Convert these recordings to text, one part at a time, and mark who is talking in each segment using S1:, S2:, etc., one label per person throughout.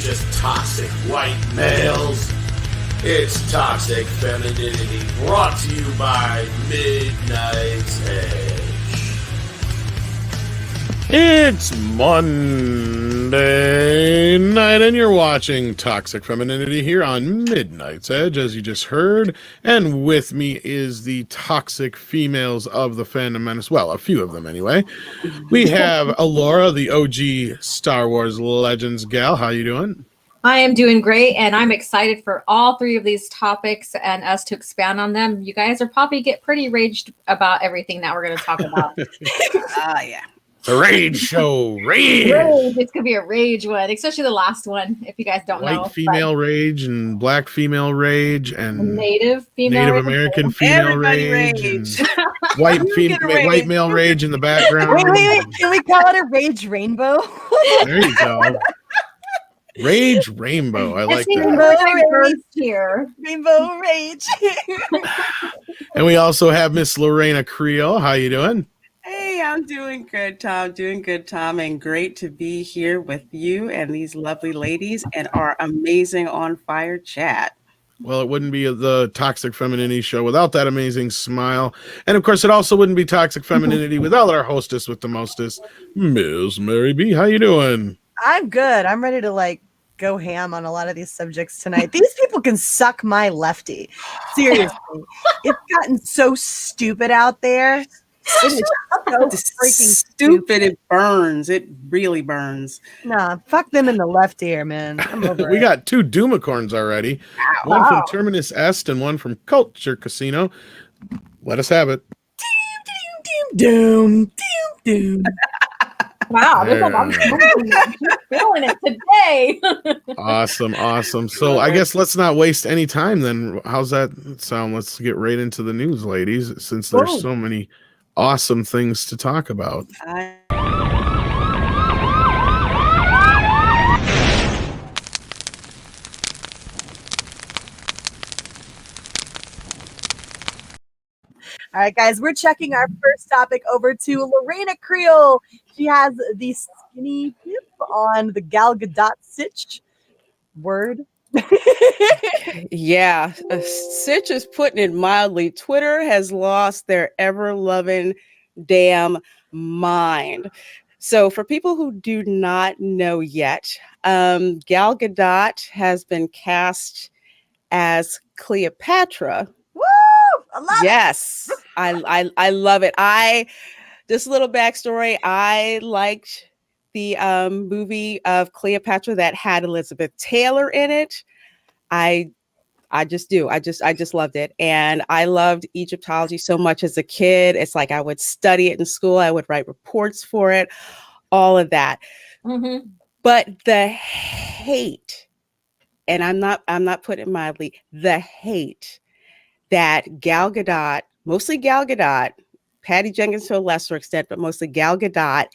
S1: just toxic white males. It's Toxic Femininity, brought to you by Midnight's Edge. It's Monday night, and you're watching Toxic Femininity here on Midnight's Edge, as you just heard. And with me is the toxic females of the Fandom Menace. Well, a few of them anyway. We have Alora, the OG Star Wars Legends gal. How you doing?
S2: I am doing great, and I'm excited for all three of these topics and us to expand on them. You guys are probably get pretty raged about everything that we're going to talk about.
S3: Yeah.
S1: The Rage Show. Rage!
S2: It's going to be a rage one, especially the last one, if you guys don't know.
S1: White female rage and black female rage and
S2: Native female
S1: Native
S2: rage.
S1: American female
S3: Everybody
S1: rage.
S3: rage.
S1: And white male rage in the background.
S4: Wait. Can we call it a rage rainbow?
S1: There you go. Rage Rainbow. I like that.
S4: Rainbow rage.
S1: And we also have Miss Lorena Creel. How you doing?
S3: Hey, I'm doing good, Tom. And great to be here with you and these lovely ladies and our amazing on fire chat.
S1: Well, it wouldn't be the Toxic Femininity show without that amazing smile. And of course, it also wouldn't be Toxic Femininity without our hostess with the mostest, Miss Mary B. How you doing?
S4: I'm good. I'm ready to go ham on a lot of these subjects tonight. These people can suck my lefty. Seriously. It's gotten so stupid out there. It is so freaking
S3: stupid. It burns. It really burns.
S4: Nah, fuck them in the left ear, man. I'm over
S1: We
S4: it.
S1: got two Doomicorns already.
S4: Wow.
S1: One from Terminus Est and one from Culture Casino. Let us have it.
S4: Doom.
S2: Wow, I'm feeling it today.
S1: Awesome. So I guess let's not waste any time then. How's that sound? Let's get right into the news, ladies, since there's so many awesome things to talk about.
S4: All right, guys, we're checking our first topic over to Lorena Creel. She has the skinny hip on the Gal Gadot sitch. Word.
S3: Yeah, Sitch is putting it mildly. Twitter has lost their ever-loving damn mind. So for people who do not know yet, Gal Gadot has been cast as Cleopatra.
S4: Woo! I love it.
S3: Yes, I love it. Just a little backstory. I liked the movie of Cleopatra that had Elizabeth Taylor in it. I just do. I just loved it. And I loved Egyptology so much as a kid. It's like I would study it in school. I would write reports for it, all of that. Mm-hmm. But the hate, and I'm not putting it mildly, the hate that Gal Gadot, mostly Gal Gadot, Patty Jenkins to a lesser extent, but mostly Gal Gadot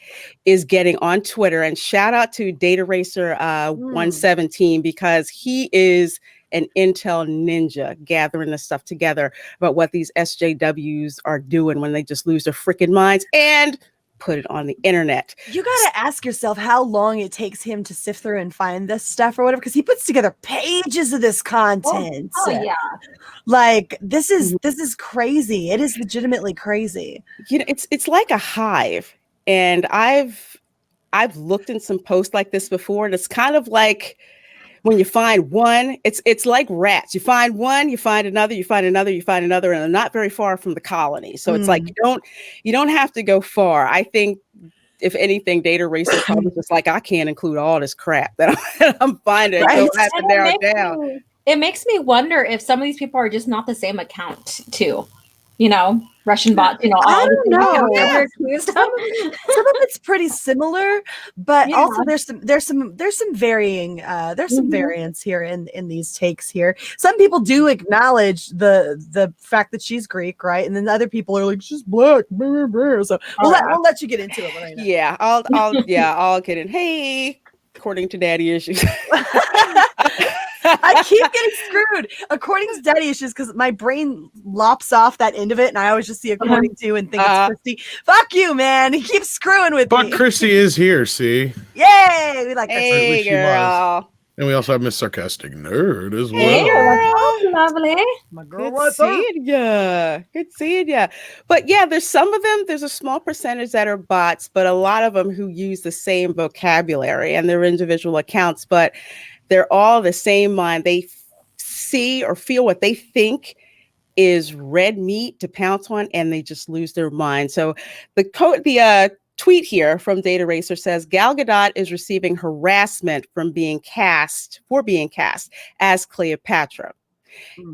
S3: is getting on Twitter. And shout out to Data Racer 117, because he is an intel ninja gathering this stuff together about what these SJWs are doing when they just lose their freaking minds and put it on the internet.
S4: You got to ask yourself how long it takes him to sift through and find this stuff or whatever, because he puts together pages of this content.
S2: Oh yeah.
S4: Like this is crazy. It is legitimately crazy.
S3: You know, it's like a hive. And I've looked in some posts like this before, and it's kind of like when you find one, it's like rats. You find one, you find another, you find another, you find another, and they're not very far from the colony. So it's like you don't have to go far. I think if anything, Data Racer is probably just like, I can't include all this crap that I'm finding.
S4: Right.
S3: So I have to narrow it down.
S2: It makes me wonder if some of these people are just not the same account too. You know, Russian bots, all
S4: I don't know.
S2: Yeah.
S4: Some of it's pretty similar, but also there's some varying variance here in these takes here. Some people do acknowledge the fact that she's Greek, right? And then other people are like, she's black. Blah, blah, blah. So we'll let you get into it right now.
S3: Yeah, I'll get in. Hey, according to Daddy Issues.
S4: I keep getting screwed according to Daddy Issues because my brain lops off that end of it, and I always just see according to and think it's Christy. Fuck you, man. He keeps screwing with me.
S1: But Christy is here, see?
S4: Yay! We like that.
S3: Hey, girl.
S1: And we also have Miss Sarcastic Nerd as well.
S2: Hey, what's up, lovely?
S4: My girl,
S3: Good seeing ya. Good seeing ya. But yeah, there's some of them, there's a small percentage that are bots, but a lot of them who use the same vocabulary and their individual accounts, but they're all the same mind. They see or feel what they think is red meat to pounce on, and they just lose their mind. So the tweet here from Data Racer says Gal Gadot is receiving harassment for being cast as Cleopatra.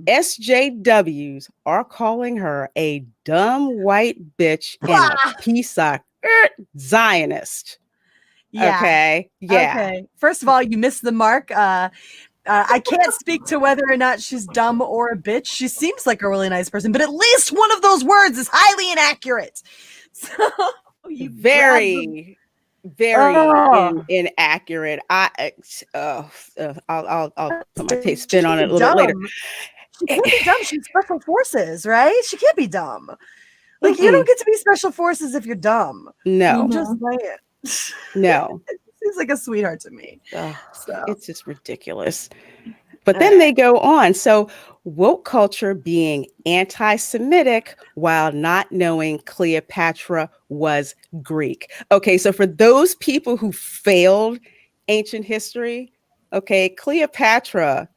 S3: SJWs are calling her a dumb white bitch and a piece of Zionist.
S4: Yeah.
S3: Okay. Yeah.
S4: Okay. First of all, you missed the mark. I can't speak to whether or not she's dumb or a bitch. She seems like a really nice person, but at least one of those words is highly inaccurate. So you
S3: very inaccurate. I'll put my taste spin on it a little bit later.
S4: She can't be dumb. She's special forces, right? She can't be dumb. Like you don't get to be special forces if you're dumb.
S3: No,
S4: I'm just saying.
S3: No.
S4: Seems like a sweetheart to me.
S3: It's just ridiculous. But then they go on. So woke culture being anti-Semitic while not knowing Cleopatra was Greek. Okay, so for those people who failed ancient history, okay, Cleopatra,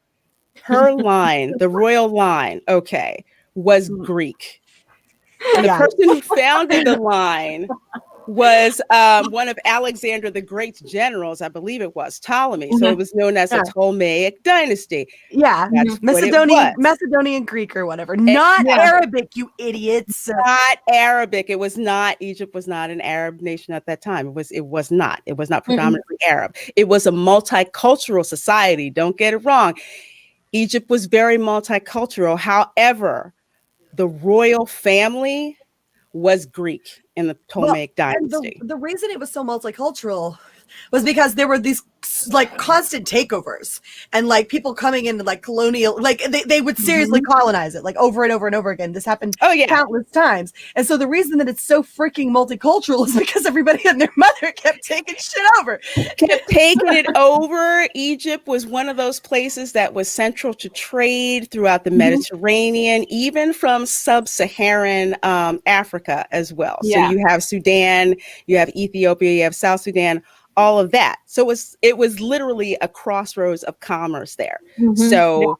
S3: her line, the royal line, okay, was Greek. And the person who founded the line was one of Alexander the Great's generals, I believe it was Ptolemy. So it was known as the Ptolemaic dynasty.
S4: Yeah,
S3: that's
S4: Macedonian Greek or whatever. Not Arabic, you idiots.
S3: Not Arabic. It was not. Egypt was not an Arab nation at that time. It was not predominantly Arab. It was a multicultural society. Don't get it wrong. Egypt was very multicultural. However, the royal family was Greek in the Ptolemaic dynasty.
S4: The reason it was so multicultural was because there were these like constant takeovers and like people coming into like colonial, like they would seriously colonize it like over and over and over again. This happened countless times. And so the reason that it's so freaking multicultural is because everybody and their mother kept taking shit over.
S3: Kept taking it over. Egypt was one of those places that was central to trade throughout the Mediterranean, even from sub-Saharan Africa as well. So you have Sudan, you have Ethiopia, you have South Sudan, all of that. So it was literally a crossroads of commerce there. So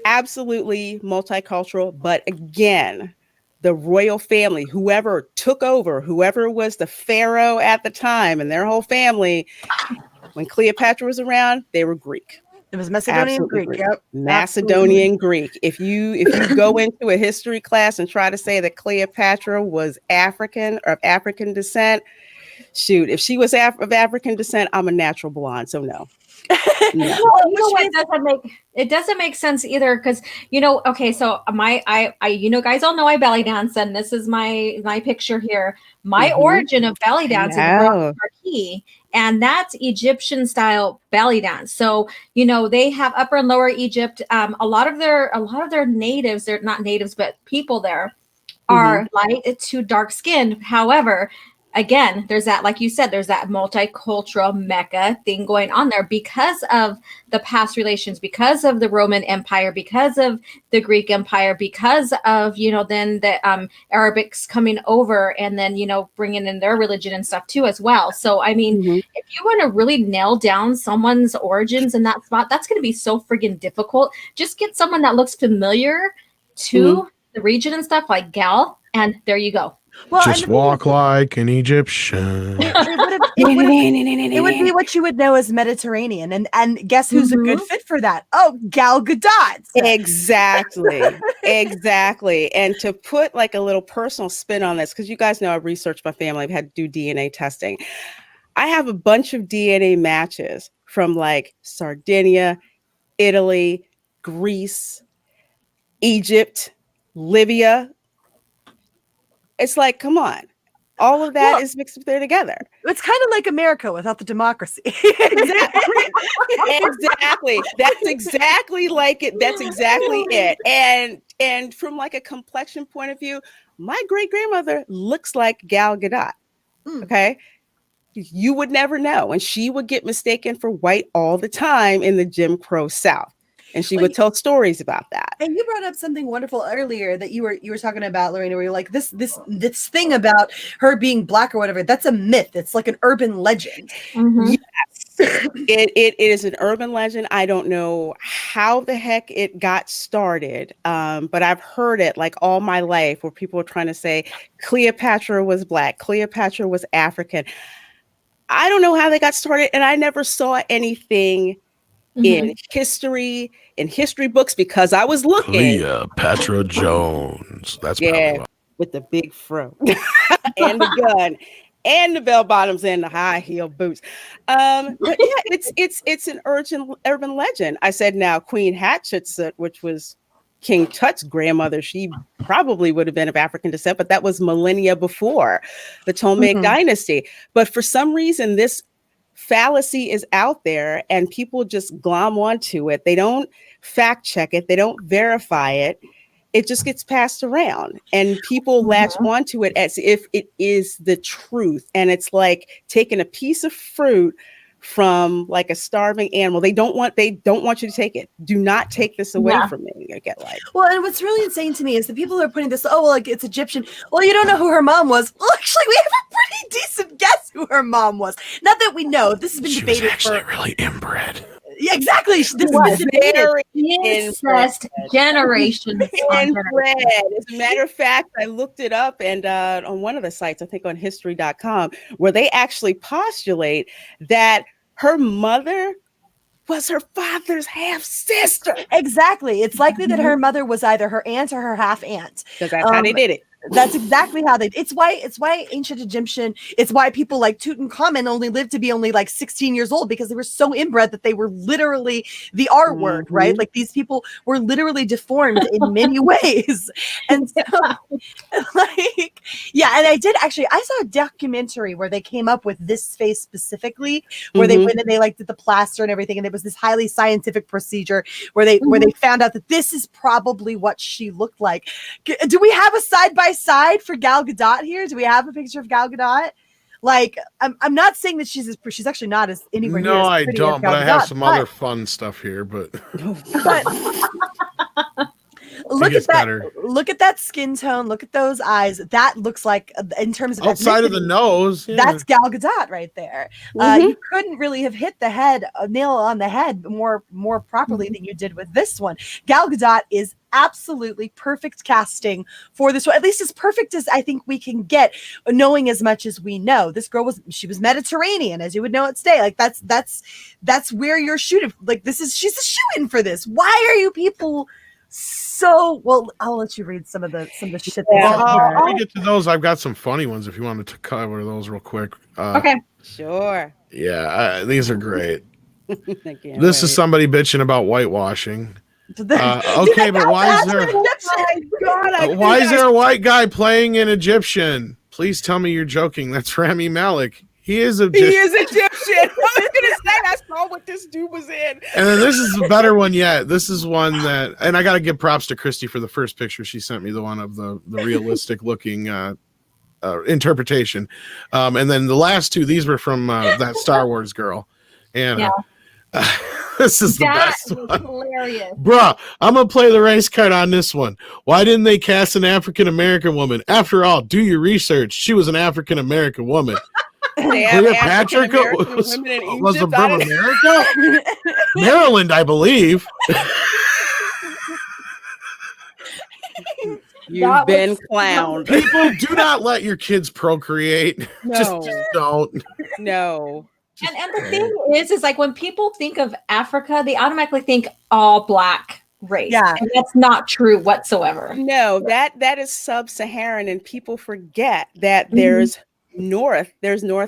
S3: absolutely multicultural. But again, the royal family, whoever took over, whoever was the pharaoh at the time and their whole family, when Cleopatra was around, they were Greek.
S4: It was Macedonian Greek. Yep.
S3: Macedonian Greek. If you go into a history class and try to say that Cleopatra was African or of African descent, shoot, if she was of African descent, I'm a natural blonde, so no.
S2: It doesn't make sense either because okay, so guys all know I belly dance, and this is my picture here. My origin of belly dancing is Marquis, and that's Egyptian style belly dance. So they have Upper and Lower Egypt. A lot of their natives, they're not natives, but people there are light to dark skinned. However, again, there's that, like you said, there's that multicultural Mecca thing going on there because of the past relations, because of the Roman Empire, because of the Greek Empire, because of, then the Arabics coming over and then, bringing in their religion and stuff too as well. So, I mean, if you want to really nail down someone's origins in that spot, that's going to be so friggin' difficult. Just get someone that looks familiar to the region and stuff like Gal, and there you go.
S1: Well, just walk like an Egyptian.
S4: It would be what you would know as Mediterranean. And guess who's a good fit for that? Oh, Gal Gadot.
S3: Exactly. Exactly. And to put like a little personal spin on this, because you guys know I've researched my family. I've had to do DNA testing. I have a bunch of DNA matches from like Sardinia, Italy, Greece, Egypt, Libya. It's like, come on. All of that is mixed up there together.
S4: It's kind of like America without the democracy.
S3: Exactly. That's exactly like it. That's exactly it. And from like a complexion point of view, my great grandmother looks like Gal Gadot. Okay. you would never know. And she would get mistaken for white all the time in the Jim Crow South. And she would tell stories about that.
S4: And you brought up something wonderful earlier that you were talking about, Lorena, where you're like, this thing about her being Black or whatever, that's a myth. It's like an urban legend.
S2: Mm-hmm.
S3: Yes, it is an urban legend. I don't know how the heck it got started, but I've heard it like all my life where people are trying to say Cleopatra was Black, Cleopatra was African. I don't know how they got started, and I never saw anything in history books because I was looking.
S1: Cleopatra Jones. That's probably
S3: with the big fro and the gun and the bell bottoms and the high heel boots. But yeah, it's an urban legend. I said now Queen Hatshepsut, which was King Tut's grandmother, she probably would have been of African descent, but that was millennia before the Ptolemaic dynasty. But for some reason, this fallacy is out there and people just glom onto it. They don't fact check it. They don't verify it. It just gets passed around and people latch onto it as if it is the truth. And it's like taking a piece of fruit from like a starving animal. They don't want you to take it. Do not take this away from me. I get like.
S4: Well, and what's really insane to me is the people who are putting this, like it's Egyptian. Well, you don't know who her mom was. Well, actually, we have a pretty decent guess who her mom was. Not that we know. This has been debated
S1: was actually really inbred.
S4: Yeah, exactly. This is
S3: very
S2: incest generation.
S3: Inbred. As a matter of fact, I looked it up and on one of the sites, I think on history.com, where they actually postulate that her mother was her father's half sister.
S4: Exactly. It's likely that her mother was either her aunt or her half aunt.
S3: Because that's how they did it.
S4: That's exactly how it's why ancient Egyptian, it's why people like Tutankhamun only lived to be only like 16 years old, because they were so inbred that they were literally the R word, right? Like these people were literally deformed in many ways. And so like, yeah. And I saw a documentary where they came up with this face specifically, where they went and they like did the plaster and everything. And it was this highly scientific procedure where they found out that this is probably what she looked like. Do we have a side by side for Gal Gadot here? Do we have a picture of Gal Gadot? Like, I'm not saying that she's actually not as anywhere near.
S1: No,
S4: as
S1: I
S4: pretty
S1: don't.
S4: as Gal
S1: But I
S4: Gadot,
S1: have some other fun stuff here. But
S4: look at that. Better. Look at that skin tone. Look at those eyes. That looks like, in terms of
S1: outside of the nose,
S4: that's Gal Gadot right there. You couldn't really have hit the head, a nail on the head more properly than you did with this one. Gal Gadot is absolutely perfect casting for this one, at least as perfect as I think we can get, knowing as much as we know. This girl was Mediterranean, as you would know it today. Like that's where you're shooting. Like she's a shoe-in for this. Why are you people so well? I'll let you read some of the shit.
S1: Before we get to those, I've got some funny ones if you wanted to cover those real quick.
S2: Okay,
S3: sure.
S1: Yeah, these are great. This is somebody bitching about whitewashing. Okay, but why is there a white guy playing an Egyptian? Please tell me you're joking. That's Rami Malek. He is Egyptian.
S3: I was gonna say I saw what this dude was in.
S1: And then this is the better one yet. This is one that, and I got to give props to Christy for the first picture. She sent me the one of the realistic looking interpretation. And then the last two, these were from that Star Wars girl. And this is the best one.
S2: Hilarious.
S1: Bruh, I'm going to play the race card on this one. Why didn't they cast an African-American woman? After all, do your research. She was an African-American woman. Cleopatra was from America? Maryland, I believe.
S3: You've been clowned.
S1: People, do not let your kids procreate.
S3: No.
S1: Just don't.
S3: No.
S2: And the thing is like when people think of Africa, they automatically think all Black race.
S4: Yeah.
S2: And that's not true whatsoever.
S3: No, that is sub-Saharan, and people forget that there's North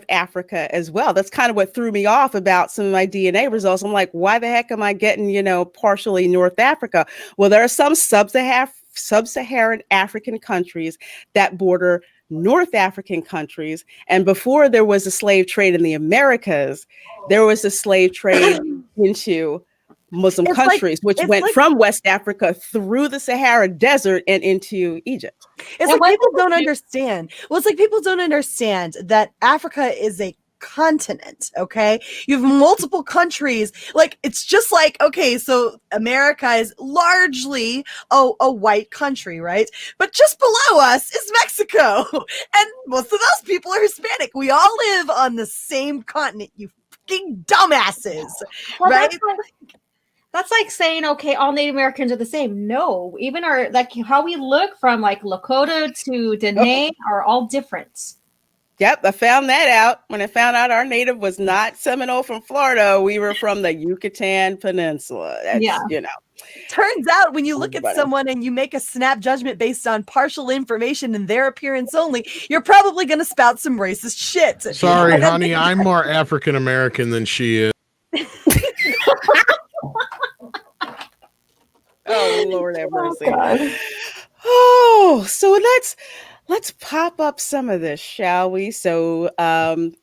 S3: Africa as well. That's kind of what threw me off about some of my DNA results. I'm like, why the heck am I getting, partially North Africa? Well, there are some sub-Saharan African countries that border North African countries. And before there was a slave trade in the Americas, there was a slave trade into Muslim countries, which went from West Africa through the Sahara Desert and into Egypt.
S4: It's like people don't understand. Well, it's like people don't understand that Africa is a continent. Okay, you have multiple countries. Like, it's just like, okay, so America is largely a white country, right? But just below us is Mexico, and most of those people are Hispanic. We all live on the same continent, you fucking dumbasses.
S2: Well,
S4: right?
S2: That's like saying, okay, all Native Americans are the same. No, even our, like, how we look from like Lakota to Dene are all different.
S3: Yep, I found that out when I found out our native was not Seminole from Florida. We were from the Yucatan Peninsula. That's, you know.
S4: Turns out when you look at someone and you make a snap judgment based on partial information and their appearance only, you're probably going to spout some racist shit.
S1: Sorry, honey, I'm more African American than she is.
S3: Oh, Lord have mercy. Oh, so let's pop up some of this, shall we? So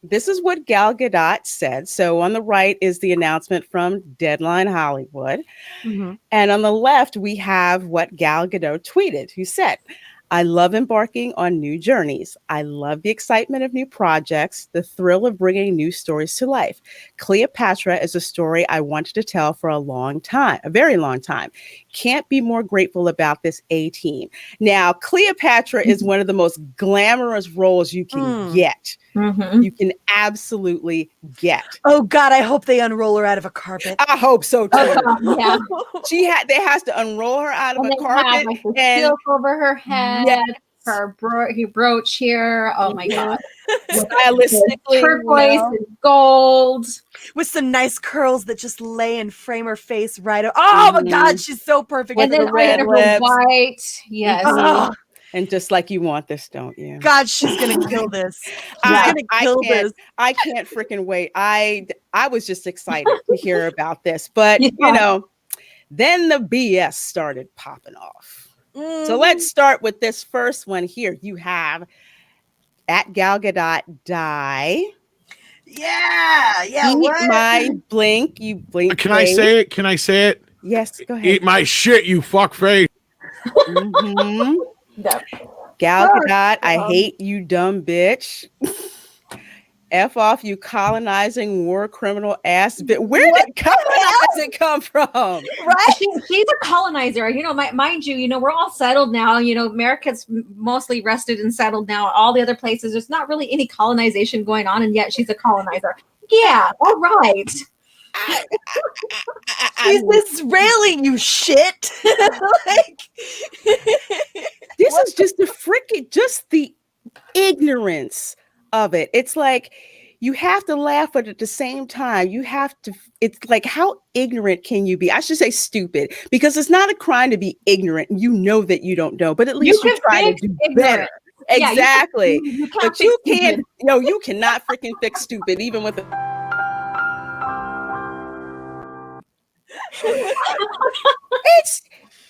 S3: this is what Gal Gadot said. So on the right is the announcement from Deadline Hollywood. Mm-hmm. And on the left, we have what Gal Gadot tweeted, who said, "I love embarking on new journeys. I love the excitement of new projects, the thrill of bringing new stories to life. Cleopatra is a story I wanted to tell for a long time, a very long time. Can't be more grateful about this A-team." Now, Cleopatra is one of the most glamorous roles you can get. Mm-hmm. You can absolutely get.
S4: Oh God, I hope they unroll her out of a carpet.
S3: I hope so too.
S2: Yeah.
S3: They has to unroll her out of a carpet
S2: have, like, and silk over her head, her brooch here. Oh my God.
S3: Stylistically,
S2: turquoise and gold
S4: with some nice curls that just lay and frame her face right. Oh my God, she's so perfect.
S2: And then
S3: the red lips.
S2: White. Yes.
S3: Mm-hmm. And just like you want this, don't you?
S4: God, she's gonna kill this. I
S3: can't freaking wait. I was just excited to hear about this, but you know, then the BS started popping off. So let's start with this first one here. You have at Gal Gadot die.
S4: Yeah.
S3: Eat my blink. You blink.
S1: Can I say it? Can I say it?
S3: Yes, go ahead.
S1: Eat my shit, you fuck face.
S3: Mm-hmm. Gal Gadot, I hate you, dumb bitch. F off, you colonizing war criminal ass bitch. Where did colonizing come from?
S2: Right? She's a colonizer. You know, mind you, you know, we're all settled now. You know, America's mostly rested and settled now. All the other places, there's not really any colonization going on, and yet she's a colonizer. Yeah, all right.
S4: She's Israeli, you shit. Like,
S3: this is just the ignorance of it. It's like you have to laugh, but at the same time, you have to. It's like, how ignorant can you be? I should say stupid, because it's not a crime to be ignorant. You know that you don't know, but at least you try to do better. Exactly.
S2: You
S3: but you can't. No, you cannot freaking fix stupid, even with a.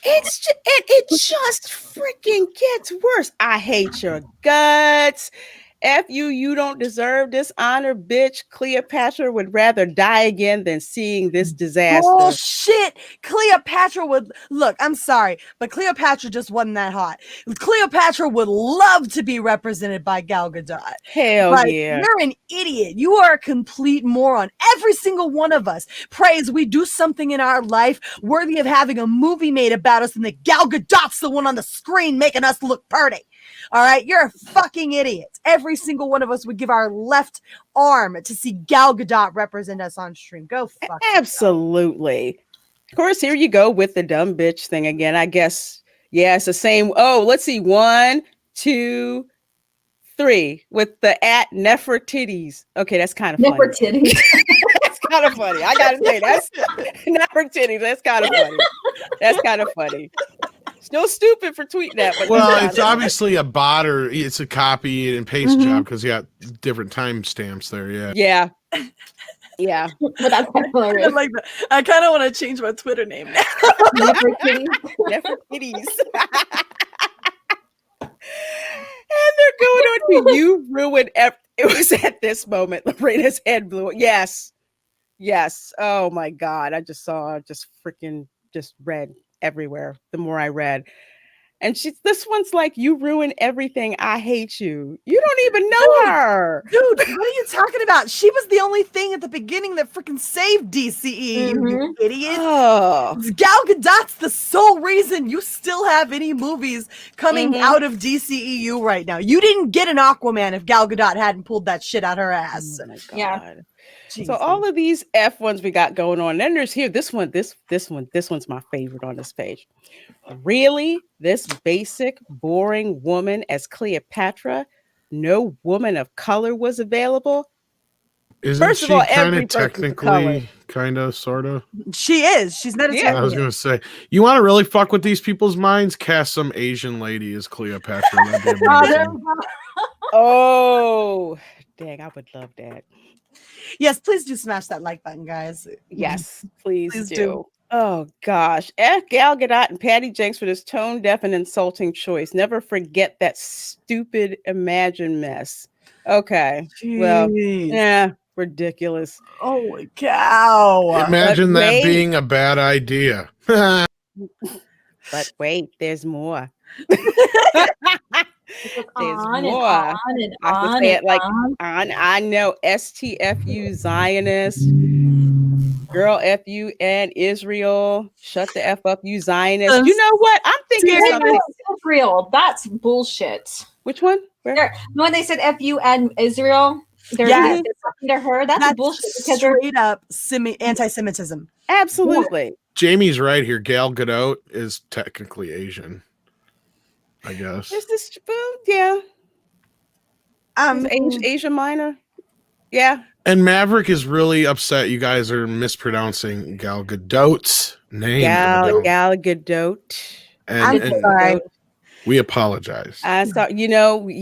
S3: It just freaking gets worse. I hate your guts. F you don't deserve this honor, bitch. Cleopatra would rather die again than seeing this disaster.
S4: Bullshit. Cleopatra would, look, I'm sorry, but Cleopatra just wasn't that hot. Cleopatra would love to be represented by Gal Gadot.
S3: Hell yeah.
S4: You're an idiot. You are a complete moron. Every single one of us prays we do something in our life worthy of having a movie made about us, and that Gal Gadot's the one on the screen making us look pretty. All right, you're a fucking idiot. Every single one of us would give our left arm to see Gal Gadot represent us on stream. Go fuck.
S3: Absolutely. Of course, here you go with the dumb bitch thing again. I guess, yeah, it's the same. Oh, let's see. 1, 2, 3 with the at Nefertitties. Okay, that's kind of funny.
S2: Nefertitties.
S3: That's kind of funny. I gotta say, that's Nefertitties. That's kind of funny. That's kind of funny. Still stupid for tweeting that. But
S1: well, it's obviously a bot, or it's a copy and paste job, because you got different timestamps there. Yeah.
S3: Yeah.
S2: But that's hilarious.
S4: I like that. I kind of want to change my Twitter name now.
S3: Nefertitties. And they're going on to you ruined. It was at this moment Lorena's head blew. Yes. Oh my God. I just saw freaking red everywhere the more I read. And this one's like, you ruin everything. I hate you. You don't even know her.
S4: Dude, what are you talking about? She was the only thing at the beginning that freaking saved DCE, you idiot.
S3: Oh.
S4: Gal Gadot's the sole reason you still have any movies coming out of DCEU right now. You didn't get an Aquaman if Gal Gadot hadn't pulled that shit out her ass.
S3: Oh my God.
S2: Yeah.
S3: So all of these F ones we got going on. Then there's here, this one's my favorite on this page. Really? This basic, boring woman as Cleopatra? No woman of color was available?
S1: Isn't
S3: First of
S1: she
S3: all,
S1: kind
S3: every
S1: of
S3: person's a color.
S1: technically, kind of, sort of?
S4: She is. She's not a
S3: Yeah.
S1: I was going to say, you want to really fuck with these people's minds? Cast some Asian lady as Cleopatra. That'd be amazing.
S3: Oh, dang, I would love that.
S4: Yes, please do smash that like button, guys.
S3: Yes, please
S4: Please
S3: do.
S4: do.
S3: Oh gosh, F. Gal Gadot and Patty Jenks for this tone deaf and insulting choice. Never forget that stupid Imagine mess. Okay, well,
S4: Jeez.
S3: yeah, ridiculous.
S4: Holy cow.
S1: Imagine
S3: But
S1: that
S3: wait.
S1: being a bad idea.
S3: But wait, there's more. There's
S2: on
S3: more.
S2: and on and
S3: I have to
S2: on
S3: say
S2: and
S3: it like
S2: on.
S3: I know STFU Zionist. Girl, F you and Israel. Shut the F up, you Zionist. You know what? I'm thinking
S2: Wait,
S3: something.
S2: no, Israel. That's bullshit.
S3: Which one? Where?
S2: When they said "fu" and Israel, they're talking to her. That's bullshit because they're
S4: straight up anti-Semitism.
S3: Absolutely.
S1: Jamie's right here. Gal Gadot is technically Asian, I guess.
S3: Is this yeah. Asia Minor. Yeah.
S1: And Maverick is really upset. You guys are mispronouncing Gal Gadot's name.
S3: Gal Gadot.
S1: And
S4: sorry.
S1: we apologize.
S3: I thought you know what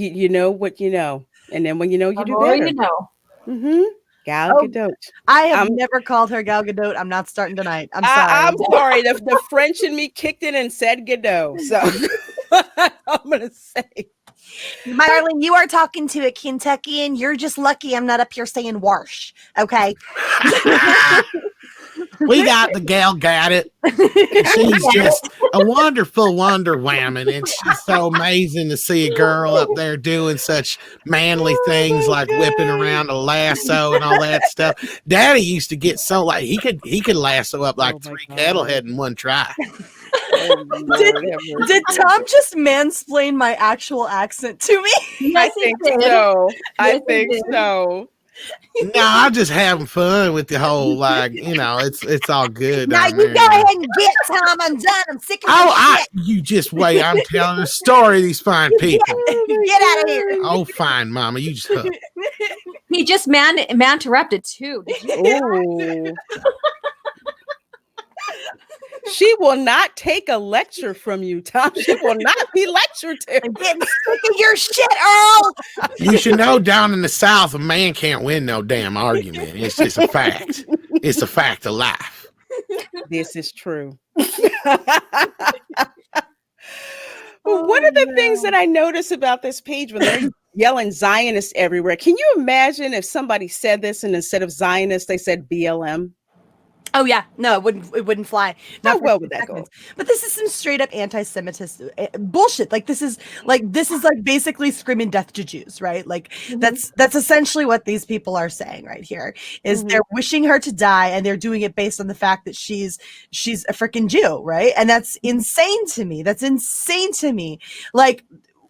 S3: you know, and then when you know you do better.
S2: You know.
S3: Gal Gadot.
S4: I have never called her Gal Gadot. I'm not starting tonight. I'm sorry.
S3: I'm sorry. The French in me kicked in and said Gadot. So I'm gonna say.
S4: My darling, you are talking to a Kentuckian. You're just lucky I'm not up here saying wash. Okay.
S1: We got the gal got it. She's just a wonderful wonder woman, and she's so amazing to see a girl up there doing such manly things like whipping around a lasso and all that stuff. Daddy used to get so like he could lasso up like 3 cattle head in one try.
S4: Did Tom just mansplain my actual accent to me?
S3: I think so. I think so.
S1: No, I'm just having fun with the whole it's all good.
S4: Now you go ahead and get Tom. I'm done. I'm sick of this shit.
S1: You just wait. I'm telling a story of these fine people.
S4: Get out of here.
S1: Oh, fine, Mama. You just huff.
S2: He just man-interrupted too.
S3: Oh. She will not take a lecture from you, Tom. She will not be lectured to.
S4: I'm getting sick of your shit, Earl.
S1: You should know down in the South, a man can't win no damn argument. It's just a fact. It's a fact of life.
S3: This is true. One of the things that I notice about this page when they're yelling Zionists everywhere, can you imagine if somebody said this and instead of Zionist, they said BLM?
S4: Oh yeah, no, it wouldn't fly.
S3: How well would that go?
S4: But this is some straight up anti-Semitism bullshit. Like this is like basically screaming death to Jews, right? Like that's essentially what these people are saying right here. Is they're wishing her to die, and they're doing it based on the fact that she's a freaking Jew, right? And that's insane to me. Like.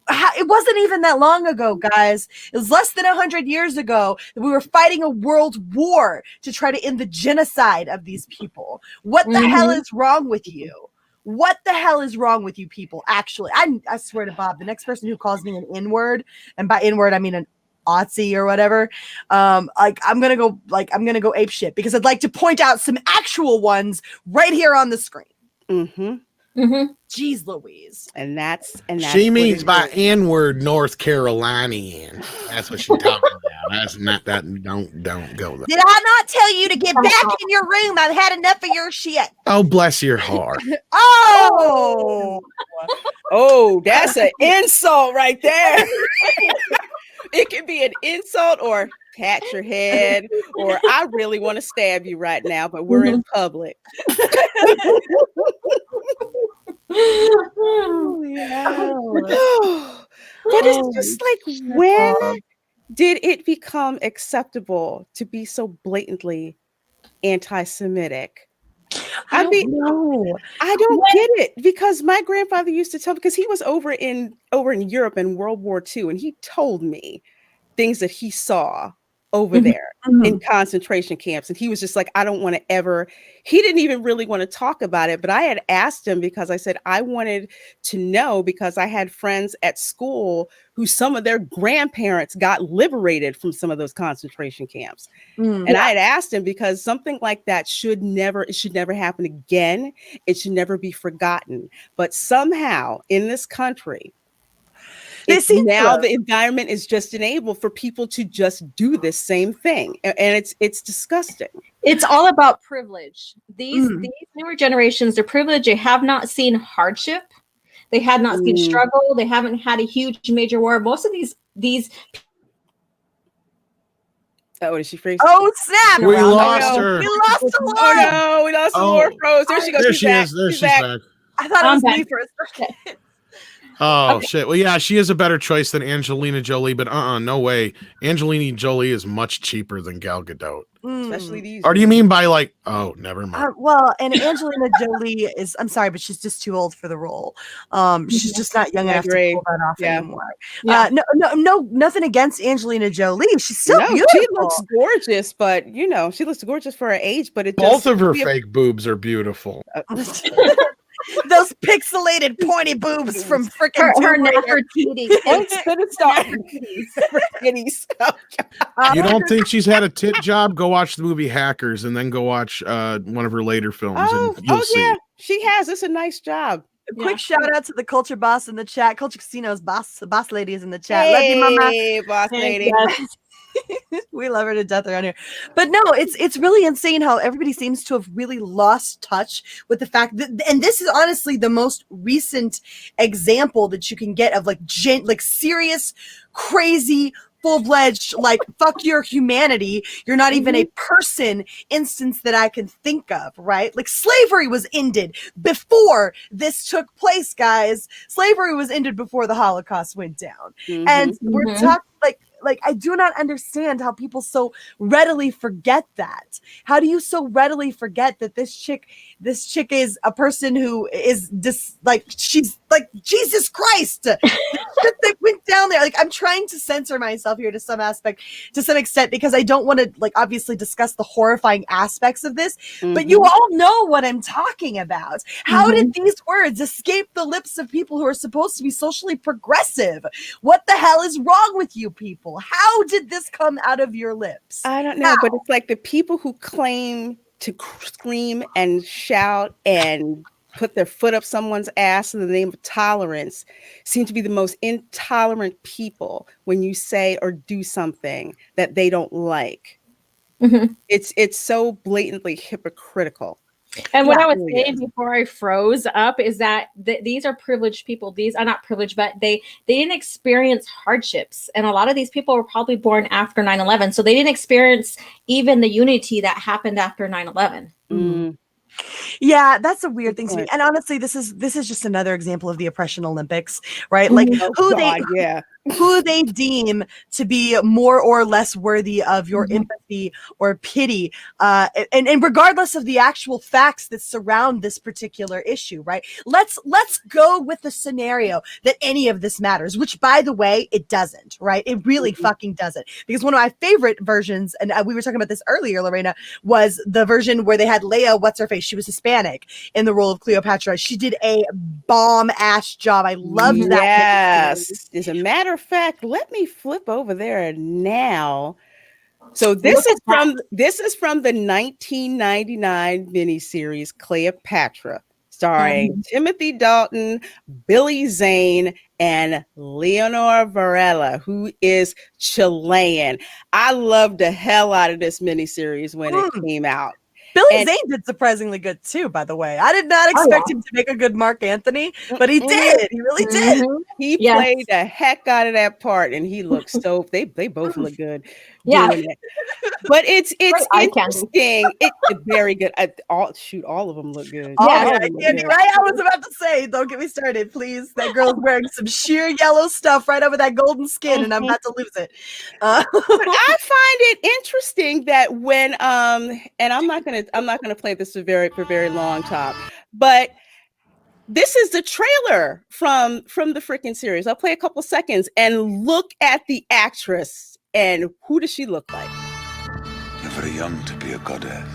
S4: It wasn't even that long ago, guys. It was less than 100 years ago that we were fighting a world war to try to end the genocide of these people. What the hell is wrong with you? What the hell is wrong with you people? Actually, I swear to Bob, the next person who calls me an N-word, and by N-word I mean an Aussie or whatever, I'm gonna go ape shit, because I'd like to point out some actual ones right here on the screen. Jeez Louise.
S3: And that's
S1: she means by N-word North Carolinian. That's what she's talking about. That's not that. Don't go there.
S4: Did I not tell you to get back in your room? I've had enough of your shit.
S1: Oh, bless your heart.
S3: Oh, that's an insult right there. It could be an insult or pat your head, or I really want to stab you right now, but we're in public. But it's just like, when did it become acceptable to be so blatantly anti-Semitic? I don't get it, because my grandfather used to tell, because he was over in Europe in World War II, and he told me things that he saw over there in concentration camps. And he was just like, I don't want to ever, he didn't even really want to talk about it. But I had asked him, because I said, I wanted to know, because I had friends at school who some of their grandparents got liberated from some of those concentration camps. And I had asked him, because something like that should never happen again. It should never be forgotten. But somehow in this country, the environment is just enabled for people to just do this same thing, and it's disgusting.
S2: It's all about privilege. These newer generations, they're privileged. They have not seen hardship. They have not seen struggle. They haven't had a huge major war. Most of these.
S3: Oh, did she freeze?
S4: Oh snap!
S1: We lost her.
S4: We lost the war.
S3: Oh no, we lost the war. Froze. There she goes.
S1: There she is. There she's back.
S4: I thought it was me for a second.
S1: Oh shit! Well, yeah, she is a better choice than Angelina Jolie, but no way. Angelina Jolie is much cheaper than Gal Gadot.
S3: Especially these.
S1: Or do you mean by like? Oh, never mind.
S4: Well, and Angelina Jolie is. I'm sorry, but she's just too old for the role. She's just not young enough to pull that off anymore. No, nothing against Angelina Jolie. She's still beautiful.
S3: She looks gorgeous, but she looks gorgeous for her age. But
S1: both of her fake boobs are beautiful.
S4: Those pixelated pointy boobs from freaking
S2: her Nefertiti.
S1: You don't think she's had a tit job? Go watch the movie Hackers, and then go watch one of her later films, and you'll see. Yeah,
S3: she has. It's a nice job.
S4: A quick shout out to the Culture Boss in the chat. Culture Casino's boss lady is in the chat. Love you, mama.
S3: Hey, boss lady.
S4: We love her to death around here. But no, it's really insane how everybody seems to have really lost touch with the fact that, and this is honestly the most recent example that you can get of like serious, crazy, full-fledged, like, fuck your humanity, you're not even a person instance that I can think of, right? Like, slavery was ended before this took place, guys. Slavery was ended before the Holocaust went down. And we're talking like I do not understand how people so readily forget that. How do you so readily forget that this chick is a person who is she's like Jesus Christ that went down there. Like, I'm trying to censor myself here to some extent, because I don't want to obviously discuss the horrifying aspects of this, but you all know what I'm talking about. How did these words escape the lips of people who are supposed to be socially progressive? What the hell is wrong with you people? How did this come out of your lips?
S3: I don't know, but it's like the people who claim to scream and shout and put their foot up someone's ass in the name of tolerance seem to be the most intolerant people when you say or do something that they don't like. It's so blatantly hypocritical.
S2: And what I was saying before I froze up is that these are privileged people. These are not privileged, but they didn't experience hardships. And a lot of these people were probably born after 9/11. So they didn't experience even the unity that happened after 9/11.
S4: Yeah, that's a weird thing to me. And honestly, this is just another example of the oppression Olympics, right? Like who they deem to be more or less worthy of your empathy or pity, and regardless of the actual facts that surround this particular issue, right? Let's go with the scenario that any of this matters, which, by the way, it doesn't, right? It really fucking doesn't. Because one of my favorite versions, and we were talking about this earlier, Lorena, was the version where they had Leia, what's her face? She was Hispanic in the role of Cleopatra. She did a bomb-ass job. I loved that.
S3: Yes. As a matter of fact, let me flip over there now. So this is from the 1999 miniseries Cleopatra, starring Timothy Dalton, Billy Zane, and Leonor Varela, who is Chilean. I loved the hell out of this miniseries when it came out.
S4: Billy Zane did surprisingly good too, by the way. I did not expect him to make a good Mark Anthony, but he did. He really did.
S3: He played the heck out of that part, and he looks so. They both look good.
S2: Yeah.
S3: doing it. But it's
S2: eye candy.
S3: interesting. It's very good. All of them look good.
S2: Yeah.
S3: All
S4: Yeah,
S3: of them look
S4: Candy,
S3: good.
S4: right? I was about to say, don't get me started, please. That girl's wearing some sheer yellow stuff right over that golden skin, and I'm about to lose it.
S3: But I find it interesting that when and I'm not gonna play this for very long time, but this is the trailer from the freaking series. I'll play a couple seconds and look at the actress and who does she look like?
S5: You're very young to be a goddess.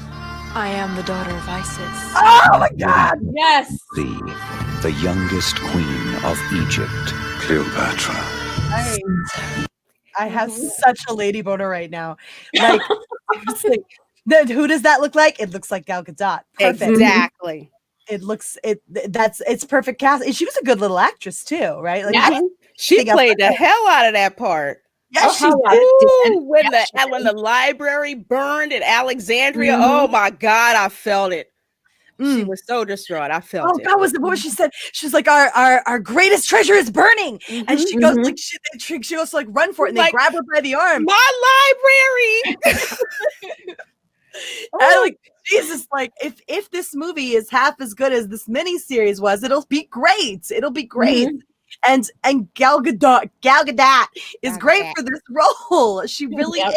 S6: I am the daughter of Isis.
S4: Oh my God!
S2: Yes.
S5: The youngest queen of Egypt, Cleopatra.
S4: I have such a lady boner right now. Like, seriously. Who does that look like? It looks like Gal Gadot. Perfect.
S3: Exactly.
S4: It's perfect cast. And she was a good little actress too, right? Like,
S2: Yeah.
S3: She played the hell out of that part.
S4: yeah, she
S3: Ooh, when the library burned in Alexandria, oh my God, I felt it. She was so distraught. I felt it.
S4: God, what was she said? She's like, our greatest treasure is burning, and she goes like she goes to like run for it, and they grab her by the arm.
S3: My library.
S4: And like Jesus, like if this movie is half as good as this miniseries was, it'll be great. It'll be great. And Gal Gadot is great for this role. She really is.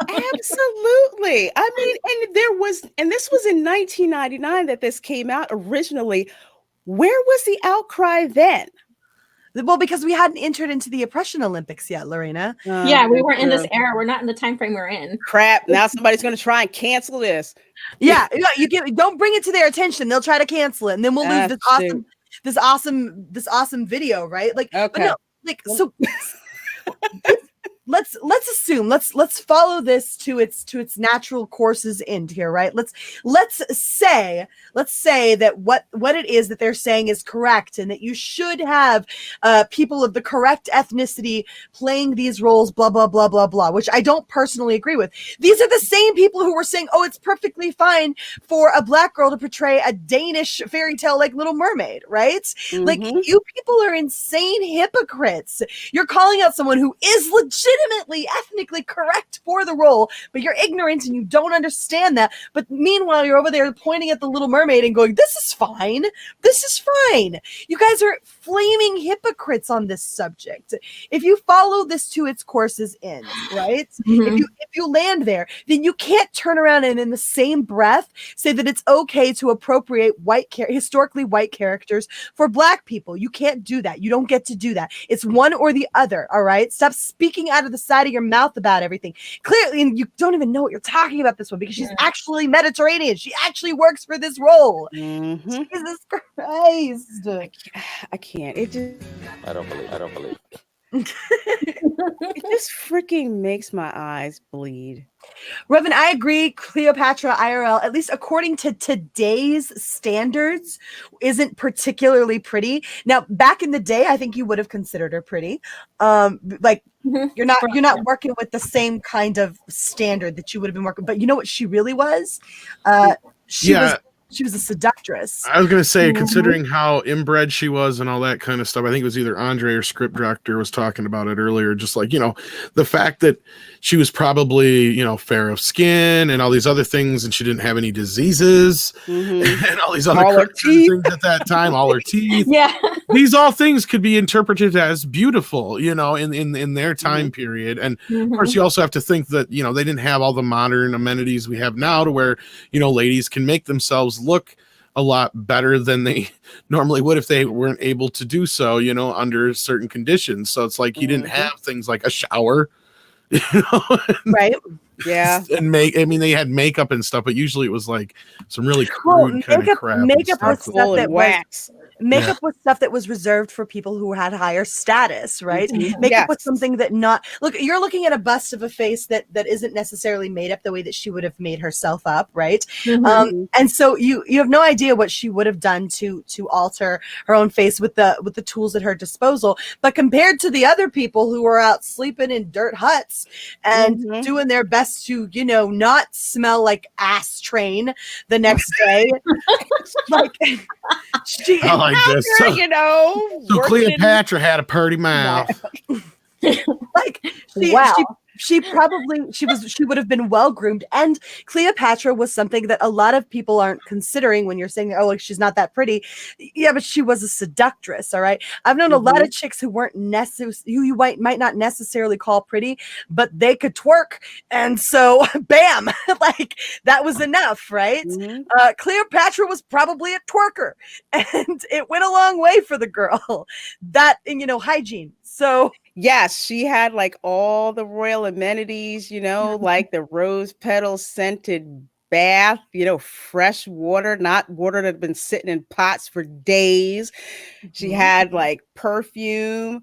S3: Absolutely. I mean, and this was in 1999 that this came out originally. Where was the outcry then?
S4: Well, because we hadn't entered into the oppression Olympics yet, Lorena.
S2: Yeah, we weren't in this era. We're not in the time frame we're in.
S3: Crap. Now somebody's going to try and cancel this.
S4: Yeah, don't bring it to their attention. They'll try to cancel it, and then we'll lose this awesome video, right? Like,
S3: okay.
S4: But no, like so. let's assume let's follow this to its natural course's end here, right? Let's say that what it is that they're saying is correct, and that you should have people of the correct ethnicity playing these roles, blah blah blah blah blah, which I don't personally agree with. These are the same people who were saying, oh, it's perfectly fine for a black girl to portray a Danish fairy tale like Little Mermaid, right? Like, you people are insane hypocrites. You're calling out someone who is legitimately ethnically correct for the role, but you're ignorant and you don't understand that. But meanwhile, you're over there pointing at the Little Mermaid and going, this is fine. This is fine. You guys are flaming hypocrites on this subject. If you follow this to its course's end, right? If you land there, then you can't turn around and in the same breath say that it's okay to appropriate historically white characters for black people. You can't do that. You don't get to do that. It's one or the other. All right. Stop speaking out of the side of your mouth about everything. Clearly, and you don't even know what you're talking about this one, because she's actually Mediterranean. She actually works for this role. Jesus Christ.
S3: I can't.
S5: I don't believe.
S3: It just freaking makes my eyes bleed.
S4: Revan, I agree. Cleopatra IRL, at least according to today's standards, isn't particularly pretty. Now, back in the day, I think you would have considered her pretty. You're not working with the same kind of standard that you would have been working. But you know what she really was? She was a seductress.
S1: I was going to say, considering how inbred she was and all that kind of stuff, I think it was either Andre or script director was talking about it earlier. Just like, the fact that she was probably, fair of skin and all these other things, and she didn't have any diseases and all these other things at that time, all her teeth.
S2: Yeah.
S1: These all things could be interpreted as beautiful, in their time period. And of course, you also have to think that, they didn't have all the modern amenities we have now to where, ladies can make themselves look a lot better than they normally would if they weren't able to do so, under certain conditions. So it's like you didn't have things like a shower,
S4: right?
S3: Yeah.
S1: And they had makeup and stuff, but usually it was like some really crude kind of crap.
S4: Makeup was stuff that
S3: wax.
S4: Makeup was stuff that was reserved for people who had higher status, right? Makeup was something that you're looking at a bust of a face that isn't necessarily made up the way that she would have made herself up, right? And so you have no idea what she would have done to alter her own face with the tools at her disposal. But compared to the other people who were out sleeping in dirt huts and doing their best to, not smell like ass train the next day, she.
S1: Like this. So Cleopatra had a purty mouth.
S4: she would have been well groomed, and Cleopatra was something that a lot of people aren't considering when you're saying, oh, like she's not that pretty. Yeah, but she was a seductress. All right, I've known a lot of chicks who weren't who you might not necessarily call pretty, but they could twerk, and so bam, like that was enough, right? Cleopatra was probably a twerker, and it went a long way for the girl. That, and hygiene. So
S3: yes, she had like all the royal amenities, like the rose petal scented bath, fresh water, not water that had been sitting in pots for days. She had like perfume,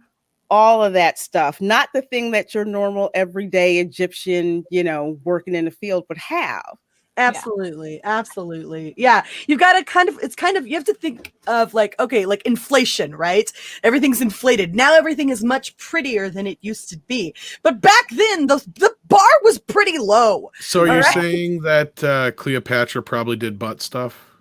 S3: all of that stuff. Not the thing that your normal everyday Egyptian, working in the field would have.
S4: Absolutely. Yeah. You got to you have to think of like inflation, right? Everything's inflated. Now everything is much prettier than it used to be. But back then, the bar was pretty low.
S1: So are you saying that Cleopatra probably did butt stuff?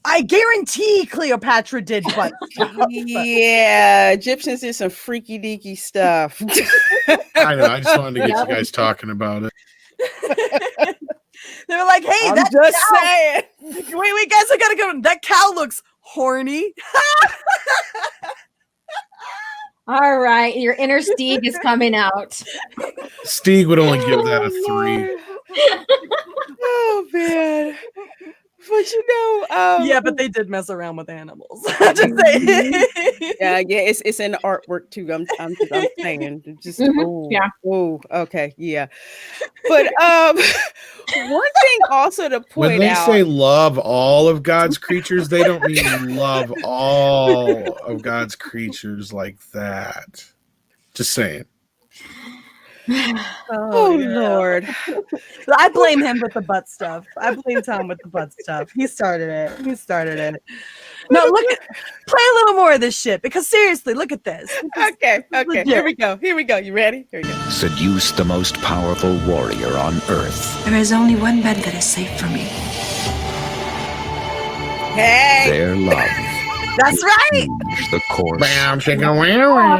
S4: I guarantee Cleopatra did butt stuff.
S3: Yeah, Egyptians did some freaky deaky stuff.
S1: I know. I just wanted to get you guys talking about it.
S4: They were like, hey,
S3: I'm
S4: that
S3: just
S4: cow.
S3: saying.
S4: Wait, guys, I gotta go. That cow looks horny.
S2: All right, your inner Steve is coming out.
S1: Steve would only give that a 3.
S3: Oh man. But
S4: yeah, but they did mess around with animals. Just saying.
S3: yeah, it's in the artwork too. I'm saying, just okay, yeah. But one thing also to point out,
S1: when they say love all of God's creatures, they don't mean love all of God's creatures like that. Just saying.
S3: Oh Lord.
S4: I blame him with the butt stuff. I blame Tom with the butt stuff. He started it. No, play a little more of this shit, because seriously, look at this.
S3: Okay. Here we go. You ready? Here we go.
S5: Seduce the most powerful warrior on earth.
S6: There is only one bed that is safe for me.
S3: Hey.
S5: Their love.
S4: That's right.
S5: Change the course.
S1: Bam, chicka, wow,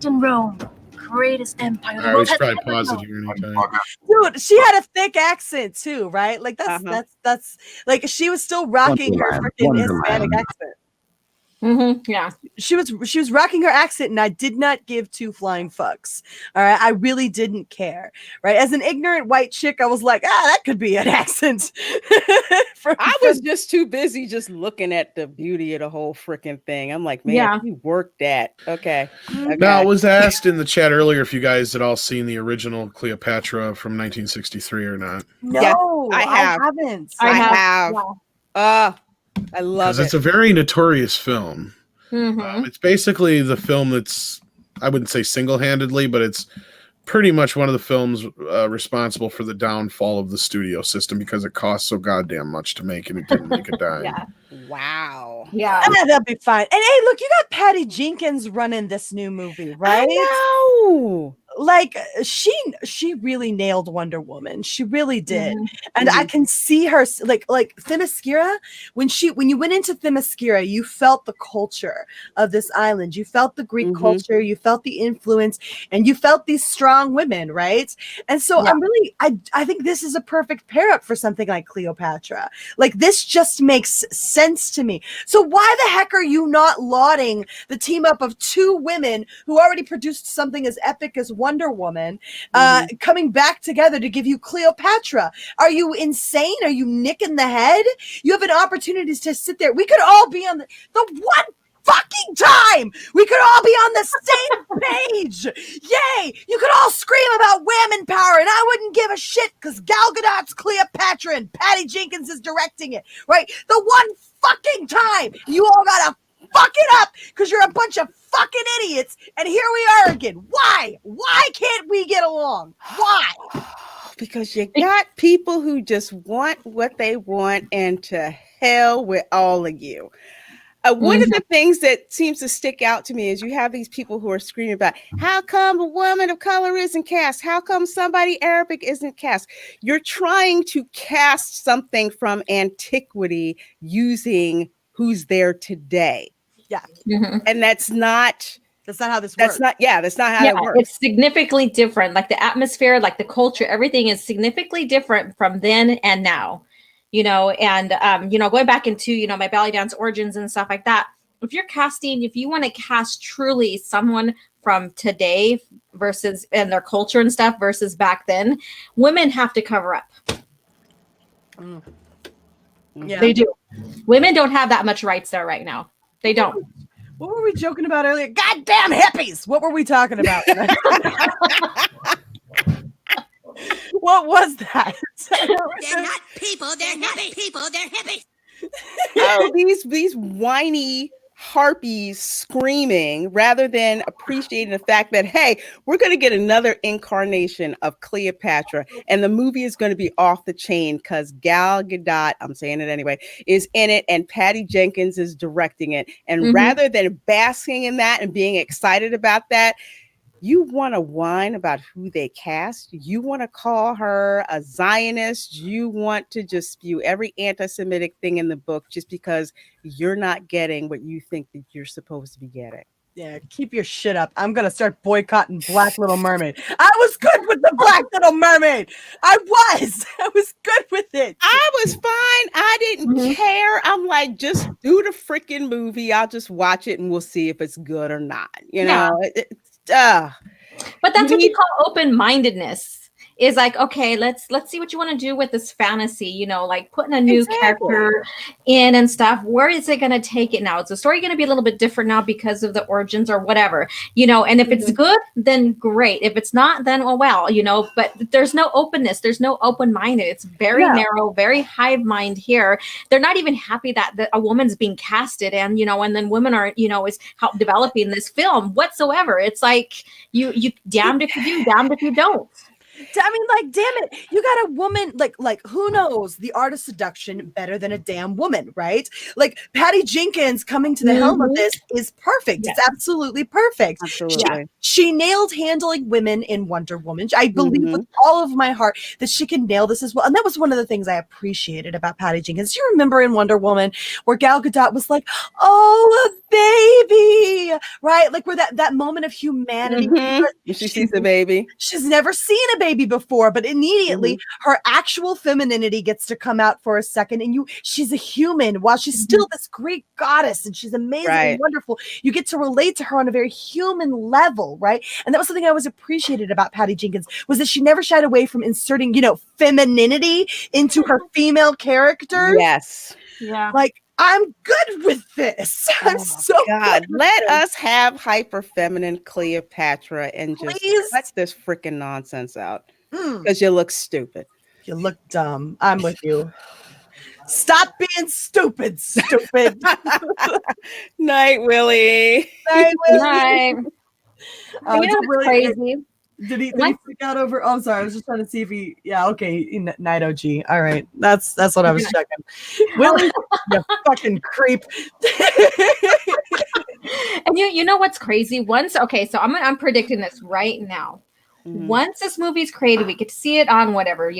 S6: In Rome, greatest empire.
S1: I always try to pause it here anytime.
S4: Dude, she had a thick accent too, right? Like that's like she was still rocking her freaking Hispanic accent.
S2: Yeah,
S4: she was rocking her accent, and I did not give 2 flying fucks. All right, I really didn't care. Right, as an ignorant white chick, I was like, that could be an accent.
S3: I was just too busy just looking at the beauty of the whole freaking thing. I'm like, man, you worked that. Okay.
S1: Now, it was asked in the chat earlier if you guys had all seen the original Cleopatra from 1963 or not.
S4: No,
S3: yeah,
S4: I haven't.
S3: I have. Yeah. I love it.
S1: It's a very notorious film. It's basically the film that's, I wouldn't say single-handedly, but it's pretty much one of the films responsible for the downfall of the studio system, because it cost so goddamn much to make, and it didn't make a dime.
S2: yeah.
S3: Wow.
S2: Yeah.
S4: That'll be fine. And hey, look, you got Patty Jenkins running this new movie, right?
S3: I know.
S4: Like she really nailed Wonder Woman. She really did. And I can see her like Themyscira. When you went into Themyscira, you felt the culture of this island. You felt the Greek culture, you felt the influence, and you felt these strong women, right? And so I think this is a perfect pair up for something like Cleopatra. Like, this just makes sense to me. So why the heck are you not lauding the team up of 2 women who already produced something as epic as Wonder Woman, coming back together to give you Cleopatra? Are you insane? Are you Nick in the head? You have an opportunity to sit there. We could all be on the one fucking time. We could all be on the same page. Yay! You could all scream about women power, and I wouldn't give a shit, because Gal Gadot's Cleopatra and Patty Jenkins is directing it. Right? The one fucking time. You all gotta fuck it up because you're a bunch of fucking idiots, and here we are again. Why can't we get along? Why?
S3: Because you got people who just want what they want, and to hell with all of you. One of the things that seems to stick out to me is you have these people who are screaming about, how come a woman of color isn't cast? How come somebody Arabic isn't cast? You're trying to cast something from antiquity using who's there today.
S4: Yeah.
S3: And that's not
S4: That's not how this
S3: That's
S4: works.
S3: that's not how it works.
S2: It's significantly different. Like the atmosphere, like the culture, everything is significantly different from then and now. And going back into, my belly dance origins and stuff like that. If you want to cast truly someone from today versus and their culture and stuff versus back then, women have to cover up.
S4: Yeah.
S2: They do. Women don't have that much rights there right now. They don't.
S4: What were we joking about earlier? Goddamn hippies! What were we talking about? What was that?
S7: They're not people. They're hippies. People. They're hippies.
S3: Oh, these whiny harpies screaming rather than appreciating the fact that, hey, we're going to get another incarnation of Cleopatra, and the movie is going to be off the chain because Gal Gadot, I'm saying it anyway, is in it, and Patty Jenkins is directing it. And rather than basking in that and being excited about that, you want to whine about who they cast. You want to call her a Zionist. You want to just spew every anti-Semitic thing in the book just because you're not getting what you think that you're supposed to be getting.
S4: Yeah, keep your shit up. I'm going to start boycotting Black Little Mermaid. I was good with the Black Little Mermaid. I was good with it.
S3: I was fine. I didn't care. I'm like, just do the freaking movie. I'll just watch it and we'll see if it's good or not.
S2: But that's what you call open-mindedness. Is like, okay, let's see what you want to do with this fantasy, like putting a new character in and stuff. Where is it going to take it now? Is the story going to be a little bit different now because of the origins or whatever, and if it's good, then great. If it's not, then well, but there's no openness. There's no open-minded. It's very narrow, very hive mind here. They're not even happy that a woman's being casted and then women are, is help developing this film whatsoever. It's like you damned if you do, damned if you don't.
S4: I mean, like, damn it, you got a woman, like who knows the art of seduction better than a damn woman, right? Like Patty Jenkins coming to the helm of this is perfect. It's absolutely perfect.
S3: Absolutely.
S4: She nailed handling women in Wonder Woman. I believe with all of my heart that she can nail this as well. And that was one of the things I appreciated about Patty Jenkins. Do you remember in Wonder Woman where Gal Gadot was like, oh, a baby, right? Like where that moment of humanity.
S3: She sees the baby.
S4: She's never seen a baby before, but immediately her actual femininity gets to come out for a second, and she's a human while she's still this Greek goddess, and she's amazing and wonderful. You get to relate to her on a very human level, right? And that was something I always appreciated about Patty Jenkins, was that she never shied away from inserting, femininity into her female characters.
S3: Yes.
S2: Yeah.
S4: Like, I'm good with this. I'm so
S3: God.
S4: good with
S3: Let
S4: this.
S3: us have hyper feminine Cleopatra and just cut this freaking nonsense out because you look stupid.
S4: You look dumb. I'm with you. Stop being stupid.
S3: Night, Willie.
S4: Night, Willie.
S2: Night. It's crazy.
S4: Did he freak out over? Oh, I'm sorry. I was just trying to see if he. Yeah, okay. Night OG. All right. That's what I was checking. Willie, you fucking creep.
S2: And you know what's crazy? So I'm predicting this right now. Once this movie's created, we get to see it on whatever,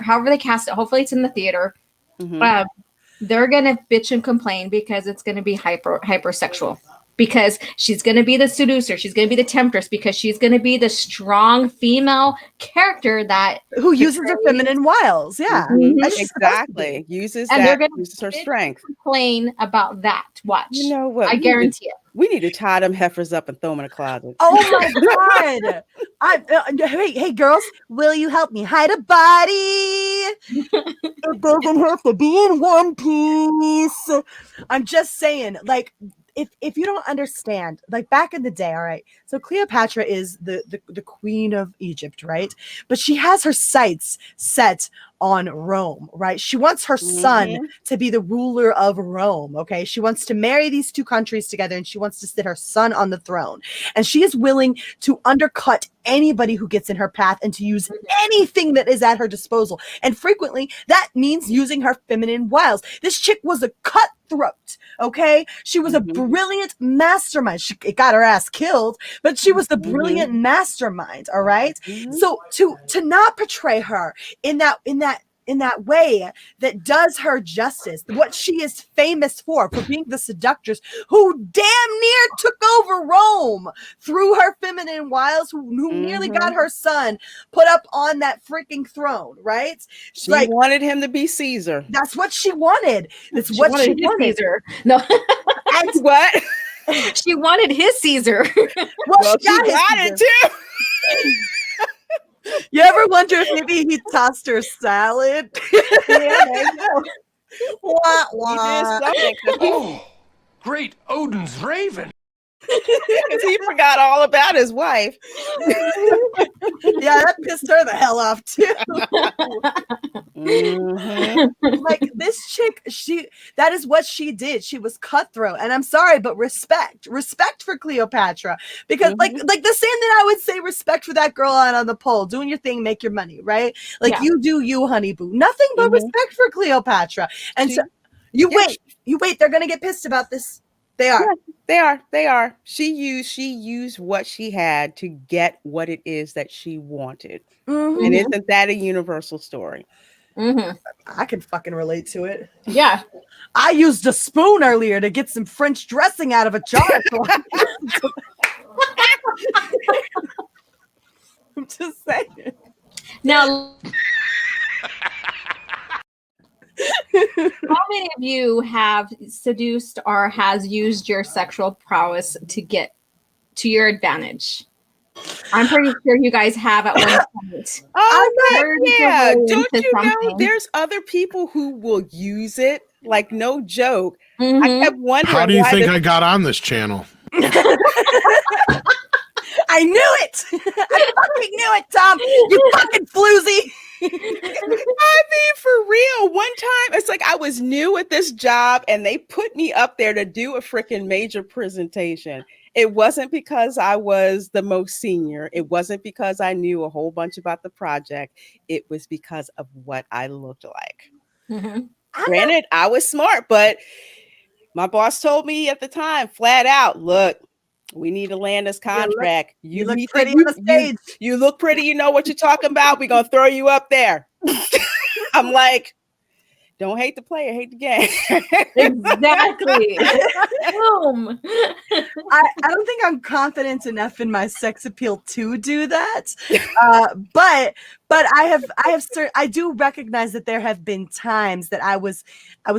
S2: however they cast it. Hopefully it's in the theater. They're gonna bitch and complain because it's gonna be hypersexual. Because she's going to be the seducer, she's going to be the temptress, because she's going to be the strong female character who
S4: uses her feminine wiles. Yeah,
S3: exactly. Uses her strength.
S2: Complain about that. Watch.
S3: You know what?
S2: I guarantee it.
S3: We need to tie them heifers up and throw them in a closet.
S4: Oh my God! Hey, girls, will you help me hide a body? It doesn't have to be in one piece. I'm just saying, like. If you don't understand, like back in the day, all right, so Cleopatra is the queen of Egypt, right? But she has her sights set on Rome, right? She wants her son to be the ruler of Rome, okay? She wants to marry these two countries together, and she wants to sit her son on the throne. And she is willing to undercut anybody who gets in her path and to use anything that is at her disposal. And frequently, that means using her feminine wiles. This chick was a cutthroat, okay? She was a brilliant mastermind. It got her ass killed, but she was the brilliant mastermind, all right? So to not portray her in that in that way that does her justice. What she is famous for being the seductress who damn near took over Rome through her feminine wiles, who nearly got her son put up on that freaking throne, right?
S3: She wanted him to be Caesar.
S4: That's what she wanted. That's
S2: She
S4: what
S2: wanted
S4: she wanted.
S2: Caesar. No.
S3: And what?
S2: She wanted his Caesar.
S3: Well, she got it too.
S4: You ever wonder if maybe he tossed her salad?
S2: Yeah, there you go.
S4: Wah,
S3: He
S4: wah.
S3: did something.
S8: Oh, great Odin's raven.
S3: Because he forgot all about his wife.
S4: Yeah, that pissed her the hell off too. Like this chick, that is what she did. She was cutthroat, and I'm sorry, but respect for Cleopatra, because like the same that I would say respect for that girl out on the pole, doing your thing, make your money, right? Like you do you, honey boo. Nothing but respect for Cleopatra. And so you wait, they're gonna get pissed about this. They are.
S3: Yeah, they are. She used what she had to get what it is that she wanted. And isn't that a universal story?
S4: I can fucking relate to it.
S2: Yeah.
S4: I used a spoon earlier to get some French dressing out of a jar. I'm just saying.
S2: Now, how many of you have seduced or has used your sexual prowess to get to your advantage? I'm pretty sure you guys have at one point.
S3: Oh, yeah. Don't you know there's other people who will use it? Like, no joke. I kept wondering.
S1: How do you think I got on this channel?
S4: I knew it. I fucking knew it, Tom. You fucking floozy.
S3: I mean, for real. One time, it's like I was new at this job and they put me up there to do a freaking major presentation. It wasn't because I was the most senior. It wasn't because I knew a whole bunch about the project. It was because of what I looked like. Granted, I was smart, but my boss told me at the time, flat out, look, we need to land this contract.
S4: You look pretty on the stage.
S3: You look pretty. You know what you're talking about. We're going to throw you up there. I'm like, don't hate the player, hate the game.
S2: Exactly. Boom.
S4: I don't think I'm confident enough in my sex appeal to do that. But I do recognize that there have been times that I was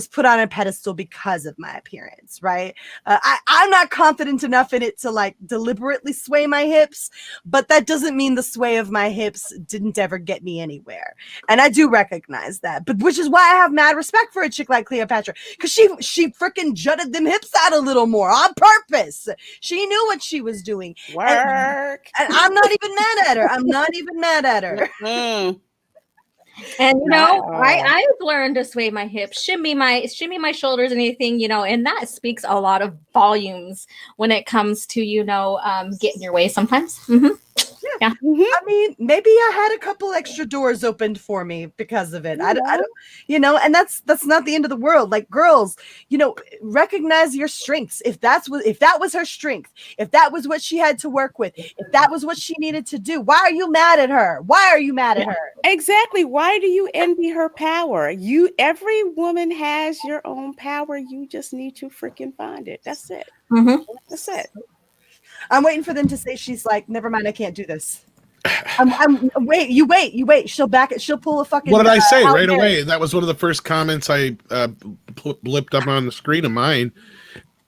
S4: put on a pedestal because of my appearance, right? I'm not confident enough in it to like deliberately sway my hips, but that doesn't mean the sway of my hips didn't ever get me anywhere. And I do recognize that, but which is why I have mad respect for a chick like Cleopatra, because she freaking jutted them hips out a little more on purpose. She knew what she was doing.
S3: Work.
S4: And I'm not even mad at her. I'm not even mad at her.
S2: And you know, I've learned to sway my hips, shimmy my shoulders, and anything, you know, and that speaks a lot of volumes when it comes to, you know, getting your way sometimes. Yeah.
S4: I mean, maybe I had a couple extra doors opened for me because of it. I don't, you know, and that's not the end of the world. Like, girls, you know, recognize your strengths. If that was her strength, if that was what she had to work with, if that was what she needed to do, why are you mad at her? Why are you mad at her?
S3: Exactly. Why do you envy her power? Every woman has your own power. You just need to freaking find it. That's it. That's it.
S4: I'm waiting for them to say she's like, never mind, I can't do this. Wait, you wait. She'll back it. She'll pull a fucking.
S1: What did I say right away? That was one of the first comments I blipped up on the screen of mine.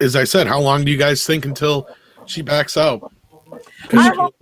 S1: Is I said, how long do you guys think until she backs out?
S4: I hope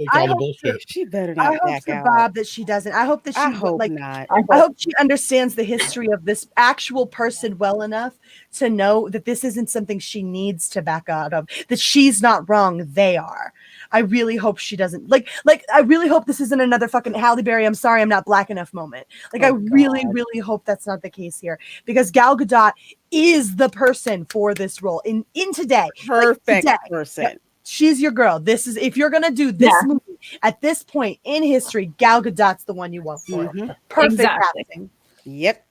S3: she better not back out.
S4: Bob, that she doesn't. I hope that she
S3: I hope not.
S4: I hope she understands the history of this actual person well enough to know that this isn't something she needs to back out of. That she's not wrong. They are. I really hope she doesn't like. I really hope this isn't another fucking Halle Berry, I'm sorry, I'm not black enough moment. Like, I really, really hope that's not the case here, because Gal Gadot is the person for this role in today.
S3: Perfect person.
S4: Yeah. She's your girl. This is, if you're gonna do this movie at this point in history, Gal Gadot's the one you want for it. Perfect casting.
S3: Yep.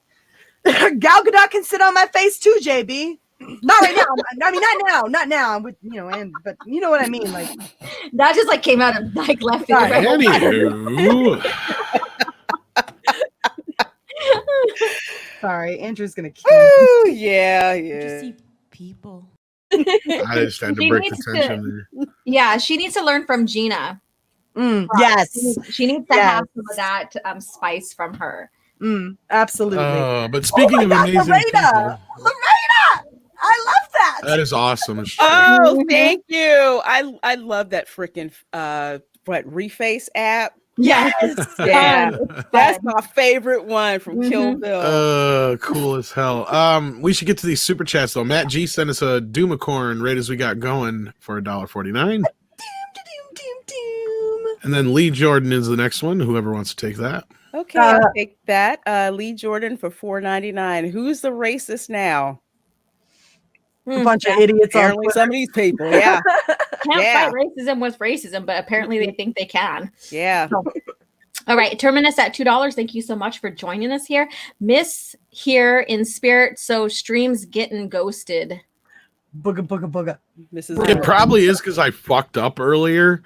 S4: Gal Gadot can sit on my face too, JB. Not right now. I mean, not now. I'm with, you know, but you know what I mean. Like,
S2: that just like came out of like left field.
S1: Anywho.
S4: Sorry, Andrew's gonna kill me.
S3: Ooh, yeah, yeah.
S6: People.
S1: I just had to
S2: She
S1: break the
S2: needs
S1: tension there.
S2: Yeah, she needs to learn from Gina.
S4: Yes.
S2: She needs to
S4: Yes.
S2: have some of that spice from her.
S4: Absolutely.
S1: But speaking of
S4: God,
S1: amazing
S4: Lorena!
S1: people,
S4: Lorena! I love that.
S1: that is awesome.
S3: Oh, thank you. I love that freaking Reface app.
S2: Yes.
S3: Yeah,
S2: It's
S3: that's
S2: fun.
S3: my favorite one from Kill Bill.
S1: Cool as hell. We should get to these super chats though. Matt G sent us a Doomacorn right as we got going for $1.49. And then Lee Jordan is the next one. Whoever wants to take that.
S3: Okay, I'll take that. Lee Jordan for $4.99. Who's the racist now?
S4: A bunch of idiots.
S3: Apparently, some of these people. Yeah,
S2: Can't fight racism with racism, but apparently they think they can.
S3: Yeah.
S2: So, all right, Terminus at $2. Thank you so much for joining us here. Miss here in spirit, so streams getting ghosted.
S4: Booga booga booga.
S1: It probably is because I fucked up earlier.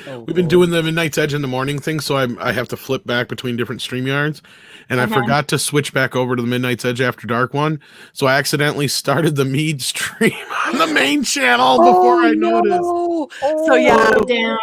S1: We've been doing the Midnight's Edge in the morning thing, so I have to flip back between different StreamYards, and I forgot to switch back over to the Midnight's Edge After Dark one, so I accidentally started the Mead stream on the main channel before I noticed.
S4: So yeah,
S2: damn.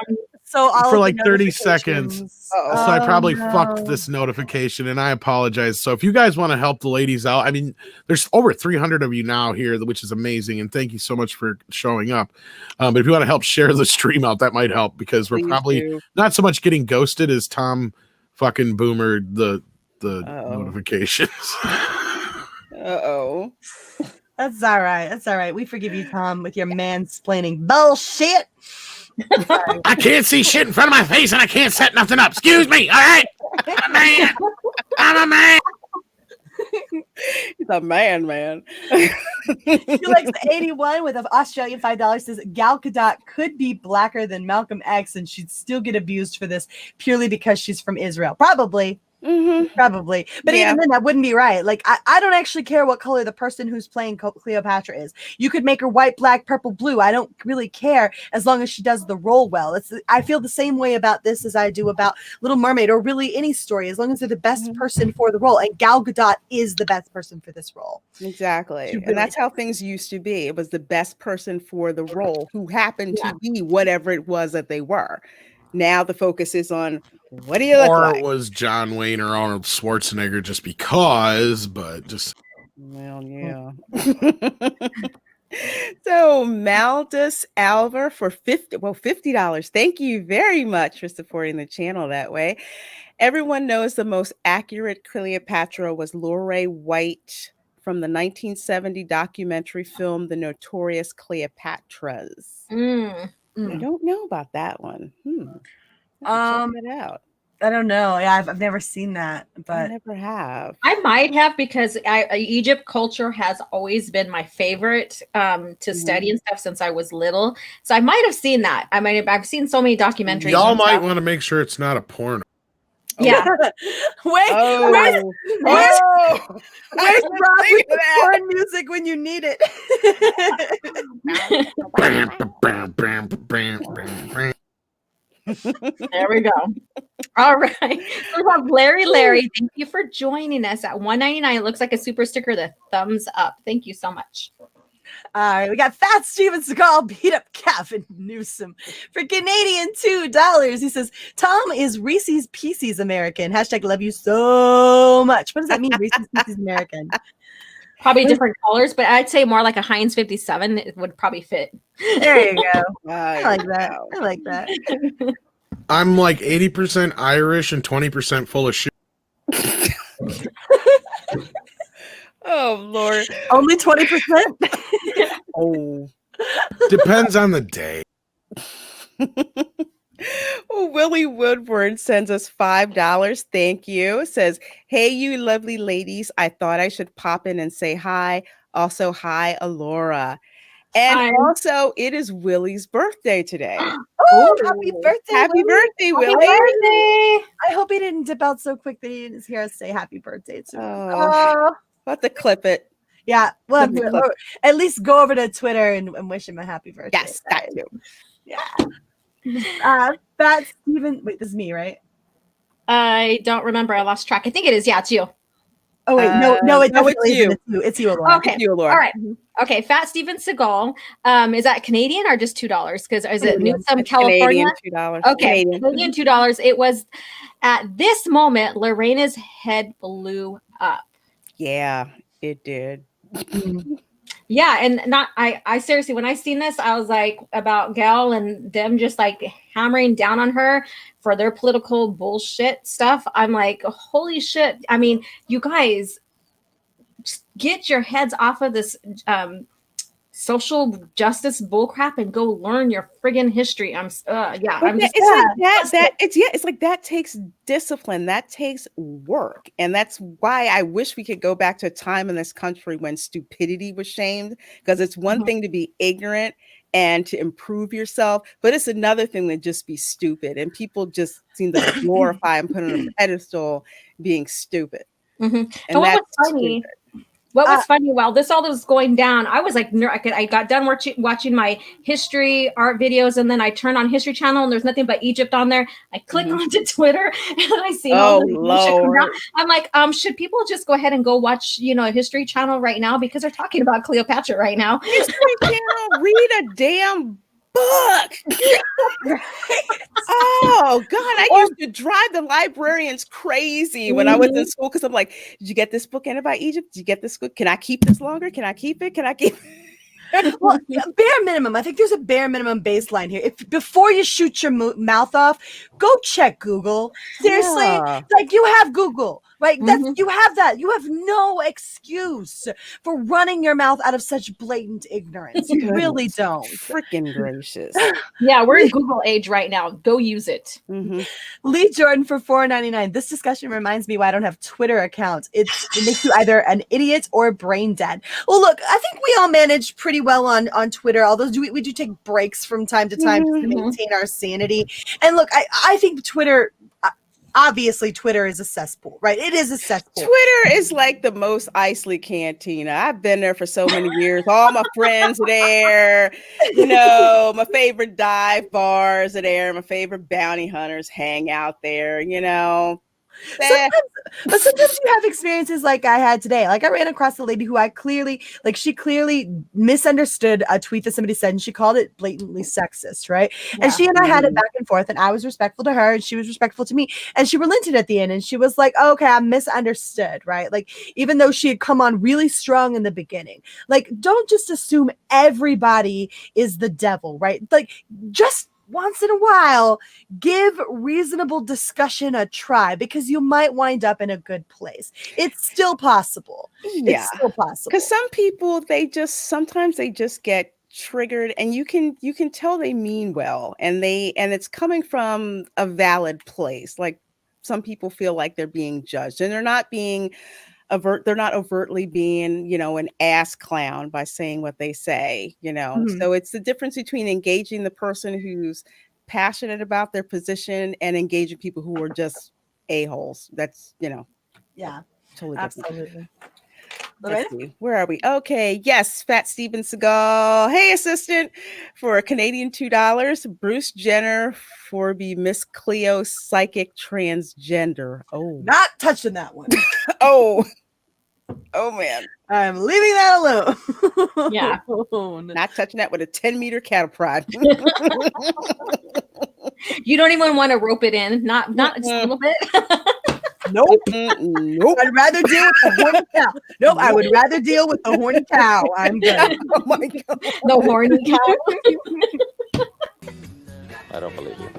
S4: So all
S1: for
S4: of
S1: like
S4: the
S1: 30 seconds. So I probably fucked this notification, and I apologize. So if you guys want to help the ladies out, I mean, there's over 300 of you now here, which is amazing, and thank you so much for showing up. But if you want to help share the stream out, that might help, because we're probably not so much getting ghosted as Tom fucking boomered the notifications.
S4: That's all right. That's all right. We forgive you, Tom, with your mansplaining bullshit.
S1: I can't see shit in front of my face, and I can't set nothing up. Excuse me. All right. I'm a man. I'm a man.
S3: He's a man.
S4: He likes the 81 with an Australian $5. Says Gal Gadot could be blacker than Malcolm X, and she'd still get abused for this purely because she's from Israel. Probably. Probably. But even then, that wouldn't be right. Like, I don't actually care what color the person who's playing Cleopatra is. You could make her white, black, purple, blue. I don't really care as long as she does the role well. I feel the same way about this as I do about Little Mermaid, or really any story, as long as they're the best person for the role. And Gal Gadot is the best person for this role.
S3: Exactly. And that's how things used to be. It was the best person for the role, who happened to be whatever it was that they were. Now the focus is on, what do you look like?
S1: Or it was John Wayne or Arnold Schwarzenegger just because, but just.
S3: Well, yeah. So Maldus Alver for $50. Thank you very much for supporting the channel that way. Everyone knows the most accurate Cleopatra was Lorraine White from the 1970 documentary film The Notorious Cleopatras. I don't know about that one. Check it out.
S4: I don't know. Yeah, I've never seen that, but
S3: I never have.
S2: I might have, because Egypt culture has always been my favorite to study and stuff since I was little. So I might have seen that. I might have. I've seen so many documentaries.
S1: Y'all might want to make sure it's not a porno.
S2: Yeah.
S4: Where's Rob with the porn music when you need it?
S2: There we go. All right. We have Larry. Thank you for joining us at $1.99. It looks like a super sticker. The thumbs up. Thank you so much.
S4: All right, we got Fat Steven Seagal beat up Gavin Newsom for Canadian $2. He says, Tom is Reese's Pieces American. # love you so much. What does that mean, Reese's Pieces American?
S2: Probably different colors, but I'd say more like a Heinz 57. It would probably fit.
S4: There you go. I like that. I like that.
S1: I'm like 80% Irish and 20% full of shit.
S3: Oh, Lord.
S4: Only 20%?
S3: Oh.
S1: Depends on the day.
S3: Willie Woodward sends us $5. Thank you. Says, hey, you lovely ladies. I thought I should pop in and say hi. Also, hi, Alora. And also, it is Willie's birthday today.
S4: Oh, happy birthday.
S3: Happy birthday, Willie.
S4: I hope he didn't dip out so quick that he didn't hear us say happy birthday to him.
S3: We'll have to clip it.
S4: Yeah, well, at least go over to Twitter and wish him a happy birthday.
S3: Yes, that too.
S4: Yeah. Fat Steven, wait, this is me, right?
S2: I don't remember. I lost track. I think it is. Yeah, it's you.
S4: Oh wait, no, it
S3: no,
S4: definitely
S3: it's you.
S4: isn't. It's you. It's you, Laura.
S2: Okay.
S3: It's you, Laura.
S2: All right. Okay. Fat Steven Seagal. Is that Canadian or just $2? Because is it Newsom, California?
S3: Canadian $2.
S2: Okay. Canadian $2. It was at this moment, Lorena's head blew up.
S3: Yeah, it did.
S2: Yeah, and not I seriously, when I seen this, I was like about Gal and them just like hammering down on her for their political bullshit stuff. I'm like, holy shit. I mean, you guys just get your heads off of this social justice bullcrap and go learn your friggin' history. It's
S3: like that takes discipline, that takes work, and that's why I wish we could go back to a time in this country when stupidity was shamed, because it's one thing to be ignorant and to improve yourself, but it's another thing to just be stupid, and people just seem to glorify and put on a pedestal being stupid. And
S2: what was funny? What was funny while all this was going down, I was like, I got done watching my history art videos, and then I turned on History Channel, and there's nothing but Egypt on there. I click onto Twitter, and I see all this bullshit come down. I'm like, should people just go ahead and go watch, a History Channel right now, because they're talking about Cleopatra right now?
S3: History Channel, read a damn book. Oh God, I used to drive the librarians crazy when I was in school, because I'm like, did you get this book in about Egypt? Did you get this book? Can I keep this longer? Can I keep it?
S4: Well, bare minimum. I think there's a bare minimum baseline here. If before you shoot your mouth off, go check Google. Seriously, like you have Google, right? You have that. You have no excuse for running your mouth out of such blatant ignorance. You really don't.
S3: Freaking gracious.
S2: Yeah, we're in Google age right now. Go use it.
S4: Lee Jordan for $4.99. This discussion reminds me why I don't have Twitter accounts. It makes you either an idiot or brain dead. Well, look, I think we all manage pretty well on Twitter, although we do take breaks from time to time to maintain our sanity. And look, I think Twitter, obviously Twitter is a cesspool, right? It is a cesspool.
S3: Twitter is like the most Isley cantina. I've been there for so many years. All my friends are there. My favorite dive bars are there. My favorite bounty hunters hang out there,
S4: Sometimes you have experiences like I had today. Like I ran across a lady who she clearly misunderstood a tweet that somebody said, and she called it blatantly sexist, right? Yeah. And she and I had it back and forth, and I was respectful to her, and she was respectful to me, and she relented at the end, and she was like, oh, okay, I misunderstood, right? Like, even though she had come on really strong in the beginning, like, don't just assume everybody is the devil, right? Like, just once in a while, give reasonable discussion a try, because you might wind up in a good place. It's still possible.
S3: Yeah.
S4: It's still possible.
S3: Because some people, sometimes they just get triggered, and you can tell they mean well, and it's coming from a valid place. Like, some people feel like they're being judged, and they're not overtly being, an ass clown by saying what they say, So it's the difference between engaging the person who's passionate about their position and engaging people who are just a-holes. That's,
S4: yeah,
S3: totally
S4: absolutely
S3: different. Let's see. Where are we? Okay. Yes. Fat Steven Seagal. Hey, assistant, for a Canadian $2. Bruce Jenner for be Miss Cleo psychic transgender. Oh,
S4: not touching that one.
S3: Oh man.
S4: I'm leaving that alone.
S2: Yeah.
S3: Not touching that with a 10-meter cattle prod.
S2: You don't even want to rope it in. Not just a little bit.
S4: Nope.
S3: Nope.
S4: I'd rather deal with the horny cow. Nope. I would rather deal with the horny cow. I'm good.
S3: Oh my God.
S2: The horny cow.
S9: I don't believe you.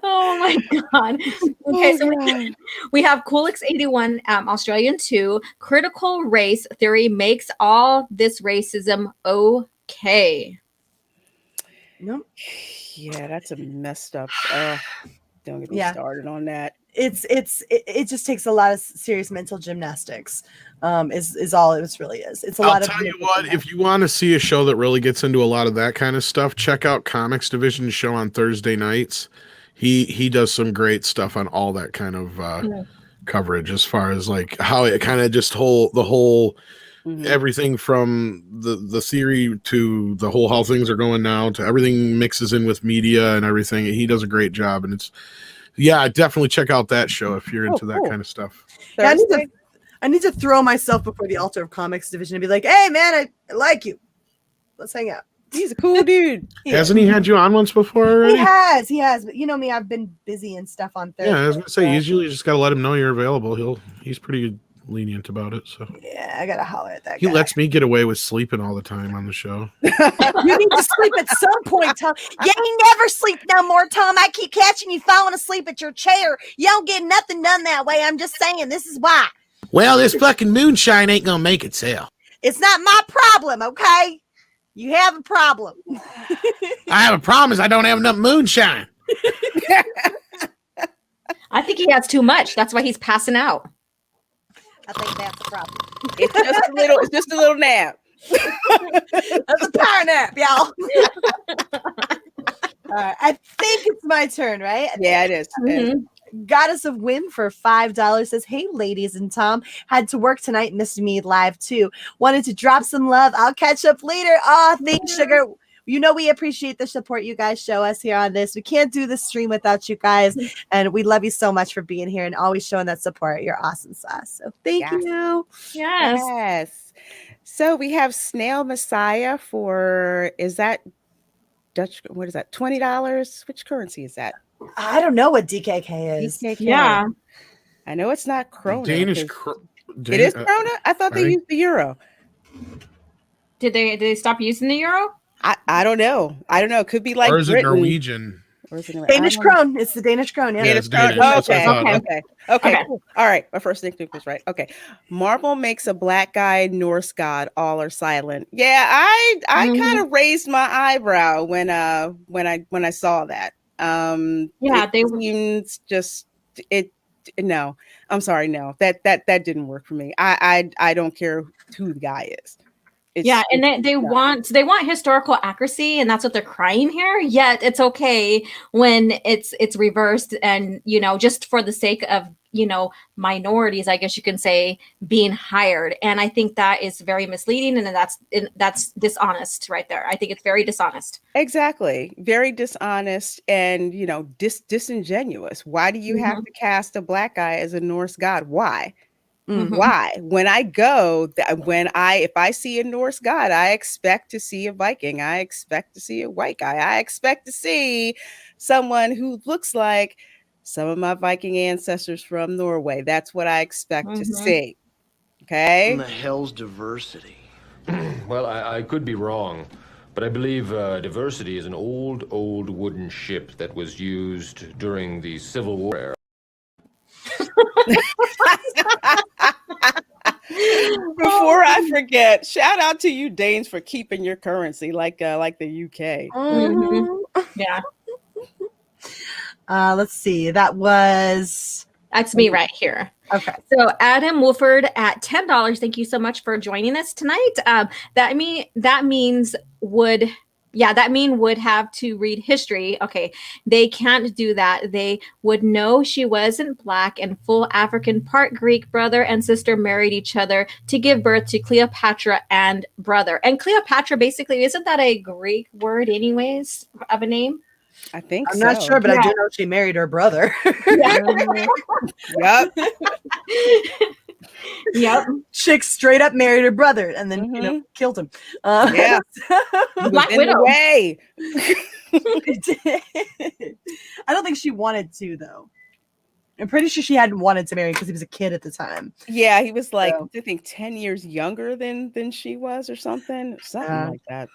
S2: Oh my God. Okay, so we have Coolix81, Australian 2. Critical race theory makes all this racism okay.
S4: Nope.
S3: Yeah, that's a messed up. Don't get me started on that.
S4: It just takes a lot of serious mental gymnastics. Is all it really is. It's a lot of.
S1: I'll tell you what, if you want to see a show that really gets into a lot of that kind of stuff, check out Comics Division's show on Thursday nights. He does some great stuff on all that kind of coverage, as far as like how it kind of just the whole everything from the theory to the whole how things are going now to everything mixes in with media and everything. He does a great job, and it's definitely check out that show if you're into that kind of stuff.
S4: Yeah, I need to throw myself before the altar of comics division and be like, hey man, I like you. Let's hang out.
S3: He's a cool dude.
S1: Hasn't he had you on once before already?
S4: He has, but you know me, I've been busy and stuff on Thursday.
S1: Yeah, I was gonna say usually you just gotta let him know you're available. He's pretty lenient about it. So
S4: yeah, I gotta holler at that
S1: he
S4: guy.
S1: lets me get away with sleeping all the time on the show.
S4: You need to sleep at some point, Tom. You ain't never sleep no more, Tom. I keep catching you falling asleep at your chair. You don't get nothing done that way. I'm just saying, this is why.
S1: Well, this fucking moonshine ain't gonna make it sell.
S4: It's not my problem, okay? You have a problem.
S1: I have a problem is I don't have enough moonshine.
S2: I think he has too much. That's why he's passing out.
S4: I think that's the problem.
S3: It's just a little nap.
S4: That's a power nap, y'all. All right, I think it's my turn, right?
S3: Yeah, it is.
S2: Mm-hmm.
S4: Goddess of Win for $5 says, hey ladies and Tom, had to work tonight, missed me live too, wanted to drop some love, I'll catch up later. Oh, thanks sugar. You know we appreciate the support you guys show us here on this. We can't do this stream without you guys, and we love you so much for being here and always showing that support. You're awesome sauce, so thank you.
S2: Yes.
S3: So we have Snail Messiah for, is that Dutch, what is that, $20? Which currency is that?
S4: I don't know what DKK is.
S3: DKK.
S2: Yeah.
S3: I know it's not krona.
S1: It
S3: is krona? I thought they used the euro.
S2: Did they stop using the euro?
S3: I don't know. It could be like
S1: or is it
S3: Britain.
S1: Norwegian?
S4: Danish krone. It's the Danish krone. Yeah.
S3: Danish krone. Okay. Cool. All right. My first instinct was right. Okay. Marvel makes a black guy Norse god. All are silent. Yeah, I kind of raised my eyebrow when I saw that. No, I'm sorry, no, that didn't work for me. I don't care who the guy is.
S2: And they want historical accuracy, and that's what they're crying here. Yet it's okay when it's reversed, and just for the sake of minorities, I guess you can say, being hired. And I think that is very misleading, and that's dishonest right there. I think it's very dishonest.
S3: Exactly, very dishonest, and disingenuous. Why do you have to cast a black guy as a Norse god? Why? Why? When I go, if I see a Norse god, I expect to see a Viking. I expect to see a white guy. I expect to see someone who looks like some of my Viking ancestors from Norway. That's what I expect to see. Okay.
S10: What the hell's diversity?
S8: Well, I could be wrong, but I believe diversity is an old wooden ship that was used during the Civil War era.
S3: Before I forget, shout out to you Danes for keeping your currency like the UK.
S2: Yeah.
S4: Let's see. That's
S2: me right here.
S4: Okay.
S2: So Adam Wolford at $10. Thank you so much for joining us tonight. That means would have to read history. Okay, they can't do that. They would know she wasn't black and full African, part Greek. Brother and sister married each other to give birth to Cleopatra and brother. And Cleopatra, basically, isn't that a Greek word anyways of a name?
S3: I think
S4: I'm not sure, but I do know she married her brother.
S3: Yep.
S2: Yep.
S4: Chick straight up married her brother and then killed him.
S3: Yeah.
S2: Black Widow.
S3: Way.
S4: I don't think she wanted to, though. I'm pretty sure she hadn't wanted to marry because he was a kid at the time.
S3: Yeah, he was I think 10 years younger than she was or something like that.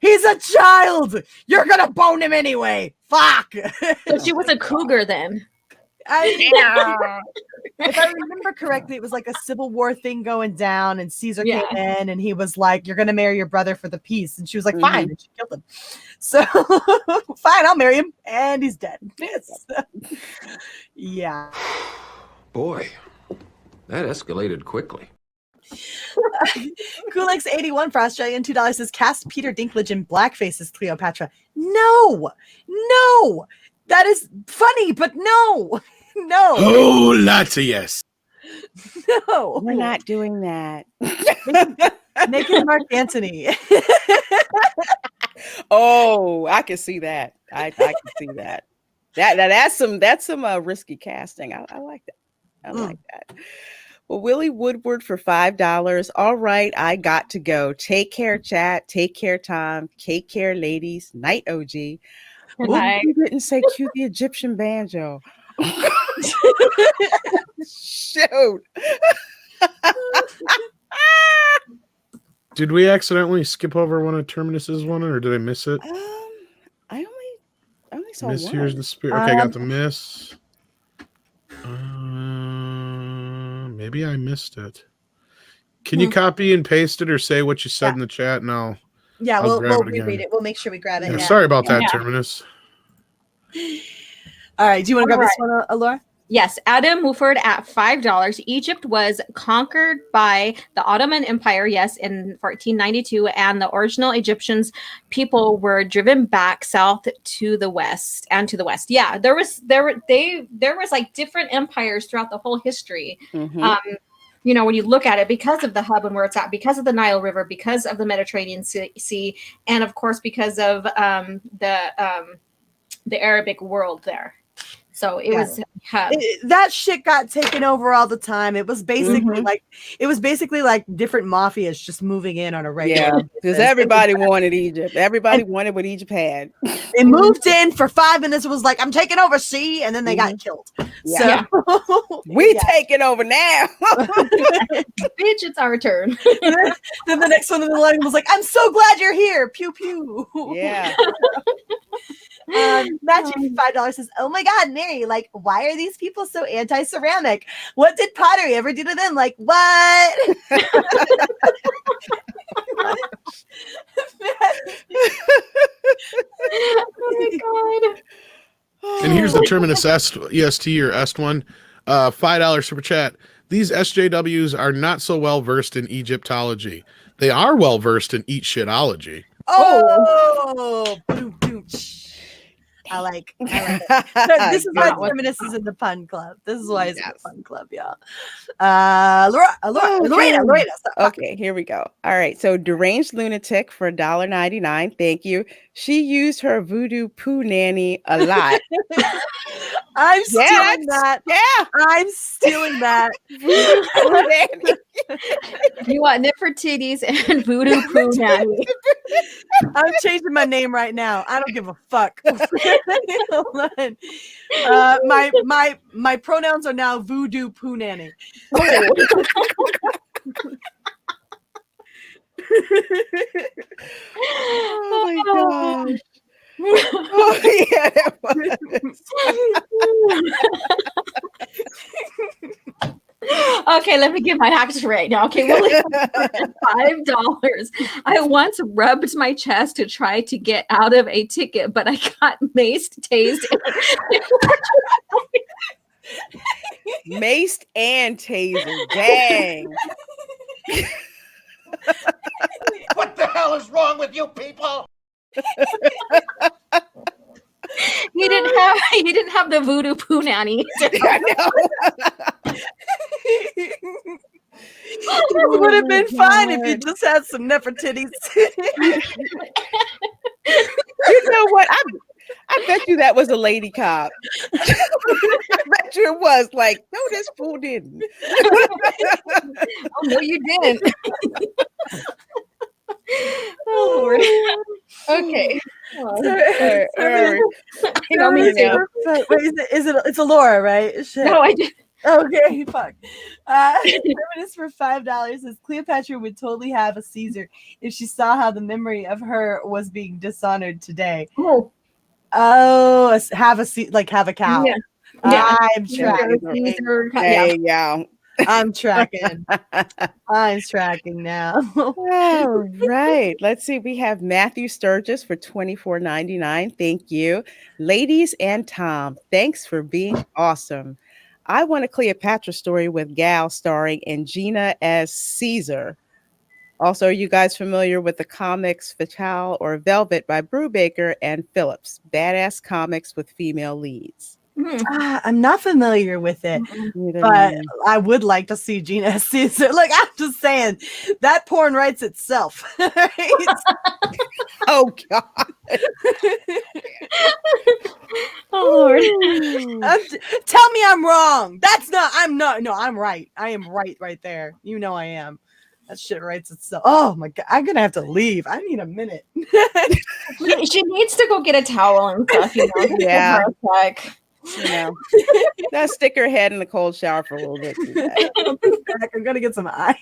S4: He's a child. You're gonna bone him anyway. Fuck.
S2: So she was a cougar then.
S4: If I remember correctly, it was like a Civil War thing going down, and Caesar came in, and he was like, "You're gonna marry your brother for the peace," and she was like, "Fine," and she killed him. So, fine, I'll marry him, and he's dead. Yeah.
S8: Boy, that escalated quickly.
S4: Coolix81 for Australian $2 says, cast Peter Dinklage in blackface as Cleopatra. No, that is funny, but no.
S1: Oh, lots of yes.
S4: No,
S3: we're not doing that.
S4: Make it Mark Antony.
S3: Oh, I can see that. I can see that. That's some risky casting. I like that. I like that. Well, Willie Woodward for $5. All right, I got to go. Take care, chat. Take care, Tom. Take care, ladies. Night, OG. Oh, you didn't say cue the Egyptian banjo. Shoot.
S1: Did we accidentally skip over one of Terminus's one, or did I miss it?
S3: I only saw
S1: Miss
S3: one.
S1: Here's the Spirit. Okay, got the miss. Maybe I missed it. Can you copy and paste it or say what you said in the chat? And
S4: we'll
S1: grab it
S4: reread
S1: again.
S4: it. We'll make sure we grab it.
S1: Yeah, sorry about that, Terminus.
S4: All right. Do you want to grab this one, Laura?
S2: Yes, Adam Muford at $5. Egypt was conquered by the Ottoman Empire, yes, in 1492, and the original Egyptians people were driven back south to the west and to the west. Yeah, there was like different empires throughout the whole history. You know, when you look at it, because of the hub and where it's at, because of the Nile River, because of the Mediterranean Sea, and of course because of the Arabic world there. So it was
S4: that shit got taken over all the time. It was basically like different mafias just moving in on a regular.
S3: Because everybody wanted Egypt. Everybody wanted what Egypt had.
S4: They moved in for 5 minutes. It was like, I'm taking over, see, and then they got killed.
S3: Yeah.
S4: So
S3: we taking over now.
S2: Bitch, it's our turn.
S4: Then the next one in the line was like, I'm so glad you're here. Pew pew.
S3: Yeah.
S4: Magic $5 says, oh my God, Mary, like, why are these people so anti-ceramic? What did pottery ever do to them? Like, what?
S2: Oh my God.
S1: And here's the Terminus EST or EST one. $5 super chat. These SJWs are not so well versed in Egyptology. They are well versed in eat shitology.
S4: Oh, boom, boom. I like it. This is why Terminus is in the pun club. This is why he's in the fun club, y'all. Lorena.
S3: Okay, here we go. All right, so Deranged Lunatic for $1.99. Thank you. She used her voodoo poo nanny a lot.
S4: I'm stealing that.
S3: Yeah,
S4: I'm stealing that.
S3: Voodoo poo nanny.
S2: You want Nefertiti's and voodoo poo nanny.
S4: I'm changing my name right now. I don't give a fuck. My pronouns are now voodoo poo nanny.
S3: Oh my gosh. Oh, yeah, that
S2: was. Okay, let me give my act right now. Okay, well, $5. I once rubbed my chest to try to get out of a ticket, but I got maced, tased.
S3: Maced and tasered. Dang.
S11: What the hell is wrong with you people?
S2: He didn't have the voodoo poo nanny.
S4: It would have been fine if you just had some Nefertiti's.
S3: You know what? I bet you that was a lady cop. I bet you it was. Like, no, this fool didn't.
S2: Oh, no, you didn't. Oh, Lord. Okay.
S4: It's a Laura, right? Shit.
S2: No, I didn't.
S4: Okay, fuck. Feminist for $5 says Cleopatra would totally have a Caesar if she saw how the memory of her was being dishonored today. Oh, have a cow.
S2: Yeah.
S4: I'm tracking.
S3: Yeah.
S4: I'm tracking. I'm tracking now.
S3: All right. Let's see. We have Matthew Sturgis for $24.99. Thank you. Ladies and Tom, thanks for being awesome. I want a Cleopatra story with Gal starring Gina as Caesar. Also, are you guys familiar with the comics Fatale or Velvet by Brubaker and Phillips? Badass comics with female leads.
S4: I'm not familiar with it, but I would like to see Gina Caesar. Look, I'm just saying that porn writes itself.
S3: Oh God.
S2: Oh Lord.
S4: Tell me I'm wrong. I'm not. No, I'm right. I am right there. You know I am. That shit writes itself. Oh my God. I'm going to have to leave. I need a minute.
S2: She needs to go get a towel and stuff,
S3: Yeah.
S2: Like,
S3: Now stick her head in the cold shower for a little bit.
S4: I'm going to get some ice.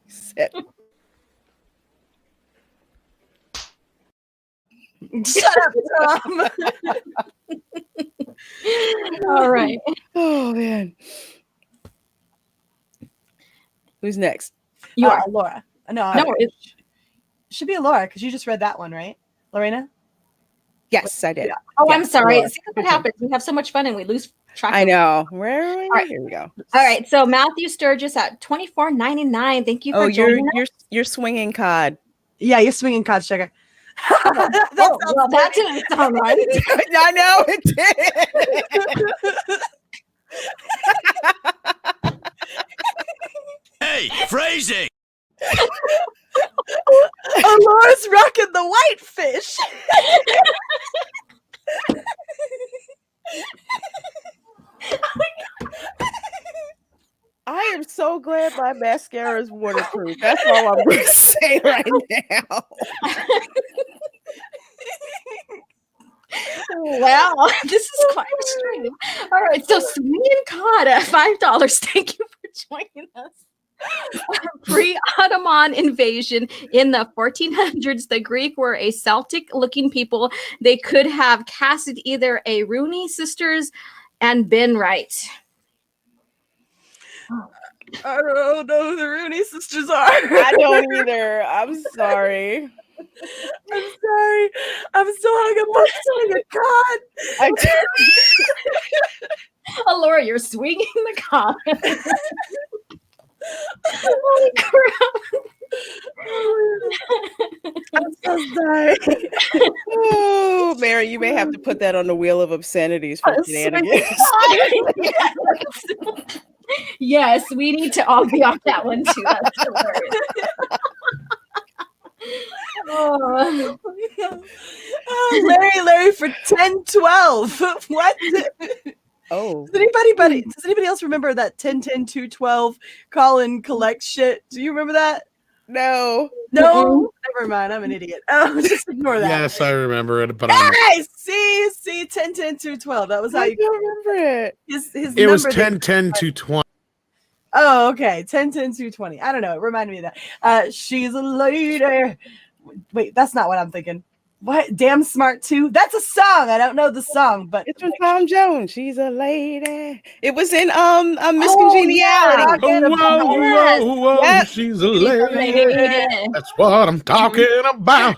S3: Sit.
S4: Shut up, Tom.
S2: All right.
S3: Oh man. Who's next?
S2: You are
S4: Laura. No,
S2: it
S4: should be Laura because you just read that one, right, Lorena?
S3: Yes, I did.
S4: Yeah.
S2: Oh,
S4: Yes,
S2: I'm sorry.
S4: Laura.
S2: See what happens. We have so much fun and we lose track.
S3: I know. Where are we?
S2: All right.
S3: Here we go.
S2: All right. So Matthew Sturgis at $24.99. Thank you for joining us.
S3: You're swinging cod.
S4: Yeah, you're swinging cod sugar.
S2: Well, that didn't sound right.
S3: I know it did.
S11: Hey, phrasing!
S4: Laura's rocking the whitefish.
S3: I am so glad my mascara is waterproof. That's all I'm going to say right now.
S2: Wow, this is quite extreme. All right, so swinging cod at $5. Thank you for joining us. Pre-Ottoman invasion in the 1400s, the Greek were a Celtic-looking people. They could have casted either a Rooney sisters and been right.
S4: I don't know who the Rooney sisters are.
S3: I don't either. I'm sorry.
S4: I'm sorry. I'm so hung up on swinging cod.
S2: Oh, Laura, you're swinging the cod. Holy crap.
S4: I'm so sorry.
S3: Oh, Mary, you may have to put that on the wheel of obscenities for shenanigans.
S2: Yes, we need to all be off that one too. That's hilarious.
S4: Larry for 10-12. What?
S3: Oh.
S4: Does anybody else remember that 10-10-2-12 call and collect shit? Do you remember that?
S3: No.
S4: Never mind. I'm an idiot. Oh, just ignore that.
S1: Yes, I remember it, but
S4: Hey, see 10-10-2-12. That was how you
S3: remember it.
S1: It was 10-10-2-20.
S4: Oh, okay. 10-10-2-20. I don't know. It reminded me of that. She's a lady. Wait, that's not what I'm thinking. What? Damn Smart 2? That's a song. I don't know the song, but
S3: it's from Tom Jones. She's a lady. It was in Miss Congeniality.
S1: Whoa, yes. She's a lady. That's what I'm talking about.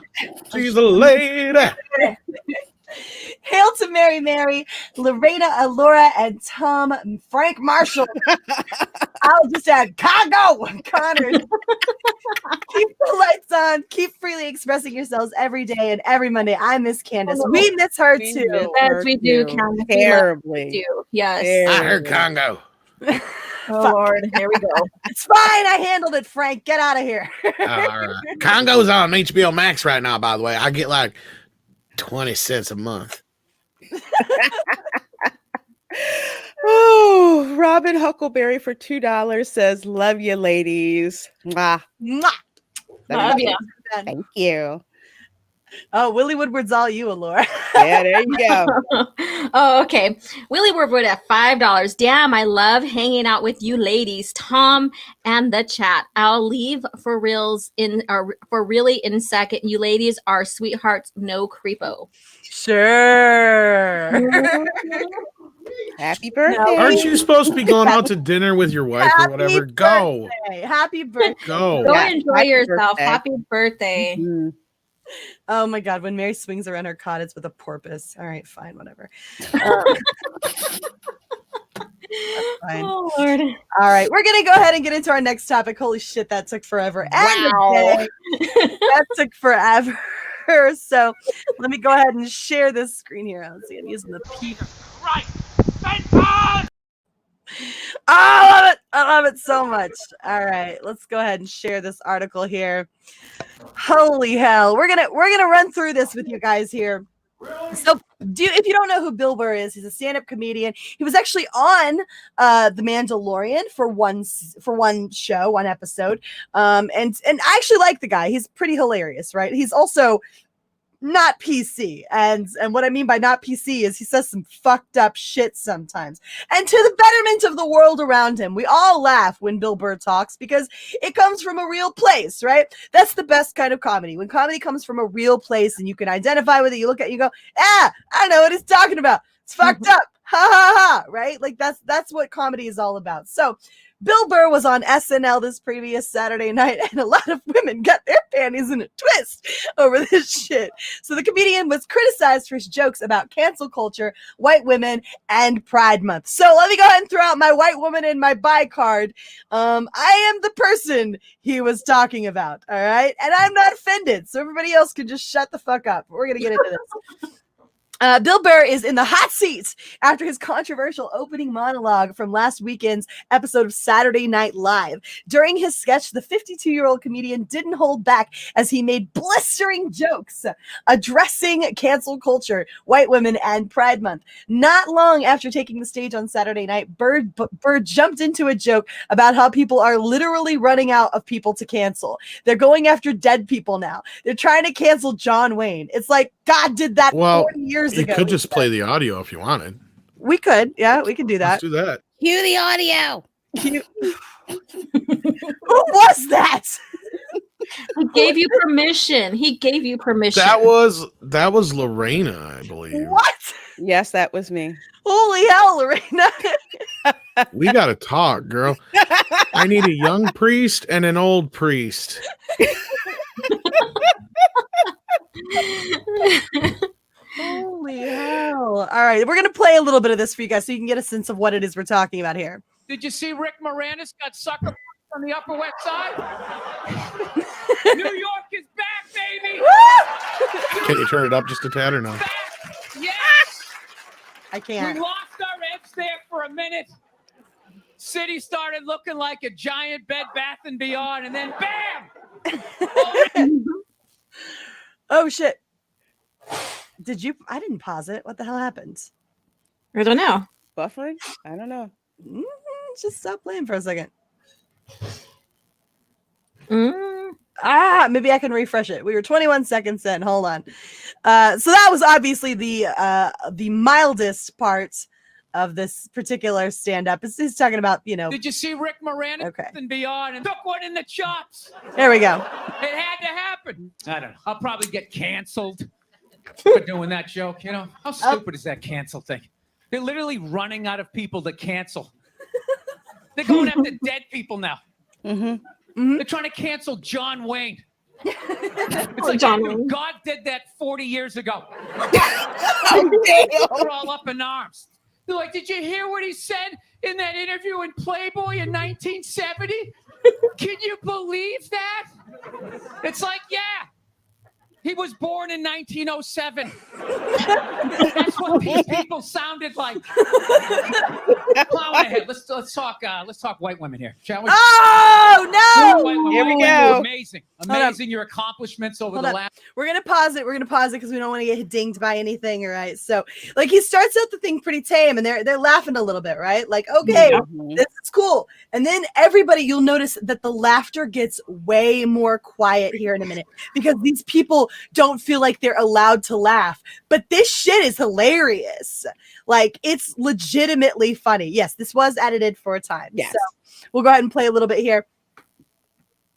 S1: She's a lady.
S4: Hail to Mary Mary, Lorena, Alora, and Tom Frank Marshall. I'll just add Congo, Connor. Keep the lights on. Keep freely expressing yourselves every day and every Monday. I miss Candace. We miss her too.
S2: Yes, we do, Candace.
S3: Terribly.
S2: Yes.
S1: I heard Congo.
S2: Oh, Lord. Here we go.
S4: It's fine. I handled it, Frank. Get out of here.
S1: All right. Congo's on HBO Max right now, by the way. I get like 20 cents a month.
S3: Oh, Robin Huckleberry for $2 says, "Love you, ladies." Mwah.
S4: Mwah.
S2: Love you.
S3: Thank you.
S4: Oh, Willie Woodward's all you, Alora.
S3: Yeah, there you go.
S2: Oh, okay. Willie Woodward at $5. Damn, I love hanging out with you ladies, Tom and the chat. I'll leave for reals for really in a second. You ladies are sweethearts, no creepo.
S4: Sure.
S3: Happy birthday.
S1: Aren't you supposed to be going out to dinner with your wife or whatever? Go.
S4: Happy birthday.
S1: Go.
S2: Go enjoy yourself.
S3: Birthday.
S2: Happy birthday.
S3: Mm-hmm.
S4: Oh my God, when Mary swings around her cod, it's with a porpoise. All right, fine, whatever. Fine.
S2: Oh, Lord.
S4: All right, we're gonna go ahead and get into our next topic. Holy shit, that took forever. And
S2: Wow.
S4: that took forever. So let me go ahead and share this screen here. Let's see. I'm using the P.
S11: Right. Thank God.
S4: I love it. I love it so much. All right, let's go ahead and share this article here. Holy hell. We're gonna run through this with you guys here. So if you don't know who Bill Burr is, he's a stand-up comedian. He was actually on The Mandalorian for one show, one episode. And I actually like the guy. He's pretty hilarious, right? He's also not PC. And what I mean by not PC is he says some fucked up shit sometimes. And to the betterment of the world around him. We all laugh when Bill Burr talks because it comes from a real place, right? That's the best kind of comedy. When comedy comes from a real place and you can identify with it, you look at it, you go, I know what he's talking about. It's fucked up. Ha ha ha. Right? Like that's what comedy is all about. So Bill Burr was on SNL this previous Saturday night, and a lot of women got their panties in a twist over this shit. So the comedian was criticized for his jokes about cancel culture, white women, and Pride Month. So let me go ahead and throw out my white woman in my bi card. I am the person he was talking about, all right? And I'm not offended, so everybody else can just shut the fuck up. We're going to get into this. Bill Burr is in the hot seat after his controversial opening monologue from last weekend's episode of Saturday Night Live. During his sketch, the 52-year-old comedian didn't hold back as he made blistering jokes addressing cancel culture, white women, and Pride Month. Not long after taking the stage on Saturday night, Burr jumped into a joke about how people are literally running out of people to cancel. They're going after dead people now. They're trying to cancel John Wayne. It's like God did that 40 years
S1: you
S4: ago.
S1: could just play the audio if you wanted.
S4: We could. Yeah, we could do that.
S1: Let's do that.
S7: Cue the audio.
S4: Who was that?
S2: He gave you permission. He gave you permission.
S1: That was Lorena, I believe.
S4: What?
S3: Yes, that was me.
S4: Holy hell, Lorena.
S1: We got to talk, girl. I need a young priest and an old priest.
S4: Holy hell. All right, we're going to play a little bit of this for you guys so you can get a sense of what it is we're talking about here.
S12: Did you see Rick Moranis got sucker on the Upper West Side? New York is back, baby!
S1: Can you turn it up just a tad or no?
S12: Yes!
S4: I can't.
S12: We lost our edge there for a minute. City started looking like a giant Bed Bath & Beyond, and then bam!
S4: Oh, shit. I didn't pause it. What the hell happened?
S2: I don't know.
S3: Buffering? I don't know.
S4: Just stop playing for a second. Maybe I can refresh it. We were 21 seconds in. Hold on. So that was obviously the mildest part of this particular stand-up. He's talking about,
S12: Did you see Rick Moranis and Beyond and took one in the chops?
S4: There we go.
S12: It had to happen. I don't know. I'll probably get canceled for doing that joke. How stupid is that cancel thing? They're literally running out of people to cancel. They're going after dead people now. They're trying to cancel John Wayne. It's like
S2: John Wayne.
S12: God did that 40 years ago. We're all up in arms. They're like, did you hear what he said in that interview in Playboy in 1970? Can you believe that? It's like, yeah. He was born in 1907. That's what these people sounded like. Plowing ahead. Let's talk white women here, shall we?
S4: Oh no!
S3: Here we go.
S12: Amazing your accomplishments over the last.
S4: We're gonna pause it. because we don't want to get dinged by anything. All right. So like he starts out the thing pretty tame, and they're laughing a little bit, right? Like, okay, this is cool. And then you'll notice that the laughter gets way more quiet here in a minute because these people don't feel like they're allowed to laugh. But this shit is hilarious. Like, it's legitimately funny. Yes, this was edited for a time.
S3: Yes.
S4: So we'll go ahead and play a little bit here.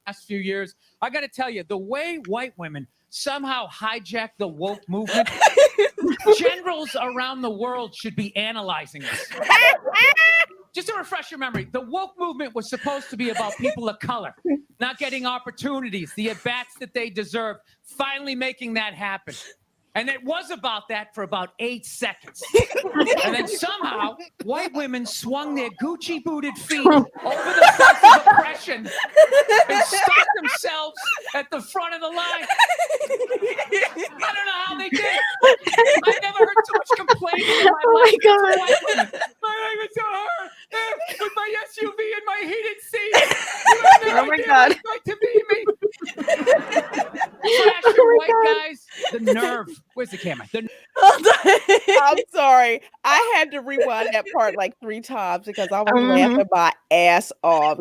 S12: Last few years, I got to tell you, the way white women somehow hijack the woke movement, generals around the world should be analyzing this. Just to refresh your memory, the woke movement was supposed to be about people of color not getting opportunities, the at-bats that they deserve, finally making that happen. And it was about that for about 8 seconds. And then somehow, white women swung their Gucci-booted feet over the fence of oppression oppression and stuck themselves at the front of the line. I don't know how they did it. I've never heard so much complaining in my life.
S2: My God.
S12: I'm so hard with my SUV and my heated seats.
S4: Oh my God.
S12: What it's like to be me. Trasher white guys. The nerve. Where's the camera?
S3: I'm sorry. I had to rewind that part like 3 times because I was laughing my ass off.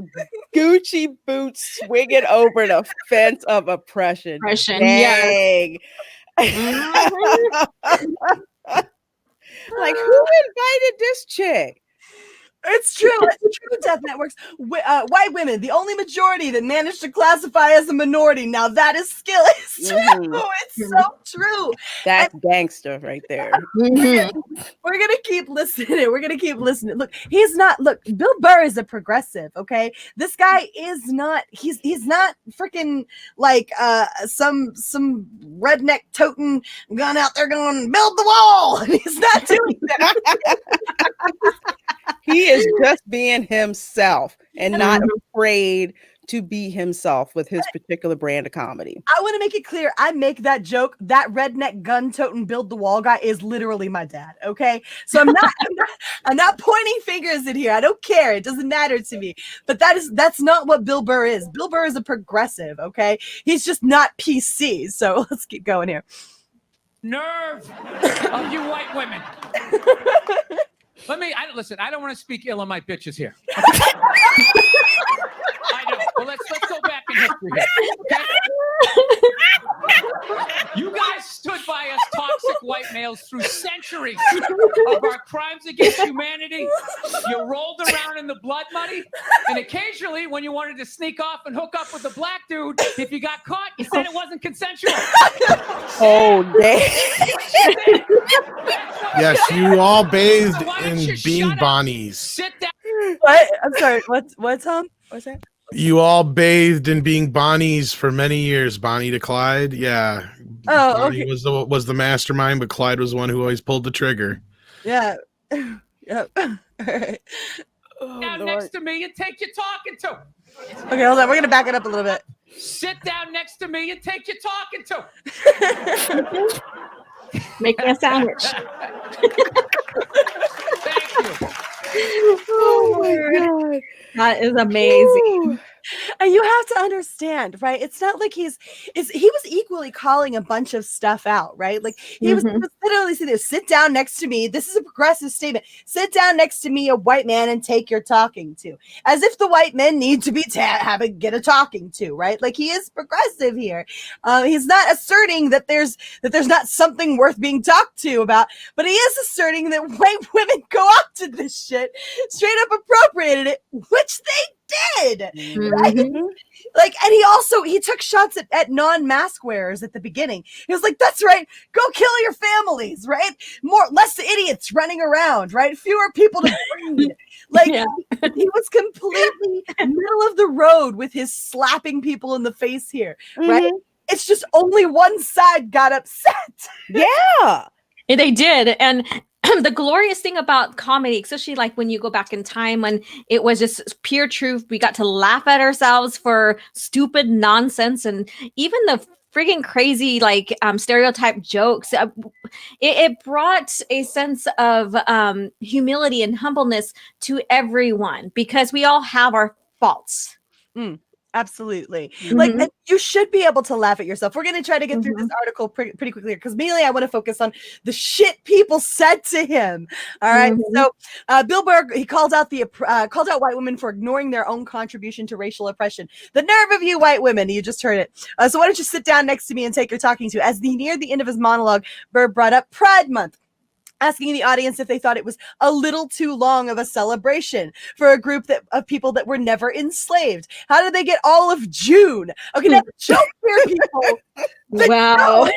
S3: Gucci boots swinging over the fence of oppression. Dang. Like, who invited this chick?
S4: It's true. It's true. Death networks. White women, the only majority that managed to classify as a minority. Now that is skill. It's true. It's so true.
S3: That's gangster right there.
S4: We're gonna keep listening. We're gonna keep listening. Look, he's not. Look, Bill Burr is a progressive. Okay, this guy is not. He's not freaking like some redneck toting gun out there going build the wall. He's not doing that.
S3: He is just being himself and not afraid to be himself with his particular brand of comedy.
S4: I want to make it clear. I make that joke. That redneck gun toting build the wall guy is literally my dad. Okay, so I'm not pointing fingers in here. I don't care. It doesn't matter to me. But that's not what Bill Burr is. Bill Burr is a progressive. Okay, he's just not PC. So let's keep going here.
S12: Nerve of you white women. Listen. I don't want to speak ill of my bitches here. I know. Well, let's go back in history here. Okay? You guys stood by us toxic white males through centuries of our crimes against humanity. You rolled around in the blood money, and occasionally, when you wanted to sneak off and hook up with a black dude, if you got caught, you said it wasn't consensual.
S3: Oh, damn.
S1: Yes, you all bathed in being Bonnies.
S12: Sit down.
S4: What? I'm sorry. What, Tom? What's that?
S1: You all bathed in being Bonnies for many years. Bonnie to Clyde. Yeah.
S4: Oh,
S1: Bonnie
S4: okay.
S1: was the mastermind, but Clyde was the one who always pulled the trigger.
S4: Yeah. Yep. All right.
S12: Down next to me and take your talking to.
S4: Okay, hold on. We're gonna back it up a little bit.
S12: Sit down next to me and take your talking to.
S2: Make me a sandwich.
S12: Thank you.
S4: Oh my God.
S2: That is amazing.
S4: And you have to understand, right? It's not like he was equally calling a bunch of stuff out, right? Like he was literally saying, sit down next to me. This is a progressive statement. Sit down next to me, a white man, and take your talking to. As if the white men need to be get a talking to, right? Like he is progressive here. He's not asserting that there's not something worth being talked to about, but he is asserting that white women go up to this shit, straight up appropriated it, which they did, right? Like, and he took shots at non-mask wearers at the beginning. He was like, "That's right, go kill your families, right? Less idiots running around, right? Fewer people to breed." Like he was completely middle of the road with his slapping people in the face here, right? It's just only one side got upset.
S3: Yeah,
S2: they did, and. The glorious thing about comedy, especially like when you go back in time when it was just pure truth, we got to laugh at ourselves for stupid nonsense and even the friggin' crazy like stereotype jokes. It brought a sense of humility and humbleness to everyone because we all have our faults.
S4: Absolutely. Like, and you should be able to laugh at yourself. We're going to try to get through this article pretty quickly because mainly I want to focus on the shit people said to him. All right. So Bill Burr, he called out white women for ignoring their own contribution to racial oppression. The nerve of you white women. You just heard it. So why don't you sit down next to me and take your talking to? As he neared the end of his monologue, Burr brought up Pride Month, asking the audience if they thought it was a little too long of a celebration for a group of people that were never enslaved. How did they get all of June? Okay, now the joke here, people.
S2: Wow.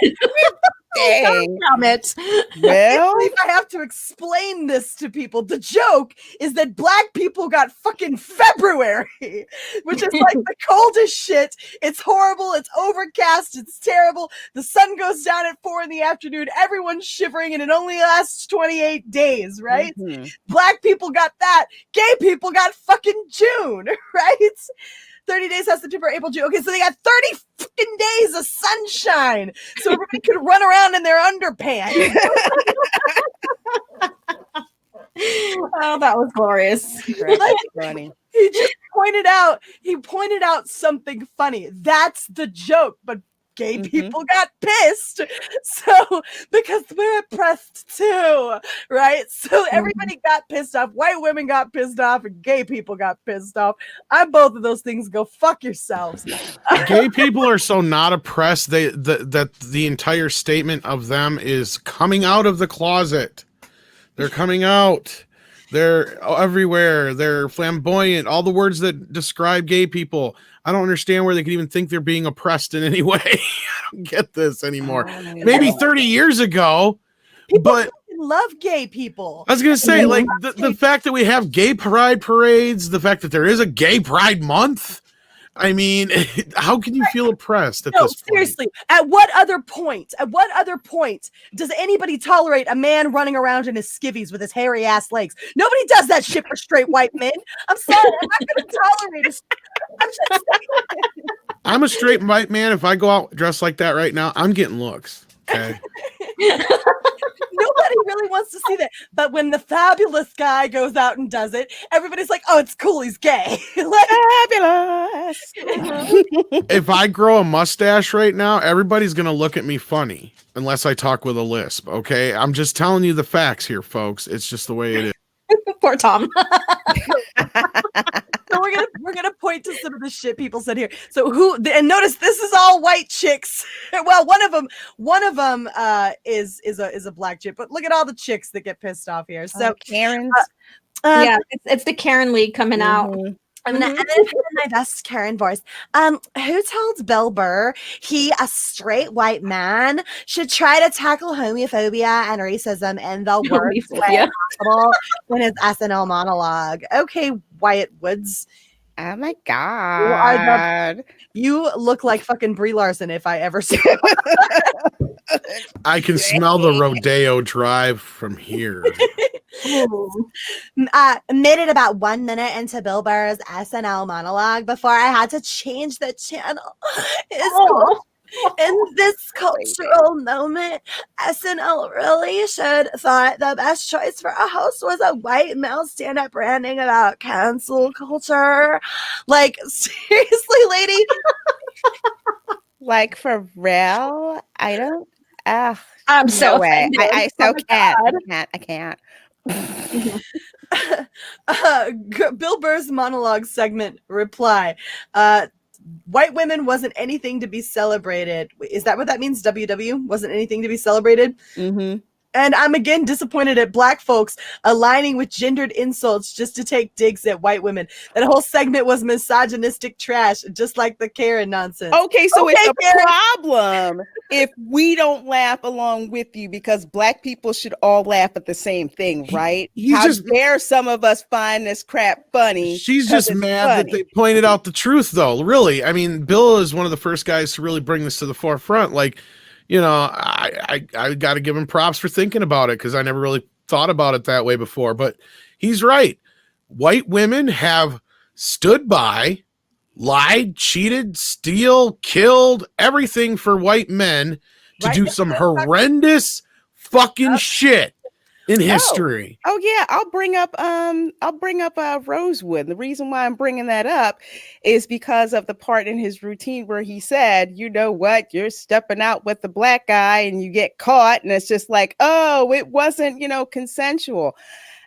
S3: Dang.
S4: Damn it.
S3: Well,
S4: I have to explain this to people. The joke is that black people got fucking February, which is like the coldest shit. It's horrible. It's overcast. It's terrible. The sun goes down at 4 p.m. Everyone's shivering and it only lasts 28 days, right? Black people got that. Gay people got fucking June, right? 30 days has September, April, June. Okay, so they got 30 fucking days of sunshine. So everybody could run around in their underpants.
S2: Oh, that was glorious.
S3: That's funny.
S4: He just pointed out something funny. That's the joke, but gay people got pissed. So because we're oppressed too, right? So everybody got pissed off. White women got pissed off, and gay people got pissed off. I'm both of those things. Go fuck yourselves.
S1: Gay people are so not oppressed. That the entire statement of them is coming out of the closet. They're coming out. They're everywhere. They're flamboyant. All the words that describe gay people. I don't understand where they could even think they're being oppressed in any way. I don't get this anymore. Maybe 30 years ago, but
S4: love gay people.
S1: I was going to say, like, the fact that we have gay pride parades, the fact that there is a gay pride month. I mean, how can you feel oppressed at this point?
S4: Seriously, at what other point does anybody tolerate a man running around in his skivvies with his hairy ass legs? Nobody does that shit for straight white men. I'm sorry, I'm not going to tolerate it.
S1: I'm a straight white man. If I go out dressed like that right now, I'm getting looks. Okay.
S4: Nobody really wants to see that. But when the fabulous guy goes out and does it, everybody's like, oh, it's cool. He's gay. Like,
S3: fabulous.
S1: If I grow a mustache right now, everybody's going to look at me funny unless I talk with a lisp. Okay. I'm just telling you the facts here, folks. It's just the way it is.
S2: Poor Tom.
S4: So we're gonna point to some of the shit people said here. So and notice this is all white chicks. Well, one of them is a black chick, but look at all the chicks that get pissed off here. So
S3: Karen's,
S2: yeah, it's the Karen League coming out.
S4: I'm gonna put in my best Karen voice. Who told Bill Burr he, a straight white man, should try to tackle homophobia and racism in the worst way possible in his SNL monologue? Okay, Wyatt Woods.
S3: Oh my god.
S4: You look like fucking Brie Larson if I ever see
S1: I can smell the Rodeo Drive from here.
S4: Made it about 1 minute into Bill Burr's SNL monologue before I had to change the channel. In this cultural moment, SNL really should thought the best choice for a host was a white male stand-up ranting about cancel culture. Like, seriously, lady?
S3: Like, for real? I don't.
S2: I'm so
S3: no way.
S2: offended.
S3: I so can't. I can't.
S4: Bill Burr's monologue segment reply. White women wasn't anything to be celebrated. Is that what that means? WW wasn't anything to be celebrated? And I'm again disappointed at black folks aligning with gendered insults just to take digs at white women. That whole segment was misogynistic trash, just like the Karen nonsense.
S3: Okay, so it's a
S4: Karen.
S3: problem if we don't laugh along with you, because black people should all laugh at the same thing, right? How dare some of us find this crap funny?
S1: She's just mad that they pointed out the truth, though. Really, I mean, Bill is one of the first guys to really bring this to the forefront. Like, you know, I got to give him props for thinking about it, because I never really thought about it that way before. But he's right. White women have stood by, lied, cheated, killed everything for white men to do some horrendous fucking shit in history.
S3: Oh yeah, I'll bring up Rosewood. The reason why I'm bringing that up is because of the part in his routine where he said, you know what, you're stepping out with the black guy and you get caught, and it's just like, oh, it wasn't, consensual.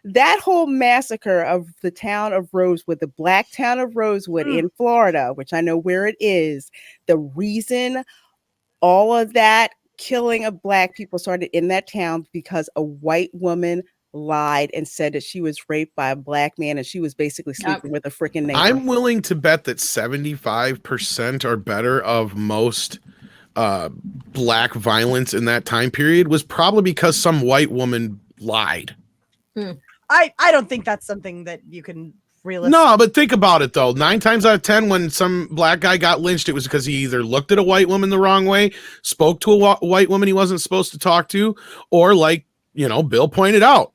S3: That whole massacre of the town of Rosewood, the black town of Rosewood in Florida, which I know where it is, the reason all of that killing of black people started in that town because a white woman lied and said that she was raped by a black man and she was basically sleeping with a freaking neighbor.
S1: I'm willing to bet that 75% or better of most black violence in that time period was probably because some white woman lied.
S4: I don't think that's something that you can realistically.
S1: No, but think about it though. 9 times out of 10, when some black guy got lynched, it was because he either looked at a white woman the wrong way, spoke to a white woman he wasn't supposed to talk to, or like, Bill pointed out,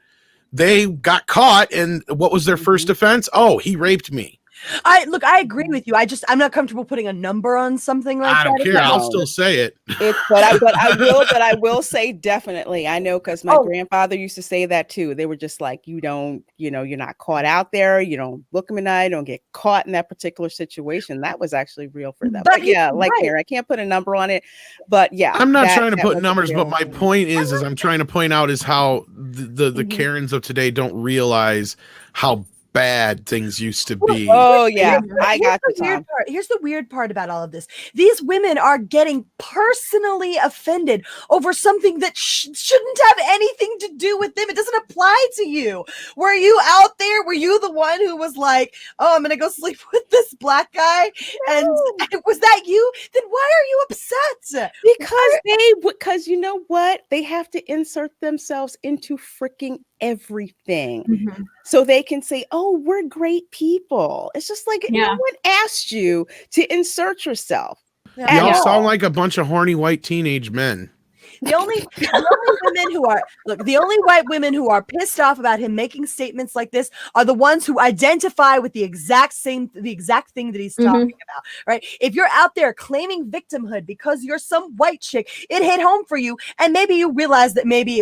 S1: they got caught, and what was their first defense? Oh, he raped me.
S4: I agree with you. I'm not comfortable putting a number on something like that.
S1: I don't care. I'll still say it.
S3: But I will say definitely. I know because my grandfather used to say that too. They were just like, you don't, you're not caught out there. You don't look them in the eye. Don't get caught in that particular situation. That was actually real for them. But yeah, like Karen, I can't put a number on it. But yeah,
S1: I'm not trying to put numbers, but my point is I'm trying to point out is how the Karens of today don't realize how bad things used to be.
S3: Oh yeah, I got
S4: the weird part. Here's the weird part about all of this. These women are getting personally offended over something that shouldn't have anything to do with them. It doesn't apply to you. Were you out there? Were you the one who was like, "Oh, I'm gonna go sleep with this black guy"? And was that you? Then why are you upset?
S3: Because you know what? They have to insert themselves into freaking everything. So they can say, "Oh, we're great people." It's just like no one asked you to insert yourself.
S1: Y'all sound like a bunch of horny white teenage men.
S4: The only white women who are pissed off about him making statements like this are the ones who identify with the exact thing that he's talking about, right? If you're out there claiming victimhood because you're some white chick, it hit home for you, and maybe you realize that maybe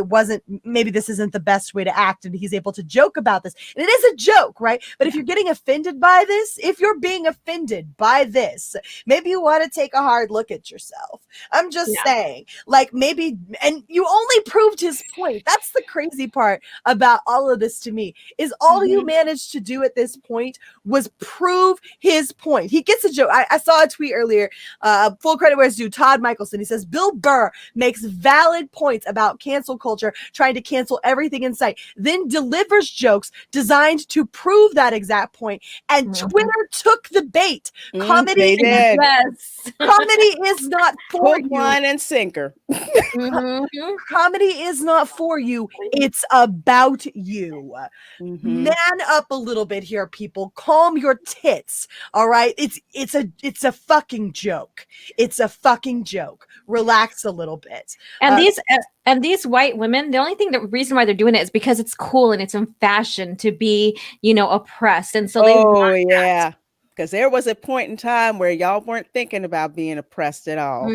S4: this isn't the best way to act, and he's able to joke about this, and it is a joke, right? But if you're getting offended by this, if you're being offended by this, maybe you want to take a hard look at yourself. I'm just saying, like, maybe. And you only proved his point. That's the crazy part about all of this to me, is all you managed to do at this point was prove his point. He gets a joke. I saw a tweet earlier, full credit where it's due, Todd Michelson. He says, Bill Burr makes valid points about cancel culture, trying to cancel everything in sight, then delivers jokes designed to prove that exact point. And Twitter took the bait. Comedy is not for you.
S3: Line and sinker.
S4: Comedy is not for you. It's about you. Man up a little bit here, people. Calm your tits. All right. It's a fucking joke. It's a fucking joke. Relax a little bit.
S2: And these white women, the reason why they're doing it is because it's cool and it's in fashion to be, oppressed. And so they
S3: because there was a point in time where y'all weren't thinking about being oppressed at all.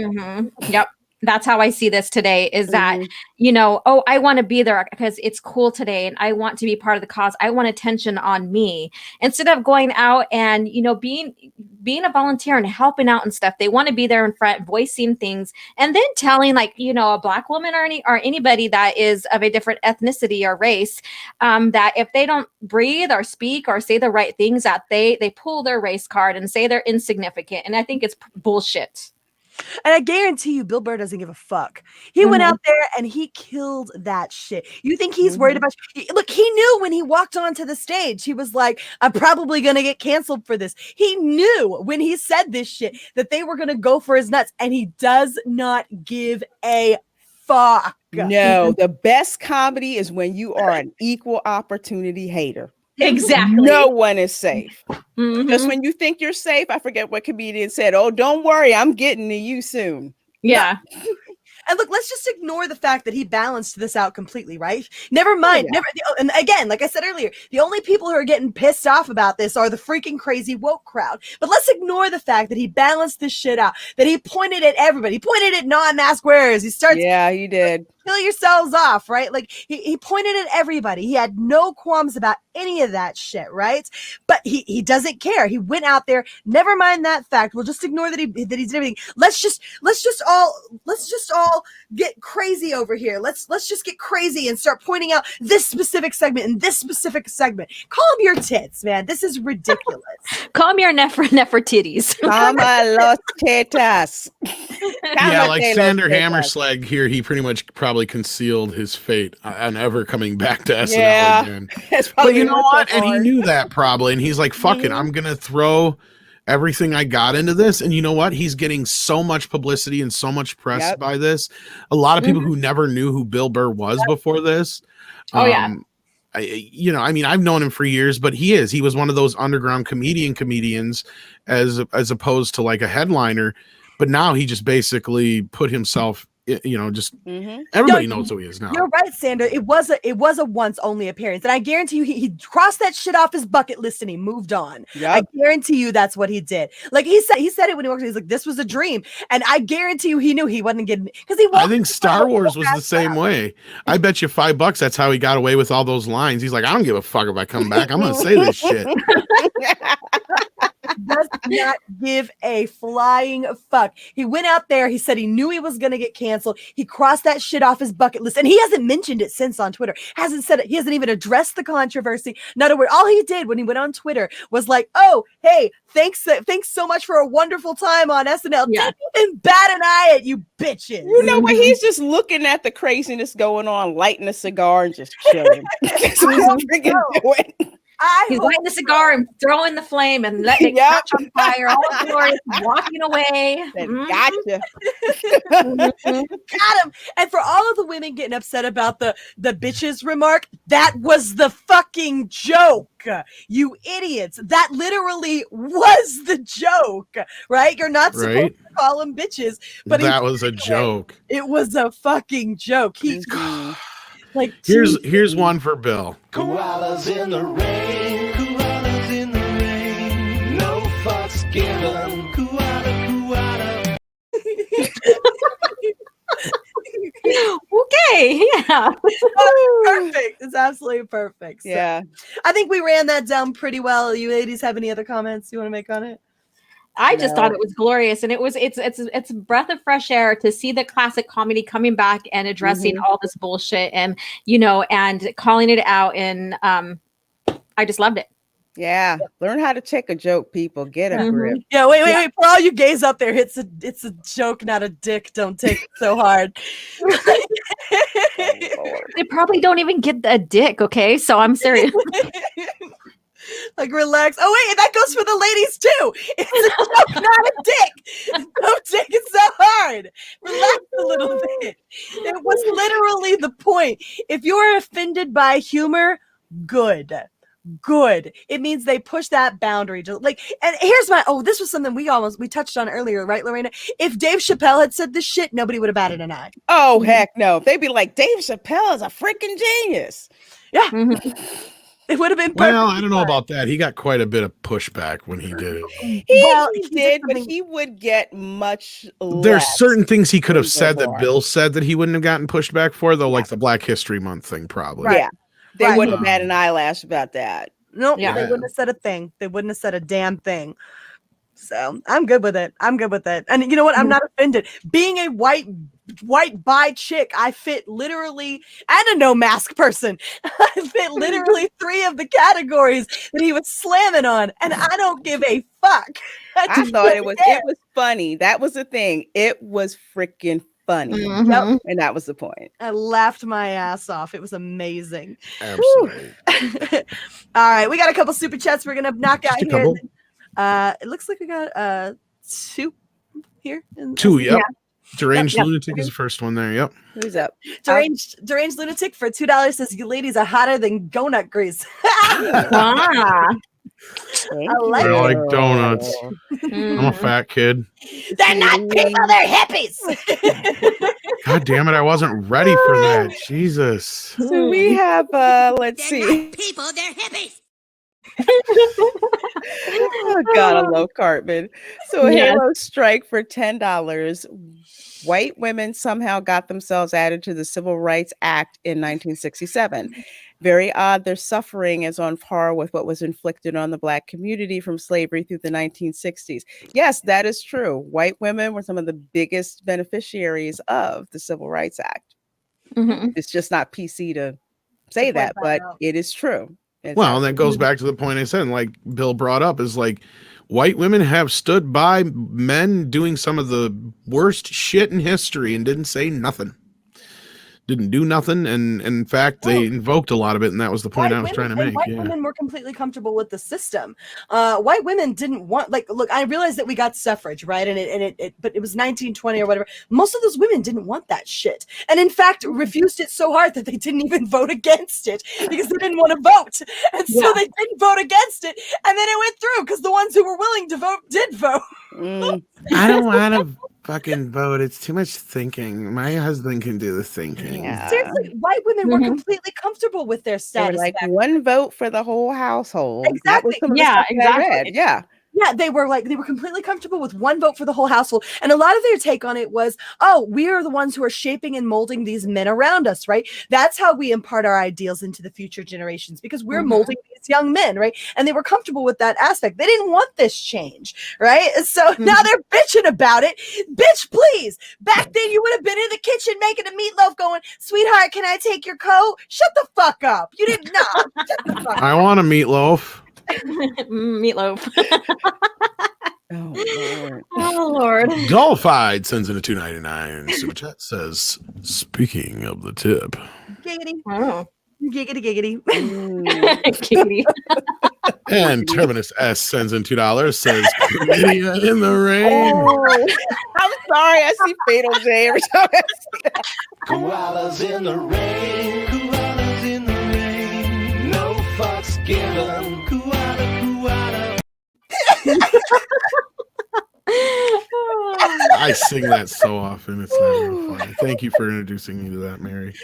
S2: Yep. That's how I see this today, is that, I want to be there because it's cool today and I want to be part of the cause. I want attention on me instead of going out and, being a volunteer and helping out and stuff. They want to be there in front, voicing things, and then telling a black woman or anybody that is of a different ethnicity or race, that if they don't breathe or speak or say the right things, that they pull their race card and say they're insignificant. And I think it's bullshit.
S4: And I guarantee you, Bill Burr doesn't give a fuck. He went out there and he killed that shit. You think he's worried about? Look, he knew when he walked onto the stage, he was like, "I'm probably gonna get canceled for this." He knew when he said this shit that they were gonna go for his nuts, and he does not give a fuck.
S3: No, the best comedy is when you are an equal opportunity hater.
S2: Exactly.
S3: No one is safe. Just when you think you're safe, I forget what comedian said, "Oh, don't worry, I'm getting to you soon."
S2: Yeah.
S4: And look, let's just ignore the fact that he balanced this out completely, right? Never mind. And again, like I said earlier, the only people who are getting pissed off about this are the freaking crazy woke crowd. But let's ignore the fact that he balanced this shit out, that he pointed at everybody. He pointed at non-mask wearers. He starts.
S3: Yeah, he did.
S4: Kill yourselves off, right? Like he pointed at everybody. He had no qualms about any of that shit, right? But he doesn't care. He went out there. Never mind that fact. We'll just ignore that he did everything. Let's just all get crazy over here. Let's just get crazy and start pointing out this specific segment and this specific segment. Calm your tits, man. This is ridiculous.
S2: Calm your Nefertitties.
S3: Calm los tetas.
S1: Yeah, like Sander Hammerslag here, he pretty much probably concealed his fate on ever coming back to SNL again. But you know what? And he knew that probably. And he's like, fuck it, I'm going to throw everything I got into this. And you know what? He's getting so much publicity and so much press by this. A lot of people who never knew who Bill Burr was before this. I've known him for years, but he was one of those underground comedians as opposed to like a headliner. But now he just basically put himself just everybody knows who he is now.
S4: You're right, Sandra. It was a once only appearance, and I guarantee you he crossed that shit off his bucket list and he moved on. Yep. I guarantee you that's what he did. Like he said it when he walked in. He's like, "This was a dream," and I guarantee you he knew he wasn't getting because he.
S1: I think Star Wars was the same way. I bet you $5 that's how he got away with all those lines. He's like, I don't give a fuck if I come back. I'm gonna say this shit.
S4: Does not give a flying fuck. He went out there. He said he knew he was going to get canceled. He crossed that shit off his bucket list, and he hasn't mentioned it since on Twitter. Hasn't said it. He hasn't even addressed the controversy. Not a word. All he did when he went on Twitter was like, "Oh, hey, thanks so much for a wonderful time on SNL. Didn't even bat an eye at you bitches."
S3: You know what? He's just looking at the craziness going on, lighting a cigar and just chilling. That's what he's freaking doing.
S2: He's lighting the cigar and throwing the flame and letting it catch on fire. All glorious, walking away.
S3: Gotcha.
S4: Got him. And for all of the women getting upset about the bitches remark, that was the fucking joke. You idiots. That literally was the joke, right? You're not supposed to call them bitches, but
S1: that was a joke.
S4: It was a fucking joke. Like,
S1: here's one for Bill.
S11: Koalas in the rain, koalas in the rain, no fucks given, koala.
S2: Okay, yeah.
S4: Perfect. It's absolutely perfect. So,
S3: yeah.
S4: I think we ran that down pretty well. You ladies have any other comments you want to make on it?
S2: I just thought it was glorious, and it's a breath of fresh air to see the classic comedy coming back and addressing all this bullshit, and and calling it out. And I just loved it.
S3: Yeah, learn how to take a joke, people. Get a grip.
S4: Yeah, wait. For all you gays out there, it's a joke, not a dick. Don't take it so hard.
S2: They probably don't even get a dick. Okay, so I'm serious.
S4: Like, relax. Oh, wait, that goes for the ladies too. It's a joke, not a dick. Don't take it so hard. Relax a little bit. It was literally the point. If you're offended by humor, good. It means they push that boundary to and here's this was something we touched on earlier, right, Lorena? If Dave Chappelle had said this shit, nobody would have batted an eye.
S3: Oh, heck no. They'd be like, Dave Chappelle is a freaking genius.
S4: Yeah. It would have been
S1: well, I don't know about that. He got quite a bit of pushback when he did it.
S3: He did, but he would get much less.
S1: There's certain things he could have said that Bill said that he wouldn't have gotten pushed back for, though, like the Black History Month thing, probably.
S4: Right.
S3: Yeah. They wouldn't have had an eyelash about that.
S4: Nope, they wouldn't have said a thing. They wouldn't have said a damn thing. So I'm good with it. And you know what? I'm not offended. Being a white bi chick, I fit literally, and a no mask person. I fit literally 3 of the categories that he was slamming on, and I don't give a fuck.
S3: I thought it was funny. That was the thing. It was freaking funny.
S4: Yep.
S3: And that was the point.
S4: I laughed my ass off. It was amazing.
S1: Absolutely.
S4: All right, we got a couple super chats we're gonna knock out here. It looks like we got 2 here.
S1: 2, yep. Deranged Lunatic is the first one there. Yep.
S3: Who's up?
S4: Deranged Lunatic for $2 says, "You ladies are hotter than donut grease."
S2: Wow.
S4: I
S1: like donuts. I'm a fat kid.
S4: They're not people, they're hippies.
S1: God damn it, I wasn't ready for that. Jesus.
S3: So we have let's see.
S7: People, they're hippies.
S3: Oh God, I love Cartman. So Halo Strike for $10. White women somehow got themselves added to the Civil Rights Act in 1967. Very odd. Their suffering is on par with what was inflicted on the Black community from slavery through the 1960s. Yes, that is true. White women were some of the biggest beneficiaries of the Civil Rights Act. It's just not PC to say that, but it is true.
S1: Well, and that goes back to the point I said, like Bill brought up, is like white women have stood by men doing some of the worst shit in history and didn't say nothing. Didn't do nothing, and in fact, they invoked a lot of it, and that was the point I was trying to make.
S4: White women were completely comfortable with the system. White women didn't want, look, I realized that we got suffrage, right? But it was 1920 or whatever. Most of those women didn't want that shit, and in fact, refused it so hard that they didn't even vote against it because they didn't want to vote, and so they didn't vote against it, and then it went through because the ones who were willing to vote did vote.
S1: I don't want to fucking vote. It's too much thinking. My husband can do the thinking.
S3: Yeah.
S4: Seriously, white women were completely comfortable with their
S3: They were
S4: status.
S3: like
S4: back
S3: one vote for the whole household. That was
S4: Exactly.
S3: some of the stuff that I read. Yeah.
S4: Yeah, they were completely comfortable with one vote for the whole household. And a lot of their take on it was, oh, we are the ones who are shaping and molding these men around us, right? That's how we impart our ideals into the future generations because we're molding these young men, right? And they were comfortable with that aspect. They didn't want this change, right? So now they're bitching about it. Bitch, please. Back then you would have been in the kitchen making a meatloaf going, sweetheart, can I take your coat? Shut the fuck up. You didn't know. Shut the fuck up.
S1: I want a meatloaf.
S2: Meatloaf.
S3: Oh,
S2: Oh, Lord.
S1: Dolphide sends in a $2.99 super chat. Says, speaking of the tip.
S4: Giggity.
S2: Oh.
S4: Giggity, giggity.
S2: Giggity.
S1: And Terminus S sends in $2. Says, Chlamydia in the rain.
S3: Oh, I'm sorry. I see Fatal J every time I see that.
S11: Koalas in the rain, koalas in the rain. No fucks given. Koala, koala.
S1: I sing that so often. It's not even funny. Thank you for introducing me to that, Mary.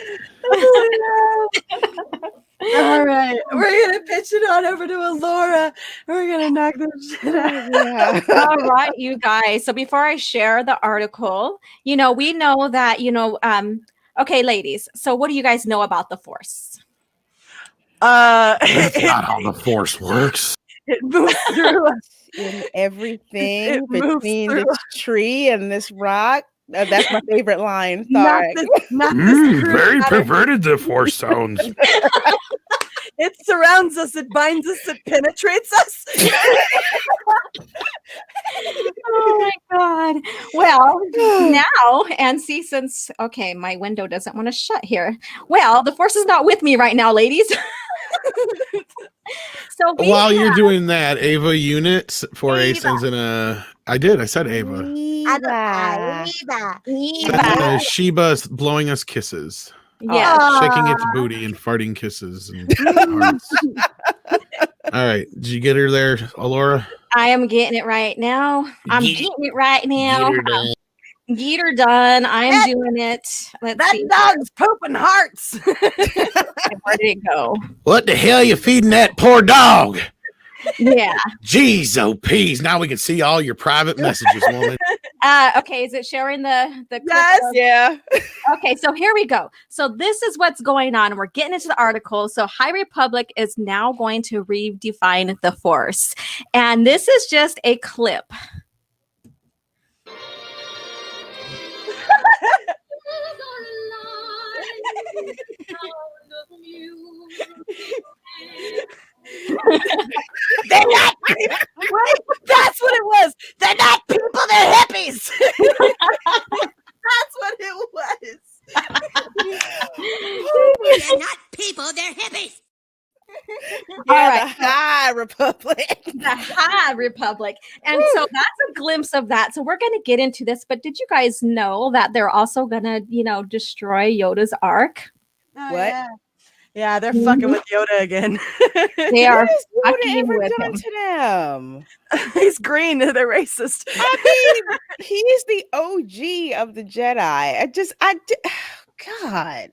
S4: All right, we're gonna pitch it on over to Alora. We're gonna knock this shit out.
S2: All right, you guys. So before I share the article, we know that, okay, ladies. So what do you guys know about the Force?
S1: That's not how the Force works.
S4: It moves through us.
S3: In everything
S4: It moves
S3: between
S4: through
S3: this tree and this rock. That's my favorite line.
S4: Not
S3: Sorry.
S4: this
S1: Very
S4: matter.
S1: perverted the Force sounds.
S4: It surrounds us, it binds us, it penetrates us.
S2: Oh my God. Well, now, and see, since, okay, my window doesn't want to shut here. Well, the Force is not with me right now, ladies. So
S1: While you're doing that, Ava Units 4A sends in a. I said Ava.
S2: Eva.
S1: Sheba's blowing us kisses.
S2: Yeah.
S1: Shaking its booty and farting kisses. And hearts. All right. Did you get her there, Alora?
S2: I am getting it right now. I'm getting it right now. Get her done. I am doing it. Let's see.
S4: Dog's pooping hearts.
S2: Where did it go?
S1: What the hell you feeding that poor dog?
S2: Yeah.
S1: Jeez, oh peas. Now we can see all your private messages, woman.
S2: Okay, is it sharing the clip?
S3: Yeah.
S2: Okay, so here we go. So this is what's going on. We're getting into the article. So High Republic is now going to redefine the Force. And this is just a clip.
S4: They're not people. That's what it was. They're not people, they're hippies. That's what it was.
S7: They're not people, they're hippies.
S3: Yeah,
S2: All right.
S3: the High Republic.
S2: The High Republic. And so that's a glimpse of that. So we're going to get into this, but did you guys know that they're also going to, destroy Yoda's ark?
S4: Oh,
S3: What?
S4: Yeah, they're fucking with Yoda again.
S2: They are
S3: What has Yoda
S2: fucking
S3: ever
S2: with
S3: done
S2: him.
S3: to them?
S4: He's green. They're racist.
S3: I mean, he's the OG of the Jedi. God.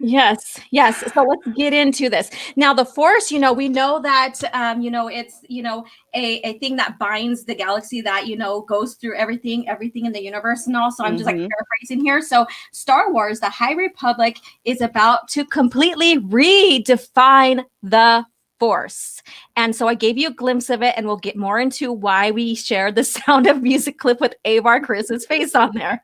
S2: Yes. So let's get into this. Now, the Force, we know that, it's, a thing that binds the galaxy that, goes through everything in the universe and all. So I'm just like paraphrasing here. So Star Wars, the High Republic is about to completely redefine the Force. And so I gave you a glimpse of it, and we'll get more into why we shared the Sound of Music clip with Avar Chris's face on there,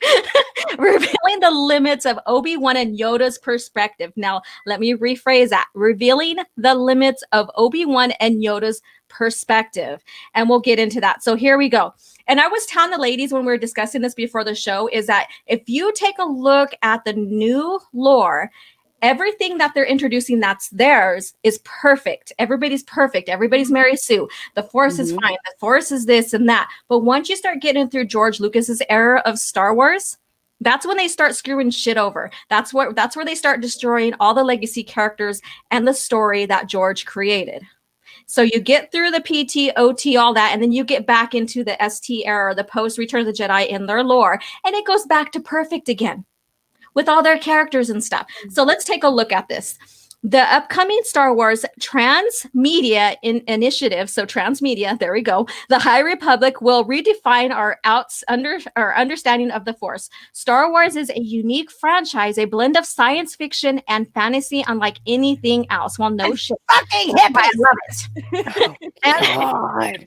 S2: revealing the limits of Obi-Wan and Yoda's perspective. Now, let me rephrase that. Revealing the limits of Obi-Wan and Yoda's perspective. And we'll get into that. So here we go. And I was telling the ladies when we were discussing this before the show is that if you take a look at the new lore, everything that they're introducing that's theirs is perfect. Everybody's perfect. Everybody's Mary Sue. The Force is fine. The Force is this and that. But once you start getting through George Lucas's era of Star Wars, that's when they start screwing shit over. That's where they start destroying all the legacy characters and the story that George created. So you get through the PT, OT, all that, and then you get back into the ST era, or the post Return of the Jedi in their lore, and it goes back to perfect again with all their characters and stuff. So let's take a look at this. The upcoming Star Wars Transmedia Initiative, so Transmedia, there we go. The High Republic will redefine our understanding of the Force. Star Wars is a unique franchise, a blend of science fiction and fantasy unlike anything else. Well, no shit.
S4: Fucking hippies.
S2: I love it.
S3: God.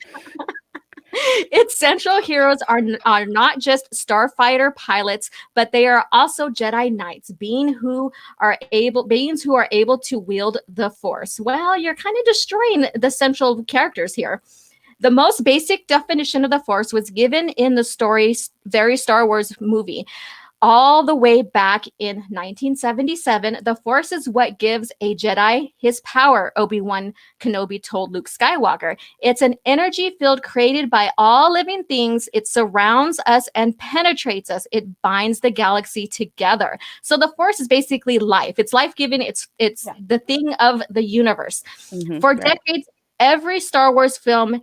S2: Its central heroes are not just starfighter pilots, but they are also Jedi Knights, beings who are able to wield the Force. Well, you're kind of destroying the central characters here. The most basic definition of the Force was given in the story's very Star Wars movie. All the way back in 1977, the Force is what gives a Jedi his power, Obi-Wan Kenobi told Luke Skywalker. It's an energy field created by all living things. It surrounds us and penetrates us. It binds the galaxy together. So the Force is basically life. It's life-giving. It's the thing of the universe. For decades, every Star Wars film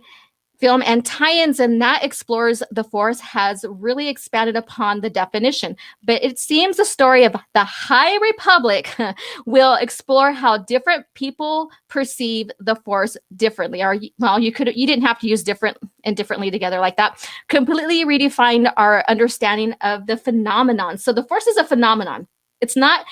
S2: and tie-ins and that explores the Force has really expanded upon the definition. But it seems the story of the High Republic will explore how different people perceive the Force differently. You didn't have to use different and differently together like that. Completely redefined our understanding of the phenomenon. So the Force is a phenomenon. It's not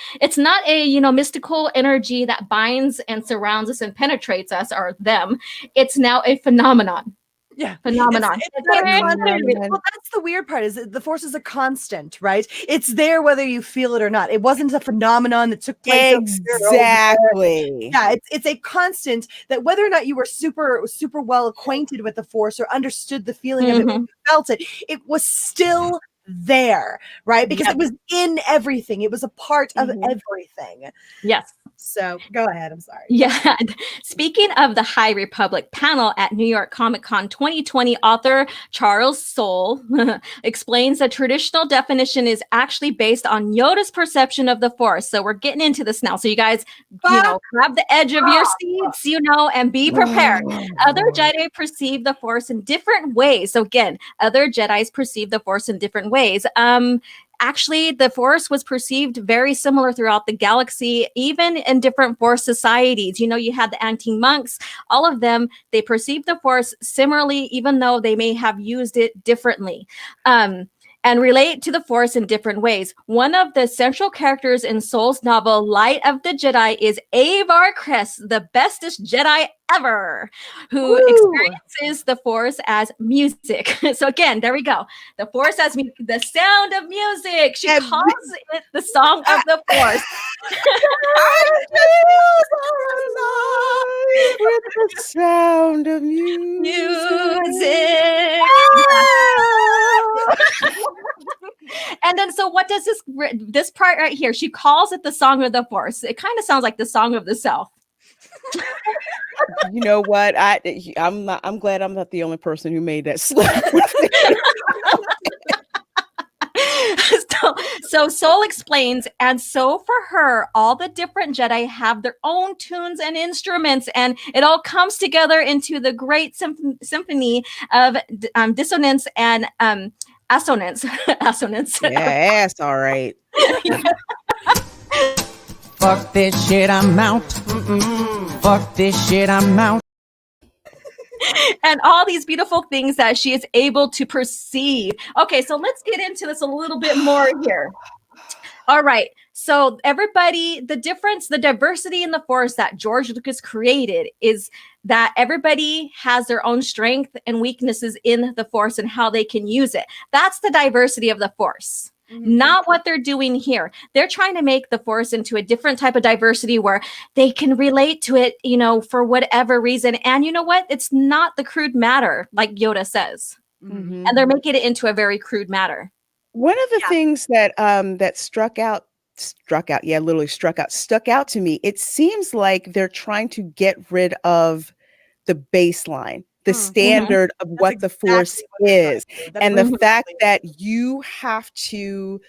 S2: a mystical energy that binds and surrounds us and penetrates us or them. It's now a phenomenon.
S4: Yeah,
S2: phenomenon.
S4: Well, that's the weird part, is that the Force is a constant, right? It's there whether you feel it or not. It wasn't a phenomenon that took place.
S3: Exactly.
S4: Yeah, it's a constant that whether or not you were super well acquainted with the Force or understood the feeling of it, when you felt it, it was still there, right? Because it was in everything. It was a part of everything.
S2: Yes.
S4: So go ahead. I'm sorry.
S2: Yeah. Speaking of the High Republic panel at New York Comic Con 2020, author Charles Soule explains the traditional definition is actually based on Yoda's perception of the Force. So we're getting into this now. So you guys, grab the edge of your seats, and be prepared. Other Jedi perceive the Force in different ways. So again, other Jedis perceive the Force in different ways. Actually, the Force was perceived very similar throughout the galaxy, even in different Force societies. You had the anti-monks, all of them, they perceived the Force similarly, even though they may have used it differently. And relate to the Force in different ways. One of the central characters in Soule's novel, Light of the Jedi, is Avar Kress, the bestest Jedi ever, who experiences the Force as music. So again, there we go. The Force as the sound of music. She calls it the song of the Force.
S3: With the sound of
S2: music. And then, so what does this part right here? She calls it the song of the Force. It kind of sounds like the song of the South.
S3: You know what? I'm glad I'm not the only person who made that slip.
S2: So Soule explains, and so for her, all the different Jedi have their own tunes and instruments, and it all comes together into the great symphony of dissonance and assonance. Assonance.
S3: Yeah, that's all right.
S13: Fuck this shit, I'm out. Fuck this shit, I'm out.
S2: And all these beautiful things that she is able to perceive. Okay, so let's get into this a little bit more here. All right. So everybody, the diversity in the Force that George Lucas created is that everybody has their own strength and weaknesses in the Force and how they can use it. That's the diversity of the Force. Not what they're doing here. They're trying to make the Force into a different type of diversity where they can relate to it, for whatever reason. And you know what? It's not the crude matter, like Yoda says. And they're making it into a very crude matter.
S3: One of the things that stuck out to me, it seems like they're trying to get rid of the baseline, the standard of what the Force is, and the fact that you have to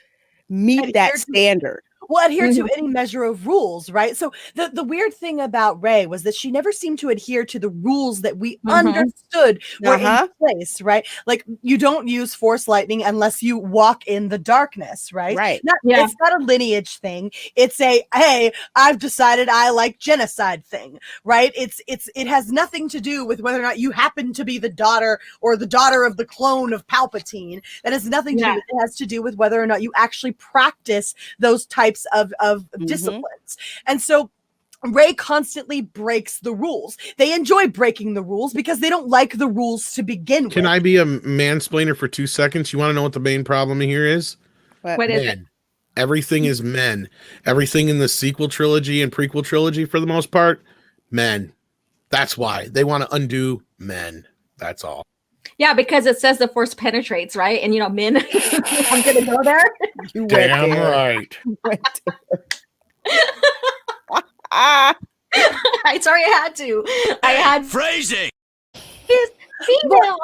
S3: meet that standard.
S4: will adhere to any measure of rules, right? So the weird thing about Rey was that she never seemed to adhere to the rules that we understood were in place, right? Like you don't use Force lightning unless you walk in the darkness, right? It's not a lineage thing. It's a, hey, I've decided I like genocide thing, right? It has nothing to do with whether or not you happen to be the daughter or the daughter of the clone of Palpatine. That has nothing to do with it. It has to do with whether or not you actually practice those types of disciplines. And so Rey constantly breaks the rules. They enjoy breaking the rules because they don't like the rules to begin with.
S1: Can I be a mansplainer for 2 seconds? You want to know what the main problem here is?
S2: What is it?
S1: Everything is men. Everything in the sequel trilogy and prequel trilogy, for the most part, men. That's why they want to undo men. That's all.
S2: Yeah, because it says the Force penetrates, right? And men, I'm gonna go there.
S1: You damn right.
S2: Sorry, I had to. I had
S11: phrasing.
S2: Female.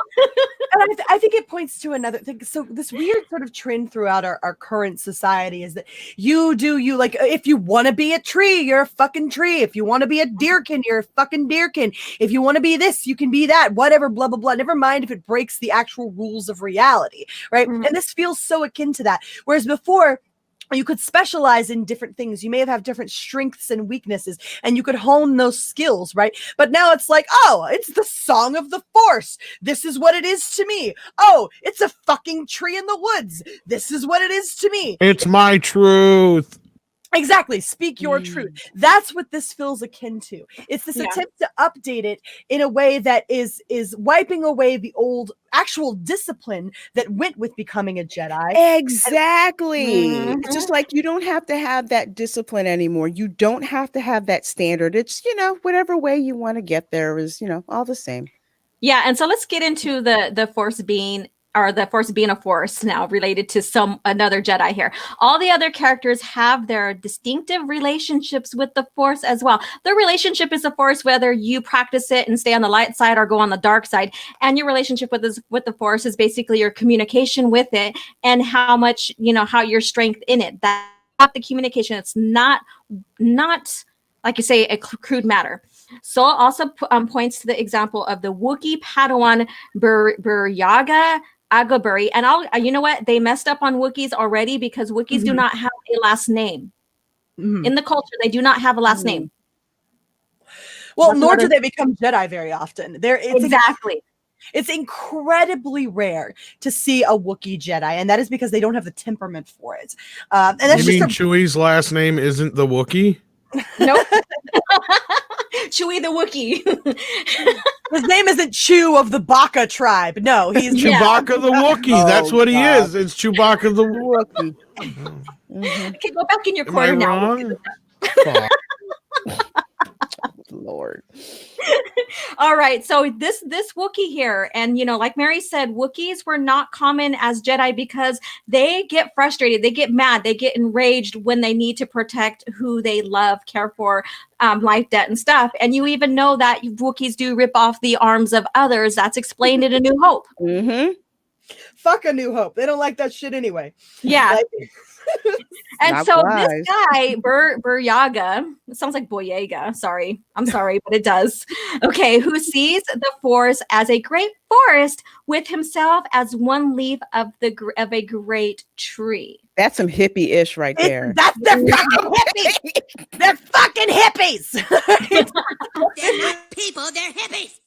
S4: And I think it points to another thing. So this weird sort of trend throughout our current society is that you like, if you want to be a tree, you're a fucking tree. If you want to be a deerkin, you're a fucking deerkin. If you want to be this, you can be that, whatever, blah, blah, blah. Never mind if it breaks the actual rules of reality, right? And this feels so akin to that. Whereas before, you could specialize in different things. You may have different strengths and weaknesses, and you could hone those skills, right? But now it's like, oh, it's the song of the Force. This is what it is to me. Oh, it's a fucking tree in the woods. This is what it is to me.
S1: It's my truth.
S4: Exactly. Speak your truth. That's what this feels akin to. It's this attempt to update it in a way that is wiping away the old actual discipline that went with becoming a Jedi.
S3: Exactly. It's just like you don't have to have that discipline anymore. You don't have to have that standard. It's, whatever way you want to get there is, all the same.
S2: Yeah, and so let's get into the Force being a Force now related to another Jedi here. All the other characters have their distinctive relationships with the Force as well. Their relationship is the Force, whether you practice it and stay on the light side or go on the dark side. And your relationship with the Force is basically your communication with it and how much, how your strength in it. That's not the communication. It's not like you say, a crude matter. So also points to the example of the Wookiee Padawan Buryaga Agaburi. And you know what? They messed up on Wookiees already because Wookiees do not have a last name. In the culture, they do not have a last name.
S4: Well, nor do they become Jedi very often.
S2: Exactly.
S4: It's incredibly rare to see a Wookiee Jedi, and that is because they don't have the temperament for it. And that's
S1: you mean Chewie's last name isn't the Wookiee?
S2: Nope. Chewie the Wookiee.
S4: His name isn't Chew of the Baka tribe. No, he's
S1: Chewbacca the Wookiee. That's what he is. It's Chewbacca the Wookiee.
S2: Okay, go back in your corner now.
S3: Lord.
S2: All right, so this Wookiee here, and like Mary said, Wookiees were not common as Jedi because they get frustrated, they get mad, they get enraged when they need to protect who they love, care for, life, debt, and stuff. And you even know that Wookiees do rip off the arms of others. That's explained in A New Hope.
S4: Fuck A New Hope. They don't like that shit anyway.
S2: Yeah. And so this guy, Buryaga, it sounds like Boyega. Sorry. I'm sorry, but it does. Okay. Who sees the Force as a great forest with himself as one leaf of a great tree.
S3: That's some hippie-ish right there.
S4: They're fucking hippies. They're fucking hippies.
S7: They're not people, they're hippies.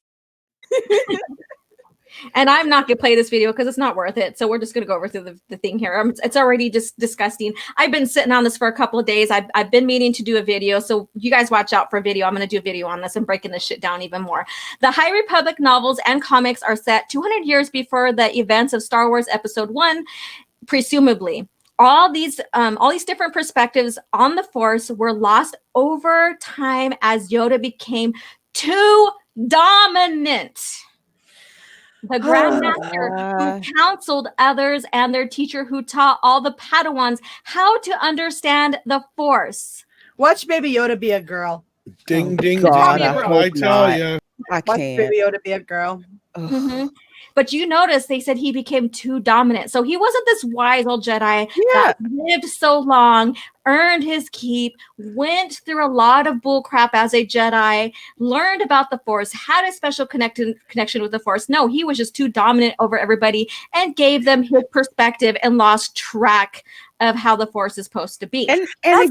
S2: And I'm not going to play this video because it's not worth it. So we're just going to go over through the thing here. It's already just disgusting. I've been sitting on this for a couple of days. I've been meaning to do a video. So you guys watch out for a video. I'm going to do a video on this and breaking this shit down even more. The High Republic novels and comics are set 200 years before the events of Star Wars Episode 1, presumably. All these different perspectives on the Force were lost over time as Yoda became too dominant. The Grandmaster who counseled others and their teacher who taught all the Padawans how to understand the Force.
S4: Watch Baby Yoda be a girl.
S1: Ding, ding,
S3: God,
S1: ding. I tell you.
S3: I
S4: Watch
S3: can't.
S4: Baby Yoda be a girl.
S2: But you notice they said he became too dominant. So he wasn't this wise old Jedi that lived so long, earned his keep, went through a lot of bullcrap as a Jedi, learned about the Force, had a special connection with the Force. No, he was just too dominant over everybody and gave them his perspective and lost track of how the Force is supposed to be.
S3: And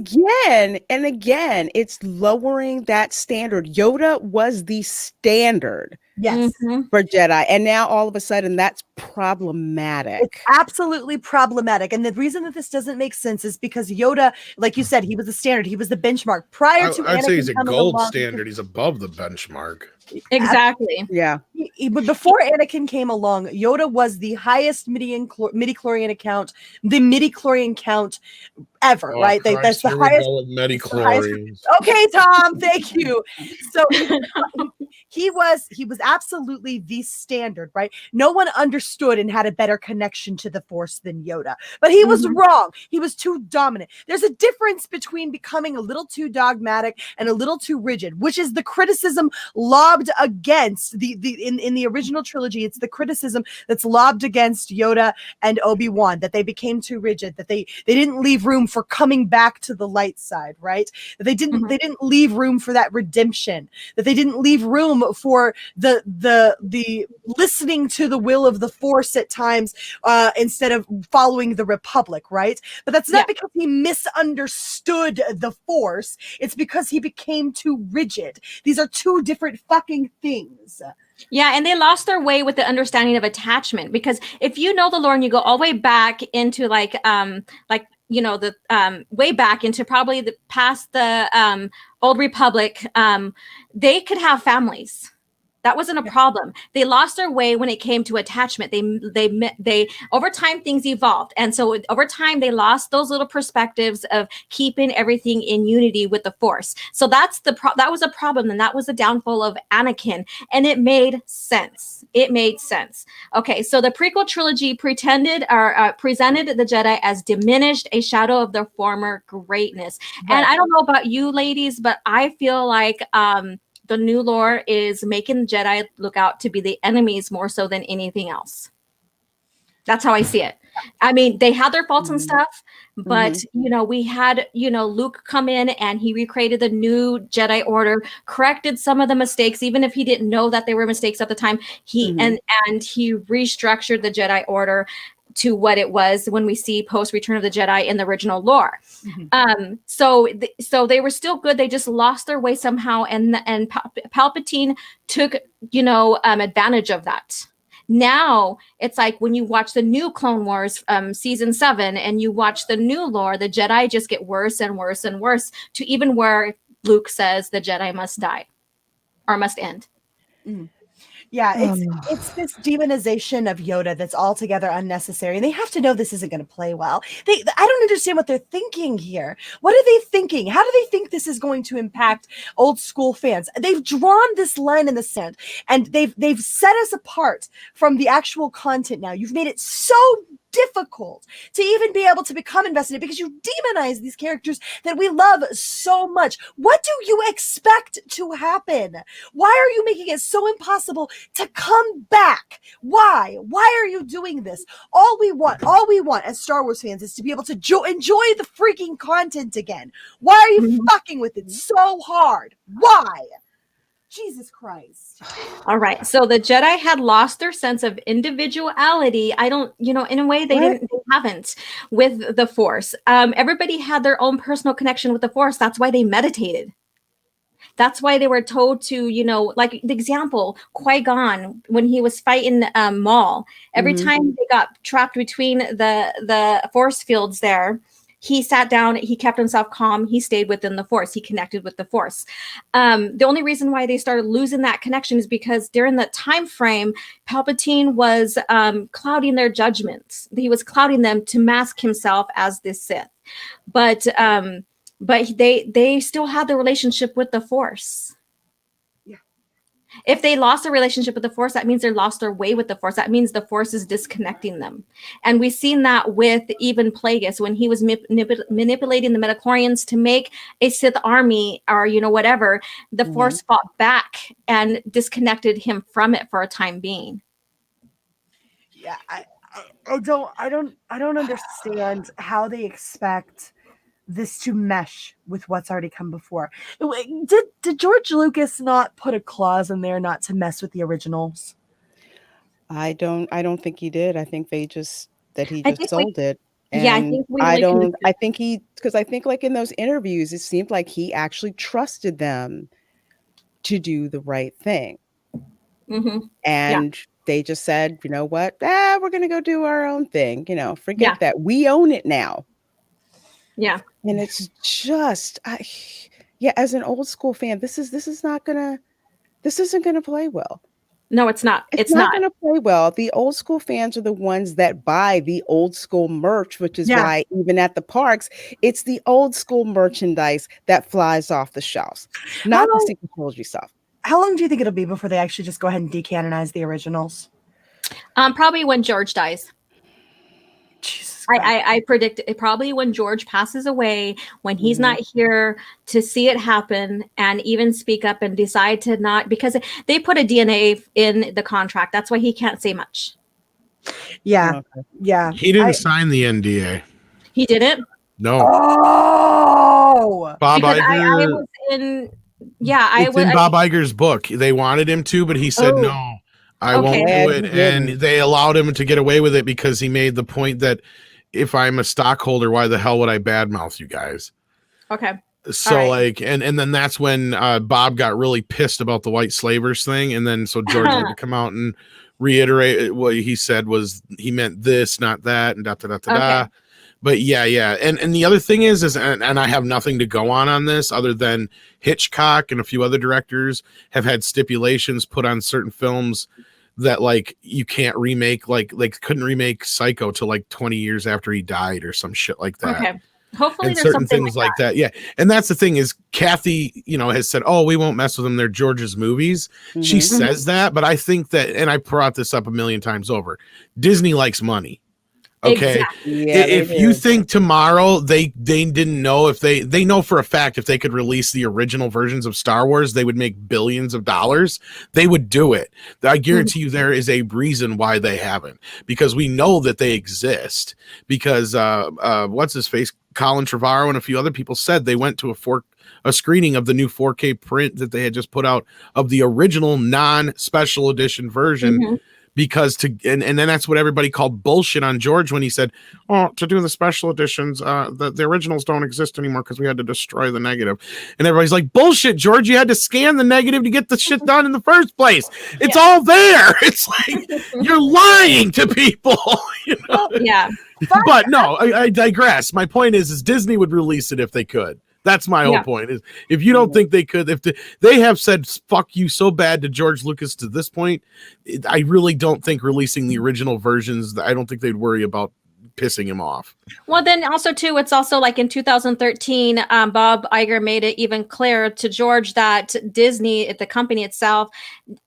S3: again, it's lowering that standard. Yoda was the standard.
S4: Yes.
S3: For Jedi. And now all of a sudden that's problematic.
S4: It's absolutely problematic. And the reason that this doesn't make sense is because Yoda, like you said, he was the standard. He was the benchmark. Prior to
S1: I'd say he's a
S4: coming
S1: gold
S4: along,
S1: standard. He's above the benchmark.
S2: Exactly.
S3: Yeah.
S4: But before Anakin came along, Yoda was the highest midi-chlorian count, the midi-chlorian count ever, right?
S1: Christ,
S4: That's the
S1: here
S4: highest.
S1: we go with midi-chlorians.
S4: Okay, Tom, thank you. So he was absolutely the standard, right? No one understood and had a better connection to the Force than Yoda, but he was wrong. He was too dominant. There's a difference between becoming a little too dogmatic and a little too rigid, which is the criticism lobbed against in the original trilogy. It's the criticism that's lobbed against Yoda and Obi-Wan, that they became too rigid, that they didn't leave room for coming back to the light side, right? That they didn't leave room for that redemption, that they didn't leave room for the listening to the will of the Force at times instead of following the Republic, right? But that's not because he misunderstood the Force. It's because he became too rigid. These are two different fucking things.
S2: Yeah, and they lost their way with the understanding of attachment, because if you know the lore and you go all the way back into like the way back into probably the past the Old Republic, they could have families. That wasn't a problem. They lost their way when it came to attachment. They over time things evolved, and so over time they lost those little perspectives of keeping everything in unity with the Force. So that was a problem, and that was the downfall of Anakin. And it made sense. Okay, so the prequel trilogy presented the Jedi as diminished, a shadow of their former greatness. Right. And I don't know about you ladies, but I feel like the new lore is making the Jedi look out to be the enemies more so than anything else. That's how I see it. I mean, they had their faults and stuff, but we had Luke come in and he recreated the new Jedi Order, corrected some of the mistakes, even if he didn't know that they were mistakes at the time. And he restructured the Jedi Order to what it was when we see post Return of the Jedi in the original lore. So they were still good. They just lost their way somehow, and Palpatine took advantage of that. Now it's like when you watch the new Clone Wars season 7 and you watch the new lore, the Jedi just get worse and worse and worse, to even where Luke says the Jedi must die or must end.
S4: Yeah, it's this demonization of Yoda that's altogether unnecessary. And they have to know this isn't going to play well. I don't understand what they're thinking here. What are they thinking? How do they think this is going to impact old school fans? They've drawn this line in the sand, and they've set us apart from the actual content now. You've made it so difficult to even be able to become invested in, because you demonize these characters that we love so much. What do you expect to happen? Why are you making it so impossible to come back? Why are you doing this? All we want as Star Wars fans is to be able to enjoy the freaking content again. Why are you fucking with it so hard? Why? Jesus Christ.
S2: All right. So the Jedi had lost their sense of individuality. I don't, in a way they haven't with the Force. Everybody had their own personal connection with the Force. That's why they meditated. That's why they were told to, like the example, Qui-Gon, when he was fighting Maul, every time they got trapped between the force fields there, he sat down, he kept himself calm, he stayed within the Force, he connected with the Force. The only reason why they started losing that connection is because during the time frame, Palpatine was clouding their judgments. He was clouding them to mask himself as this Sith. But they still had the relationship with the Force. If they lost a relationship with the Force, that means they lost their way with the Force. That means the Force is disconnecting them. And we've seen that with even Plagueis, when he was manipulating the midichlorians to make a Sith army or, whatever, the Force fought back and disconnected him from it for a time being.
S4: Yeah, I don't understand how they expect this to mesh with what's already come before. Did George Lucas not put a clause in there not to mess with the originals?
S3: I don't think he did. I think he just
S2: think
S3: sold it.
S2: Yeah, I
S3: And
S2: think we
S3: I
S2: like
S3: don't I think because I think like in those interviews, it seemed like he actually trusted them to do the right thing.
S2: Yeah.
S3: And they just said, you know what? We're gonna go do our own thing. Forget
S2: Yeah.
S3: that. We own it now.
S2: Yeah.
S3: And it's just as an old school fan, this isn't gonna play well.
S2: No, it's not.
S3: It's not gonna play well. The old school fans are the ones that buy the old school merch, which is why even at the parks, it's the old school merchandise that flies off the shelves, not the secret trilogy stuff.
S4: How long do you think it'll be before they actually just go ahead and decanonize the originals?
S2: Probably when George dies.
S4: Jesus
S2: I predict it probably when George passes away, when he's not here to see it happen and even speak up and decide to not, because they put a DNA in the contract. That's why he can't say much.
S4: Yeah. Yeah.
S1: He didn't sign the NDA.
S2: He didn't?
S1: No.
S4: Oh.
S1: Bob
S2: Because
S1: Iger.
S2: I was in, I
S1: It's
S2: was
S1: in Bob Iger's book. They wanted him to, but he said no. I won't do it. And they allowed him to get away with it because he made the point that if I'm a stockholder, why the hell would I badmouth you guys?
S2: Okay.
S1: So and then that's when Bob got really pissed about the white slavers thing. And then so George had to come out and reiterate what he said was he meant this, not that, and da. But yeah. And the other thing is and I have nothing to go on this other than Hitchcock and a few other directors have had stipulations put on certain films that like you can't remake, like couldn't remake Psycho till like 20 years after he died or some shit like that.
S2: Okay. Hopefully
S1: and
S2: there's
S1: certain
S2: something
S1: things like that. Yeah. And that's the thing is Kathy, has said, oh, we won't mess with them. They're George's movies. She says that, but I think that, and I brought this up a million times over, Disney likes money. Okay.
S2: Exactly.
S3: Yeah,
S1: if you think tomorrow they didn't know if they know for a fact if they could release the original versions of Star Wars, they would make billions of dollars. They would do it. I guarantee you there is a reason why they haven't, because we know that they exist because what's his face? Colin Trevorrow and a few other people said they went to a screening of the new 4K print that they had just put out of the original non-special edition version. Because and then that's what everybody called bullshit on George when he said, oh, to do the special editions, the originals don't exist anymore because we had to destroy the negative. And everybody's like, bullshit, George, you had to scan the negative to get the shit done in the first place. It's all there. It's like you're lying to people.
S2: Yeah.
S1: But no, I digress. My point is Disney would release it if they could. That's my whole point. Is if you don't think they could, if they have said fuck you so bad to George Lucas to this point, I really don't think releasing the original versions. I don't think they'd worry about pissing him off.
S2: Well, then also too, it's also like in 2013, Bob Iger made it even clear to George that Disney, the company itself,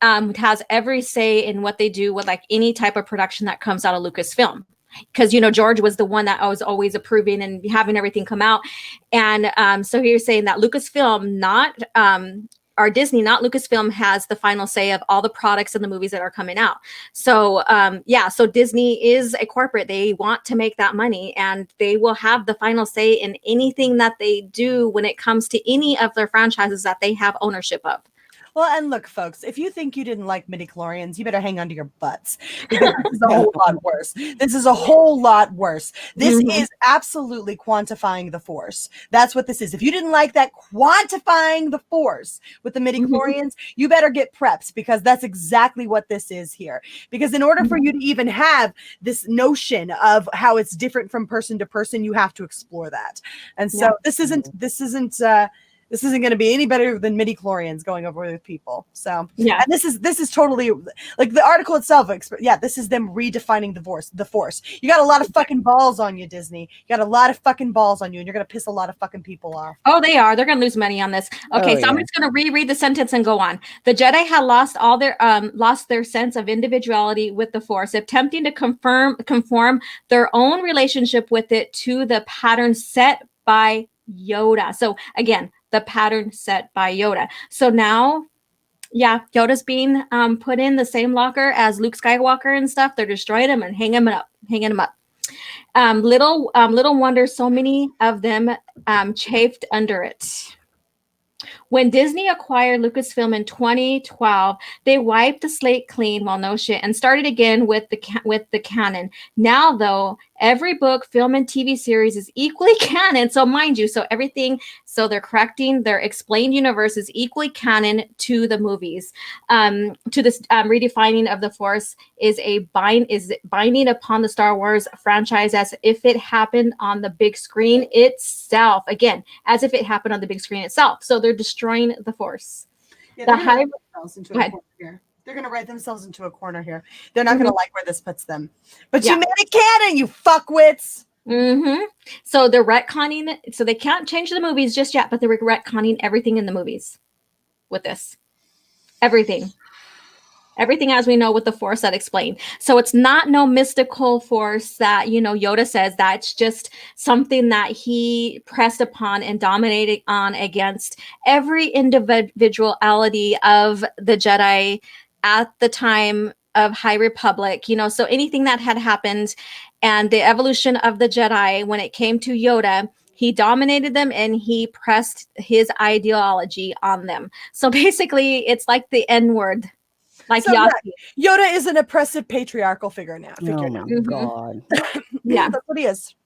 S2: has every say in what they do with like any type of production that comes out of Lucasfilm. Because George was the one that I was always approving and having everything come out, and so he was saying that Lucasfilm, not or Disney, not Lucasfilm, has the final say of all the products and the movies that are coming out. So so Disney is a corporate; they want to make that money, and they will have the final say in anything that they do when it comes to any of their franchises that they have ownership of.
S4: Well, and look, folks, if you think you didn't like midichlorians, you better hang on to your butts, because this is a whole lot worse. This is a whole lot worse. This is absolutely quantifying the Force. That's what this is. If you didn't like that, quantifying the Force with the midichlorians, you better get preps, because that's exactly what this is here. Because in order for you to even have this notion of how it's different from person to person, you have to explore that. And so this isn't going to be any better than midichlorians going over with people. So and this is totally like the article itself. This is them redefining the force. You got a lot of fucking balls on you, Disney. You got a lot of fucking balls on you, and you're gonna piss a lot of fucking people off.
S2: Oh, they are. They're gonna lose money on this. Okay, I'm just gonna reread the sentence and go on. The Jedi had lost their sense of individuality with the Force, attempting to conform their own relationship with it to the pattern set by Yoda. So again, the pattern set by Yoda. So now, Yoda's being put in the same locker as Luke Skywalker and stuff. They're destroying him and hanging him up. Little wonder so many of them chafed under it. When Disney acquired Lucasfilm in 2012, they wiped the slate clean, well, no shit, and started again with the canon. Now, though, every book, film, and TV series is equally canon. So, mind you, so they're correcting their explained universe is equally canon to the movies. To this redefining of the Force is binding upon the Star Wars franchise as if it happened on the big screen itself. Again, as if it happened on the big screen itself. So they're destroying the Force.
S4: Yeah, they're going to write themselves into a corner here. They're not going to like where this puts them. But you made it canon, you fuckwits.
S2: So they're retconning it. So they can't change the movies just yet, but they're retconning everything in the movies with this. Everything as we know with the Force that explained. So it's not no mystical force that, Yoda says. That's just something that he pressed upon and dominated on against every individuality of the Jedi at the time of High Republic. So anything that had happened and the evolution of the Jedi when it came to Yoda, he dominated them and he pressed his ideology on them. So basically it's like the N-word. Like
S4: so Yoda is an oppressive patriarchal figure now.
S3: Oh my God.
S2: Yeah.
S4: That's what he is.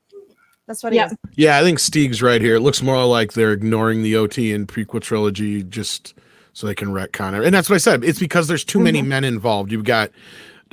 S4: That's what he is.
S1: Yeah, I think Steeg's right here. It looks more like they're ignoring the OT and prequel trilogy just so they can retcon it. And that's what I said. It's because there's too many men involved. You've got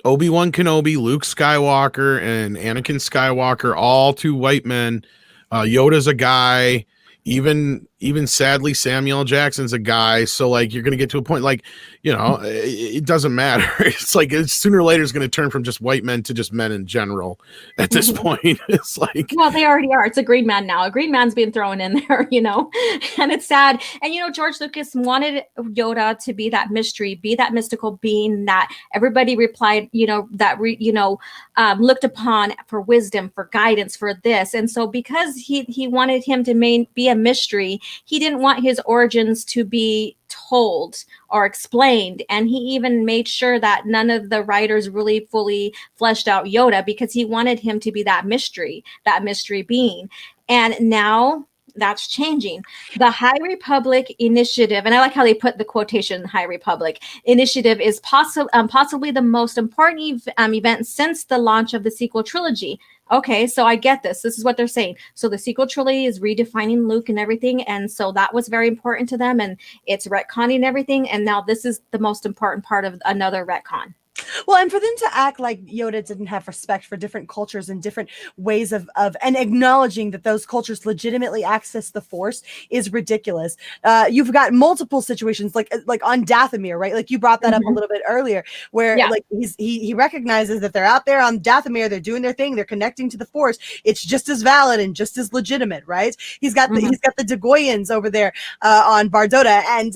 S1: Obi-Wan Kenobi, Luke Skywalker, and Anakin Skywalker, all two white men. Yoda's a guy. Even sadly, Samuel Jackson's a guy. So like, you're going to get to a point like, it doesn't matter. It's like sooner or later it's going to turn from just white men to just men in general. At this point, it's like,
S2: well, they already are. It's a green man now. A green man's being thrown in there, and it's sad. And George Lucas wanted Yoda to be that mystery, be that mystical being that everybody replied, looked upon for wisdom, for guidance, for this. And so because he wanted him to be a mystery, he didn't want his origins to be told or explained, and he even made sure that none of the writers really fully fleshed out Yoda because he wanted him to be that mystery being. And now that's changing. The High Republic Initiative, and I like how they put the quotation High Republic Initiative, is possibly the most important event since the launch of the sequel trilogy. Okay, so I get this. This is what they're saying. So the sequel trilogy is redefining Luke and everything. And so that was very important to them. And it's retconning everything. And now this is the most important part of another retcon.
S4: Well, and for them to act like Yoda didn't have respect for different cultures and different ways of and acknowledging that those cultures legitimately access the Force is ridiculous. You've got multiple situations like on Dathomir, right? Like you brought that up a little bit earlier, where like he recognizes that they're out there on Dathomir, they're doing their thing, they're connecting to the Force. It's just as valid and just as legitimate, right? He's got the Dagoyans over there on Bardota, and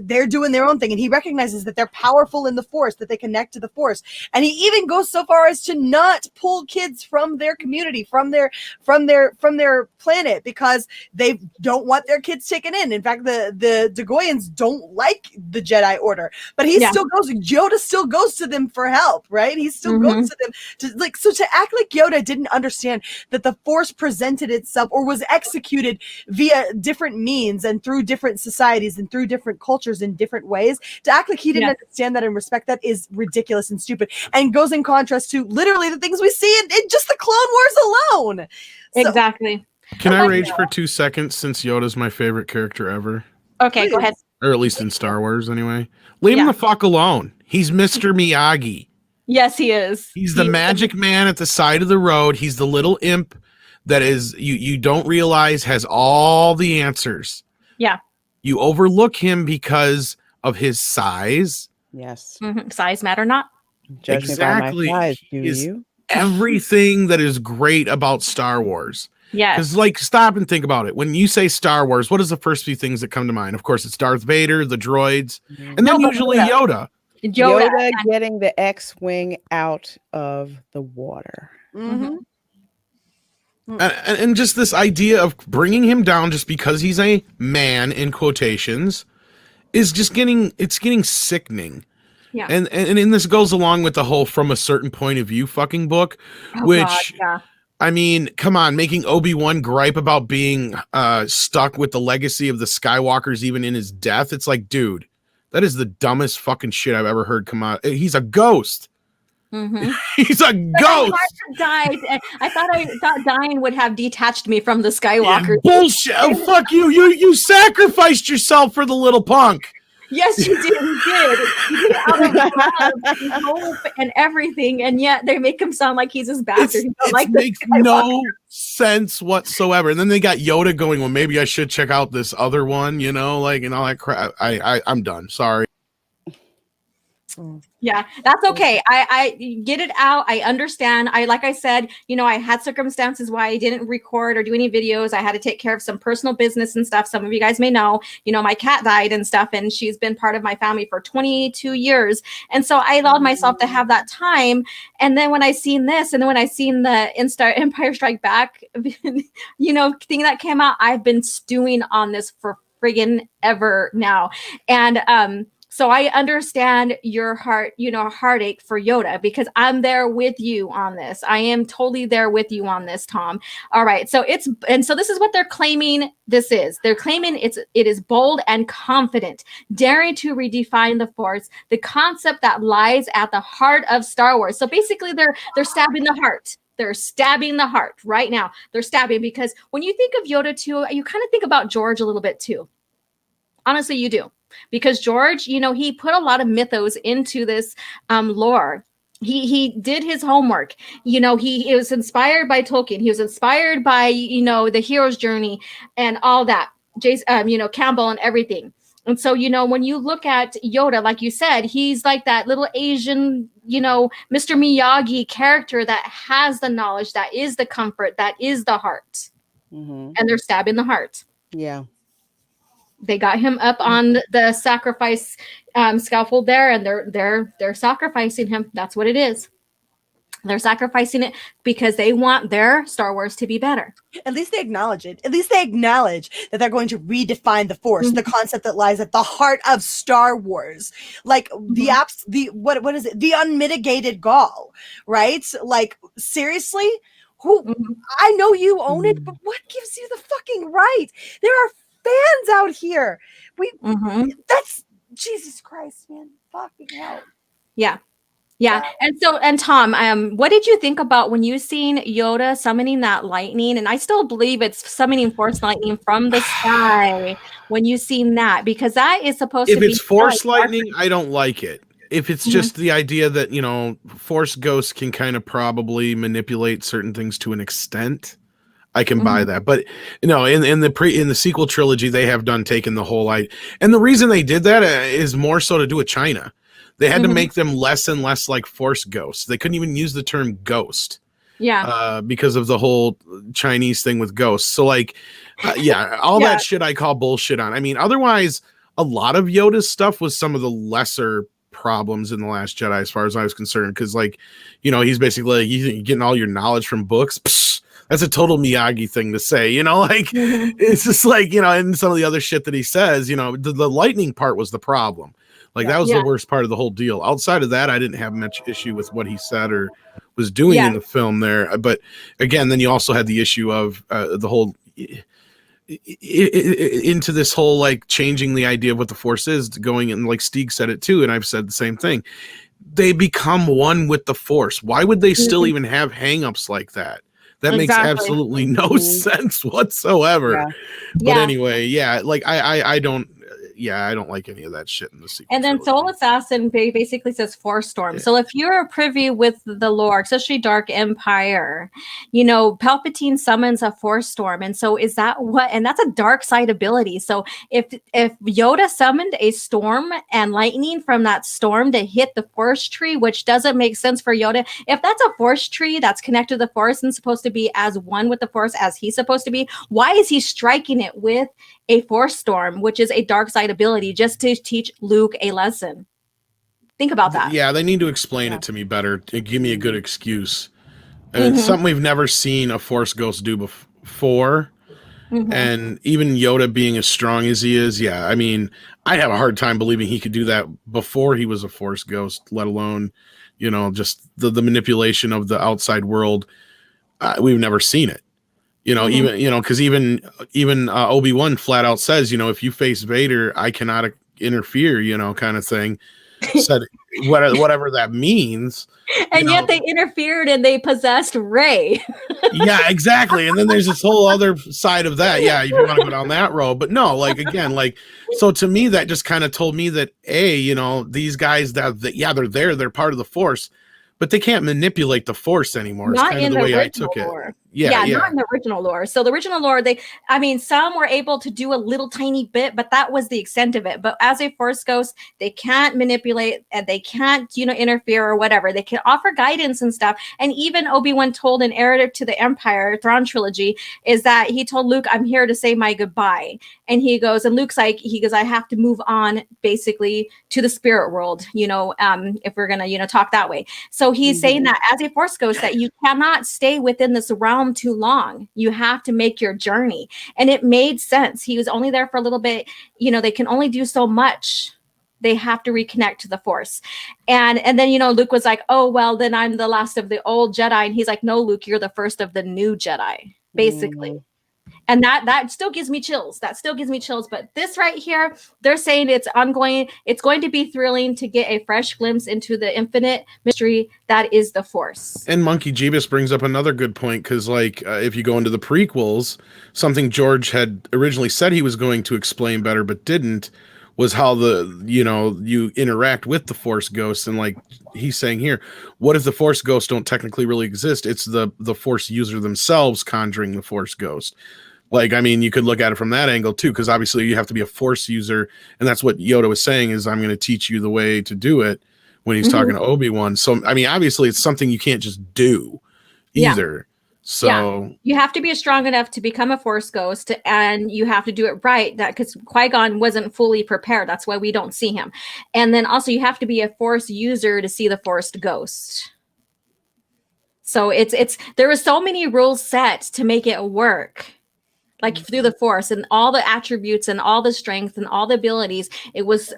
S4: they're doing their own thing, and he recognizes that they're powerful in the Force, that they connect to the Force. And he even goes so far as to not pull kids from their community, from their planet, because they don't want their kids taken in. In fact, the Dagoyans don't like the Jedi Order, but Yoda still goes to them for help, right? He still goes to them to act like Yoda didn't understand that the Force presented itself or was executed via different means and through different societies and through different cultures in different ways. To act like he didn't understand that and respect that is ridiculous and stupid, and goes in contrast to literally the things we see in just the Clone Wars alone.
S2: Exactly.
S1: Can I rage for 2 seconds since Yoda's my favorite character ever?
S2: Okay, go ahead.
S1: Or at least in Star Wars anyway. Leave him the fuck alone. He's Mr. Miyagi.
S2: Yes, he is.
S1: He's the magic man at the side of the road. He's the little imp that is you don't realize has all the answers.
S2: Yeah.
S1: You overlook him because of his size.
S3: Yes.
S2: Size matter not.
S3: Judge
S1: Exactly.
S3: me by my size, do
S1: Is
S3: you?
S1: everything that is great about Star Wars.
S2: Yeah.
S1: Because stop and think about it. When you say Star Wars, what is the first few things that come to mind? Of course, it's Darth Vader, the droids, and then usually Yoda.
S3: Yoda getting the X-Wing out of the water.
S1: And just this idea of bringing him down just because he's a man, in quotations, is just getting sickening.
S2: Yeah.
S1: And this goes along with the whole from a certain point of view fucking book, which I mean, come on, making Obi-Wan gripe about being stuck with the legacy of the Skywalkers even in his death. It's like, dude, that is the dumbest fucking shit I've ever heard come out. He's a ghost.
S2: Mm-hmm.
S1: He's a ghost.
S2: Died. I thought dying would have detached me from the Skywalker.
S1: Yeah, bullshit. Oh, fuck you. You sacrificed yourself for the little punk.
S2: Yes, you did. You did. You did out of love and hope and everything, and yet they make him sound like he's this bastard.
S1: It makes no sense whatsoever. And then they got Yoda going, well, maybe I should check out this other one, and all that crap. I'm done. Sorry.
S2: Yeah, that's okay. I get it out. I understand. Like I said, I had circumstances why I didn't record or do any videos. I had to take care of some personal business and stuff. Some of you guys may know, my cat died and stuff, and she's been part of my family for 22 years. And so I allowed myself to have that time. And then when I seen this, and then when I seen the Empire Strike Back, thing that came out, I've been stewing on this for friggin' ever now. And, so I understand your heartache for Yoda, because I'm there with you on this. I am totally there with you on this, Tom. All right. So this is what they're claiming this is. They're claiming it is bold and confident, daring to redefine the Force, the concept that lies at the heart of Star Wars. So basically they're stabbing the heart. They're stabbing the heart right now. They're stabbing, because when you think of Yoda too, you kind of think about George a little bit too. Honestly, you do. Because George, he put a lot of mythos into this lore. He did his homework. He was inspired by Tolkien. He was inspired by, the hero's journey and all that. Campbell and everything. And so, when you look at Yoda, like you said, he's like that little Asian, Mr. Miyagi character that has the knowledge, that is the comfort, that is the heart. Mm-hmm. And they're stabbing the heart.
S3: Yeah.
S2: They got him up on the sacrifice scaffold there, and they're sacrificing him. That's what it is. They're sacrificing it because they want their Star Wars to be better.
S4: At least they acknowledge it. At least they acknowledge that they're going to redefine the Force, the concept that lies at the heart of Star Wars, like what is it? The unmitigated gall, right? Like, seriously, I know you own it, but what gives you the fucking right? There are fans out here. That's Jesus Christ, man. Fucking hell.
S2: Yeah. And Tom, what did you think about when you seen Yoda summoning that lightning? And I still believe it's summoning Force lightning from the sky when you seen that, because that is supposed to be.
S1: If it's Force lightning, I don't like it. If it's just the idea that, Force ghosts can kind of probably manipulate certain things to an extent, I can buy that. But in the sequel trilogy, they have taken the whole light. And the reason they did that is more so to do with China. They had to make them less and less like Force ghosts. They couldn't even use the term ghost.
S2: Yeah.
S1: Because of the whole Chinese thing with ghosts. So that shit I call bullshit on. I mean, otherwise, a lot of Yoda's stuff was some of the lesser problems in The Last Jedi, as far as I was concerned. Because he's basically you getting all your knowledge from books. Psh, that's a total Miyagi thing to say, it's just and some of the other shit that he says, the lightning part was the problem. That was the worst part of the whole deal. Outside of that, I didn't have much issue with what he said or was doing in the film there. But again, then you also had the issue of the whole into this whole changing the idea of what the Force is, going in, like Stieg said it too, and I've said the same thing. They become one with the Force. Why would they still even have hangups like that? That makes absolutely no sense whatsoever. But anyway, I don't like any of that shit in the sequel.
S2: And then Soul Assassin basically says Force Storm. So if you're privy with the lore, especially Dark Empire, Palpatine summons a Force Storm. And so is that and that's a dark side ability. So if Yoda summoned a storm and lightning from that storm to hit the Force tree, which doesn't make sense for Yoda, if that's a Force tree that's connected to the Force and supposed to be as one with the Force as he's supposed to be, why is he striking it with a Force Storm, which is a dark side ability, just to teach Luke a lesson? Think about that.
S1: Yeah, they need to explain it to me better. To give me a good excuse. And it's something we've never seen a Force Ghost do before. And even Yoda being as strong as he is, I mean, I have a hard time believing he could do that before he was a Force Ghost, let alone, just the manipulation of the outside world. we've never seen it. Because even Obi-Wan flat out says, if you face Vader, I cannot interfere, kind of thing. Said whatever that means.
S2: And yet they interfered and they possessed Rey.
S1: Yeah, exactly. And then there's this whole other side of that. Yeah, if you want to go down that road. But no, so to me, that just kind of told me that, these guys they're there, they're part of the Force, but they can't manipulate the Force anymore. It's kind of the way I took it.
S2: Not in the original lore. So the original lore, some were able to do a little tiny bit, but that was the extent of it. But as a Force ghost, they can't manipulate and they can't, interfere or whatever. They can offer guidance and stuff. And even Obi-Wan told in Heir to the Empire, Thrawn trilogy, is that he told Luke, I'm here to say my goodbye. And he goes, and Luke's like, I have to move on basically to the spirit world, if we're going to, talk that way. So he's saying that as a Force ghost, that you cannot stay within this realm too long. You have to make your journey. And it made sense. He was only there for a little bit. They can only do so much. They have to reconnect to the Force. And then, Luke was like, oh, well, then I'm the last of the old Jedi. And he's like, no, Luke, you're the first of the new Jedi, basically. And that still gives me chills. That still gives me chills. But this right here, they're saying it's ongoing. It's going to be thrilling to get a fresh glimpse into the infinite mystery that is the Force.
S1: And Monkey Jeebus brings up another good point, because if you go into the prequels, something George had originally said he was going to explain better but didn't, was how you interact with the Force ghosts. And he's saying here, what if the Force ghosts don't technically really exist? It's the Force user themselves conjuring the Force ghost. You could look at it from that angle too, because obviously you have to be a Force user, and that's what Yoda was saying, is I'm going to teach you the way to do it when he's talking to Obi-Wan. So obviously it's something you can't just do either. So
S2: you have to be strong enough to become a Force ghost, and you have to do it right. That because Qui-Gon wasn't fully prepared. That's why we don't see him. And then also you have to be a Force user to see the Forced ghost. So there were so many rules set to make it work. Through the Force and all the attributes and all the strength and all the abilities, it was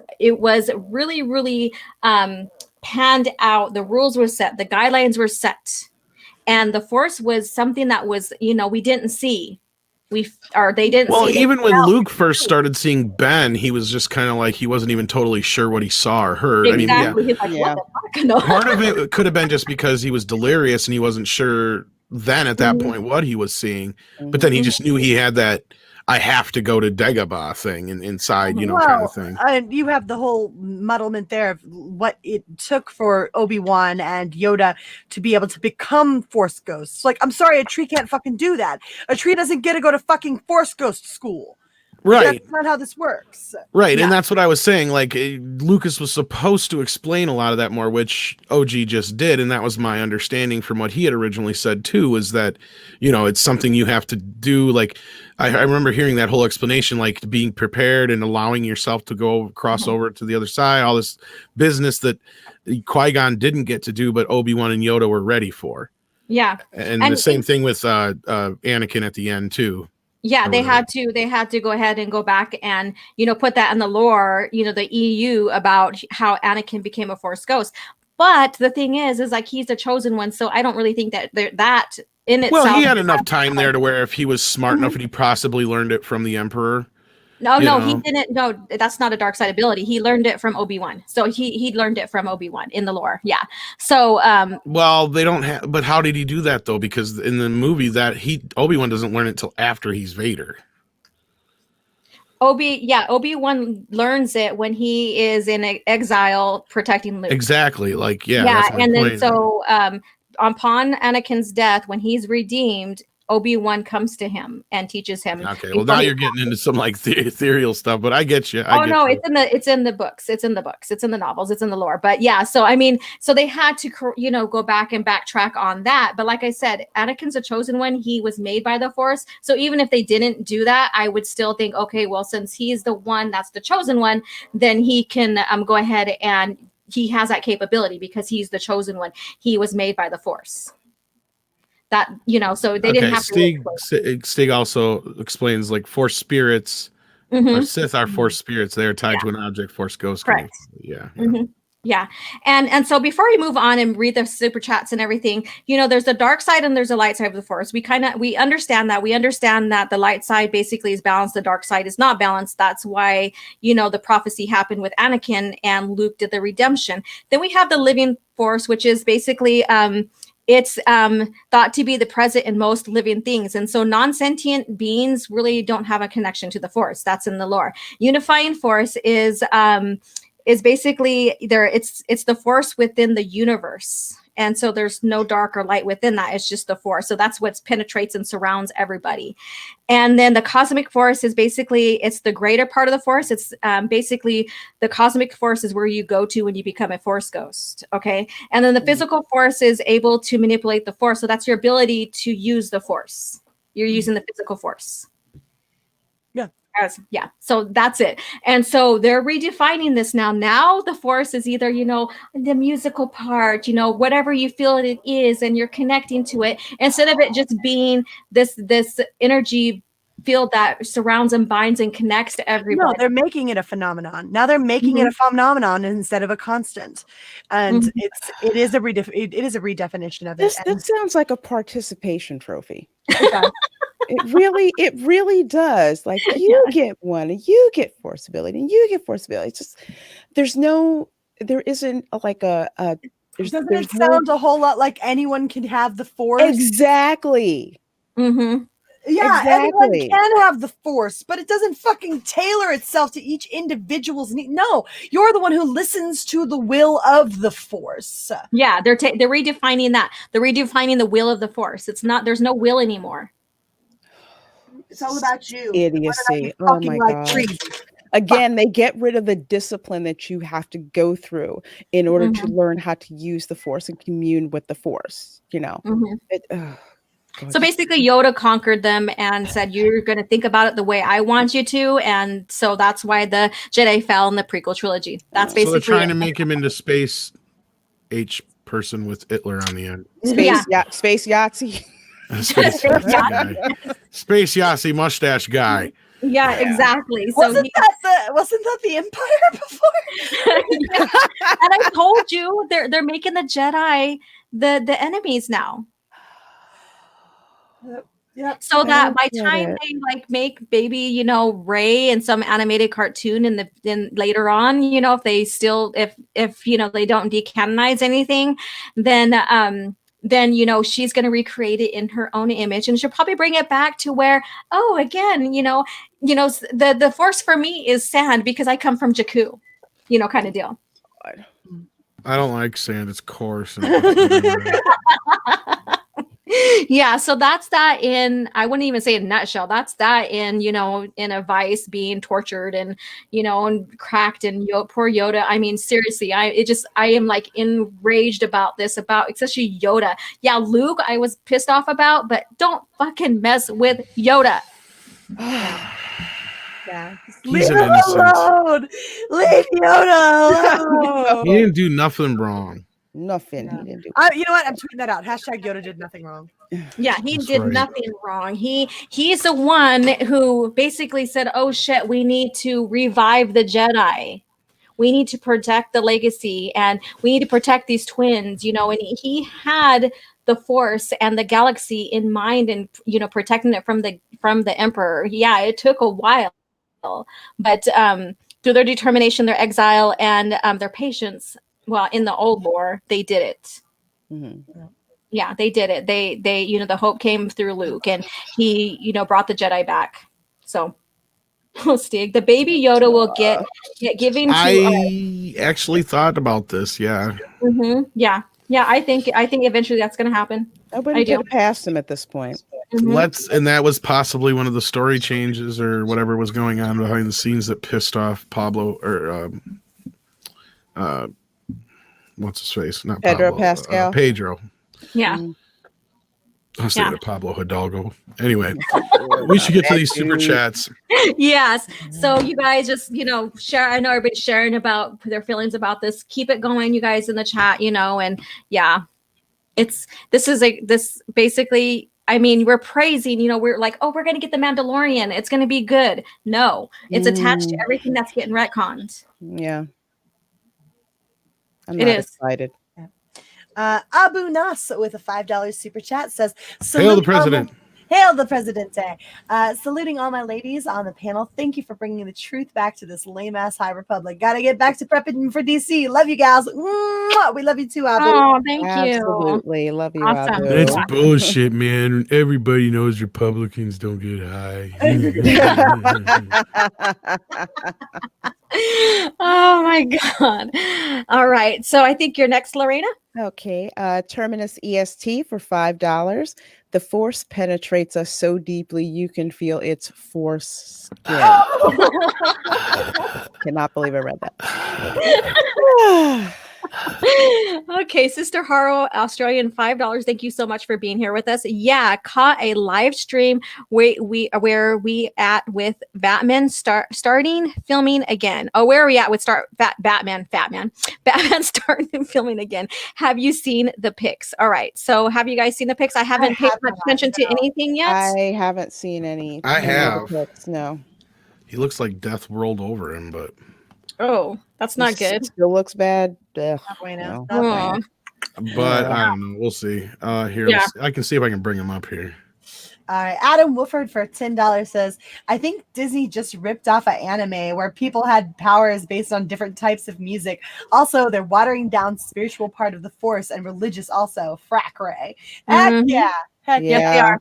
S2: really, really panned out. The rules were set, the guidelines were set, and the Force was something that was, we didn't see. They didn't.
S1: Well,
S2: see
S1: even when Luke first started seeing Ben, he was just kind of he wasn't even totally sure what he saw or heard.
S2: Exactly. He's like, what the fuck? No.
S1: Part of it could have been just because he was delirious and he wasn't sure then at that point what he was seeing, but then he just knew he had that I have to go to Dagobah thing inside, kind of thing.
S4: And you have the whole muddlement there of what it took for Obi-Wan and Yoda to be able to become Force ghosts. I'm sorry, a tree can't fucking do that. A tree doesn't get to go to fucking Force ghost school.
S1: Right.
S4: That's not how this works.
S1: Right. Yeah. And that's what I was saying. Lucas was supposed to explain a lot of that more, which OG just did. And that was my understanding from what he had originally said too, was that, it's something you have to do. I remember hearing that whole explanation, being prepared and allowing yourself to cross over to the other side, all this business that Qui-Gon didn't get to do, but Obi-Wan and Yoda were ready for.
S2: Yeah.
S1: And the same thing with Anakin at the end too.
S2: Yeah, they had to go ahead and go back and, put that in the lore, the EU about how Anakin became a Force ghost. But the thing is he's the chosen one. So I don't really think that that in itself.
S1: Well, he had enough time there to where if he was smart enough and he possibly learned it from the Emperor.
S2: No, he didn't. No, that's not a dark side ability. He learned it from Obi-Wan. So he learned it from Obi-Wan in the lore. Yeah. So
S1: well, they don't have, but how did he do that though? Because in the movie Obi-Wan doesn't learn it till after he's Vader.
S2: Obi-Wan learns it when he is in exile protecting Luke.
S1: Exactly.
S2: And then so upon Anakin's death, when he's redeemed, Obi-Wan comes to him and teaches him.
S1: Okay, well now you're getting into some ethereal stuff, but I get you.
S2: It's in the books. It's in the books. It's in the novels. It's in the lore. But yeah, so so they had to, go back and backtrack on that. But like I said, Anakin's a chosen one. He was made by the Force. So even if they didn't do that, I would still think, okay, well, since he's the one that's the chosen one, then he can go ahead and he has that capability because he's the chosen one. He was made by the Force. That so they didn't have to.
S1: Stig also explains Force spirits or Sith are Force spirits. They are tied to an object. Force ghosts.
S2: Correct.
S1: Yeah.
S2: Yeah. And so before we move on and read the super chats and everything, there's the dark side and there's the light side of the force. We understand that. We understand that the light side basically is balanced. The dark side is not balanced. That's why, the prophecy happened with Anakin and Luke did the redemption. Then we have the living force, which is basically, it's thought to be the present in most living things. And so non-sentient beings really don't have a connection to the force. That's in the lore. Unifying force is basically it's the force within the universe. And so there's no dark or light within that. It's just the force. So that's what penetrates and surrounds everybody. And then the cosmic force is basically, it's the greater part of the force. It's basically the cosmic force is where you go to when you become a force ghost. Okay. And then the physical force is able to manipulate the force. So that's your ability to use the force. You're using the physical force. Yeah, so that's it. And so they're redefining this now. Now the force is either, the musical part, whatever you feel it is, and you're connecting to it instead of it just being this energy field that surrounds and binds and connects to everybody.
S4: No, they're making it a phenomenon. Now they're making it a phenomenon instead of a constant. And it is a redefinition of it.
S3: This sounds like a participation trophy. It really does. Like you get one, and you get force ability, and you get force ability. It's just there isn't like a
S4: doesn't it sound a whole lot like anyone can have the force?
S3: Exactly.
S4: Yeah, everyone can have the force, but it doesn't fucking tailor itself to each individual's need. No, you're the one who listens to the will of the force.
S2: Yeah, they're redefining that. They're redefining the will of the force. There's no will anymore.
S4: It's all about you.
S3: Idiocy. Oh my God. Again, they get rid of the discipline that you have to go through in order to learn how to use the force and commune with the force,
S2: So basically Yoda conquered them and said, you're going to think about it the way I want you to. And so that's why the Jedi fell in the prequel trilogy. That's basically
S1: so they're trying to make him into space H person with Hitler on the end.
S3: Space Yahtzee.
S1: Space Yahtzee mustache guy.
S2: Yeah, exactly. So
S4: wasn't that the Empire before?
S2: And I told you they're making the Jedi the enemies now.
S4: Yep.
S2: So that by time they make baby, Rey in some animated cartoon in later on, if they still if they don't decanonize anything, then she's going to recreate it in her own image, and she'll probably bring it back to where, again, the force for me is sand because I come from Jakku, kind of deal.
S1: I don't like sand. It's coarse.
S2: Yeah, so that's that in, I wouldn't even say in a nutshell. That's that in, in a vice being tortured and, and cracked, and poor Yoda. I mean, seriously, I am like enraged about this, especially Yoda. Yeah, Luke, I was pissed off about, but don't fucking mess with Yoda.
S4: Yeah.
S1: He's an innocent.
S4: Alone. Leave Yoda alone.
S1: He didn't do nothing wrong.
S3: Nothing. He didn't do.
S4: You know what? I'm tweeting that out. Hashtag Yoda did nothing wrong.
S2: Yeah, he did nothing wrong. He's the one who basically said, "Oh shit, we need to revive the Jedi. We need to protect the legacy, and we need to protect these twins." And he had the Force and the galaxy in mind, and protecting it from the Emperor. Yeah, it took a while, but through their determination, their exile, and their patience. Well, in the old lore, they did it. Yeah, they did it. They the hope came through Luke, and he brought the Jedi back. So Stig, the baby Yoda will get given to
S1: I actually thought about this. Yeah.
S2: Yeah. I think eventually that's going to happen.
S3: Nobody get past him at this point.
S1: And that was possibly one of the story changes or whatever was going on behind the scenes that pissed off Pablo or what's his face? Not
S3: Pedro
S1: Pablo,
S3: Pascal.
S1: Pedro.
S2: Yeah.
S1: I was thinking of Pablo Hidalgo. Anyway, we should get to these super chats.
S2: Yes. So you guys just, share. I know everybody's sharing about their feelings about this. Keep it going, you guys, in the chat, and yeah, this basically, I mean, we're praising, we're like, oh, we're going to get the Mandalorian. It's going to be good. No, it's attached to everything that's getting retconned.
S3: Yeah. I'm
S2: It
S3: not
S2: is.
S3: excited.
S4: Abu Nas with a $5 super chat says,
S1: Hail the president.
S4: Hail the Presidente. Saluting all my ladies on the panel. Thank you for bringing the truth back to this lame-ass High Republic. Gotta get back to prepping for DC. Love you, gals. Mwah! We love you too, Abu.
S2: Oh, thank you.
S3: Absolutely. Love you,
S2: Awesome.
S3: Abu.
S1: That's bullshit, man. Everybody knows Republicans don't get high.
S2: Oh my God. All right. So I think you're next, Lorena.
S3: Okay. Terminus EST for $5. The force penetrates us so deeply you can feel its force skin. Cannot believe I read that.
S2: Okay, Sister Haro, Australian $5. Thank you so much for being here with us. Yeah, caught a live stream where we at with Batman starting filming again. Oh, where are we at with Batman starting filming again? Have you seen the pics? All right, so have you guys seen the pics? I haven't paid much attention to anything yet.
S3: I haven't seen any.
S1: I have.
S3: Pics, no.
S1: He looks like death rolled over him, but
S2: Oh, that's not good.
S3: Still looks bad. Ugh,
S4: No.
S2: Oh.
S1: but I don't know. We'll see. Here,
S2: Yeah.
S1: I can see if I can bring him up here.
S4: All right, Adam Wolford for $10 says, I think Disney just ripped off an anime where people had powers based on different types of music. Also, they're watering down spiritual part of the force and religious also. Frack Ray. Heck
S2: Mhm.
S4: yeah. Heck
S3: Yeah.
S2: Yes, they are.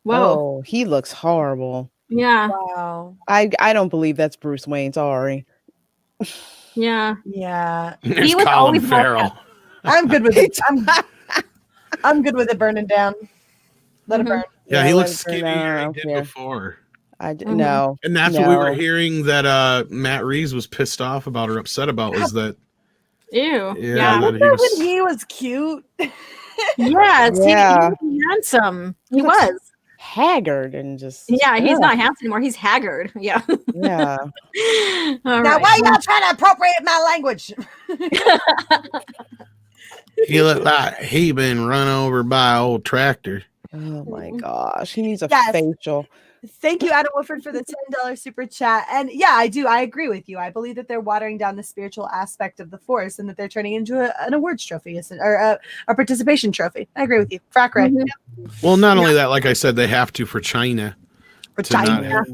S2: Whoa.
S3: Oh, he looks horrible.
S2: Yeah.
S4: Wow.
S3: I don't believe that's Bruce Wayne. Sorry.
S2: Yeah.
S4: Yeah.
S1: It's
S2: was
S1: Colin
S2: always like
S1: Farrell.
S4: I'm good with it. I'm good with it burning down. Let it burn.
S1: Yeah, he
S3: let
S1: looks
S3: it burn
S1: skinnier
S3: down, I
S1: than he
S3: don't
S1: did
S3: care.
S1: before.
S3: No.
S1: And that's what we were
S3: No.
S1: hearing that Matt Reeves was pissed off about or upset about was that
S2: Ew.
S1: Yeah, that he
S4: Remember
S1: was
S4: when he was cute?
S2: Yes,
S3: Yeah.
S2: he was handsome. He
S3: Looks
S2: was.
S3: haggard and just
S2: Yeah, he's
S3: ugh.
S2: not handsome anymore. He's haggard. Yeah.
S3: Yeah.
S2: All
S4: Now,
S2: right.
S4: why y'all trying to appropriate my language?
S1: he looked like he been run over by an old tractor.
S3: Oh my gosh. He needs a
S4: Yes.
S3: facial.
S4: Thank you, Adam Wolford, for the $10 super chat. And yeah, I do. I agree with you. I believe that they're watering down the spiritual aspect of the force and that they're turning into an awards trophy or a participation trophy. I agree with you. Frack Ray.
S1: Well, not only that, like I said, they have to for China.
S4: For
S1: to not
S4: China.
S1: have-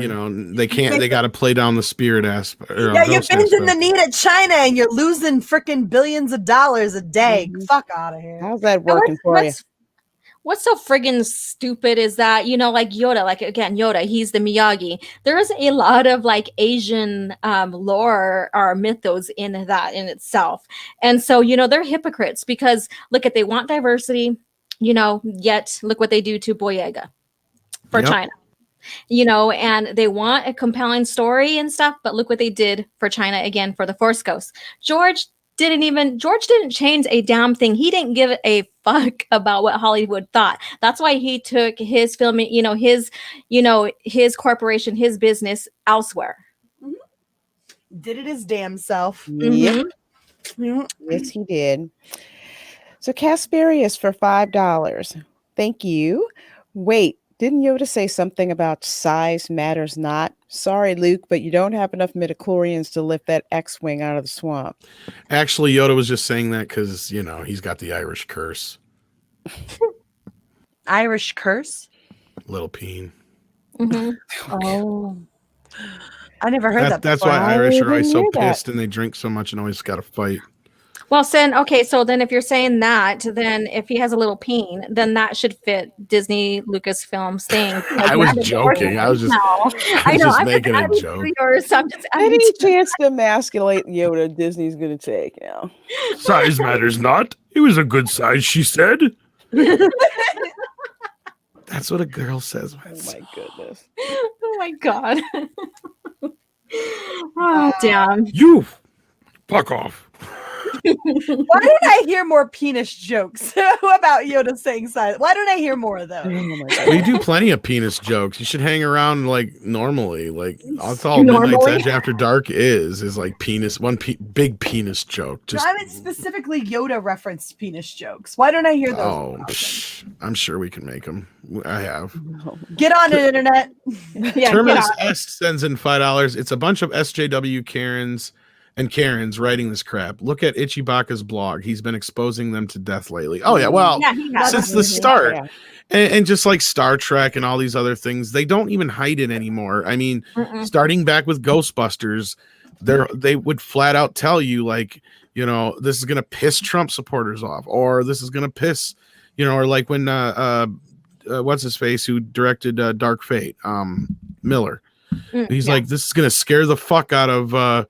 S1: you know, they can't. They got to play down the spirit aspect.
S4: Yeah, you're bending the knee to China and you're losing freaking billions of dollars a day. Fuck out of here.
S3: How's that working for you?
S2: What's so friggin' stupid is that, you know, like Yoda, like again, Yoda, he's the Miyagi. There is a lot of like Asian lore or mythos in that in itself. And so, you know, they're hypocrites because look at, they want diversity, you know, yet look what they do to Boyega for China. You know, and they want a compelling story and stuff, but look what they did for China again for the Force Ghost. George didn't change a damn thing. He didn't give a fuck about what Hollywood thought. That's why he took his film, his corporation, his business elsewhere.
S4: Did it his damn self.
S3: Yep. Yes, he did. So Casperius for $5. Thank you. Wait, didn't Yoda say something about size matters not? Sorry, Luke, but you don't have enough midichlorians to lift that X-Wing out of the swamp.
S1: Actually, Yoda was just saying that because, you know, he's got the Irish curse.
S4: Irish curse?
S1: Little peen.
S4: Oh. I never heard that.
S1: That's
S4: before.
S1: why Irish are always so
S3: hear that.
S1: pissed and they drink so much and always got to fight.
S2: Well, so then if you're saying that, then if he has a little peen, then that should fit Disney Lucasfilm's thing.
S1: I was joking. I was just, I was just making a joke.
S3: Any chance to emasculate Yoda Disney's going to take now?
S1: Size matters not. It was a good size, she said. That's what a girl says.
S3: Oh my goodness.
S2: Oh my god. Oh damn.
S1: You fuck off.
S4: Why don't I hear more penis jokes about Yoda saying size? Why don't I hear more of those?
S1: We do plenty of penis jokes. You should hang around like normally. Like that's all Midnight's Edge After Dark is like penis, big penis joke. Just
S4: I mean specifically Yoda referenced penis jokes. Why don't I hear those?
S1: I'm sure we can make them. I have.
S4: Get on it, internet.
S2: Yeah,
S1: Terminus S sends in $5. It's a bunch of SJW Karens and Karen's writing this crap. Look at Ichibaka's blog. He's been exposing them to death lately. Oh yeah, well, since the start.
S3: Yeah.
S1: And just like Star Trek and all these other things, they don't even hide it anymore. I mean, starting back with Ghostbusters, they would flat out tell you, like, you know, this is gonna piss Trump supporters off, or this is gonna piss, you know, or like when what's his face who directed Dark Fate, Miller. He's like, this is gonna scare the fuck out of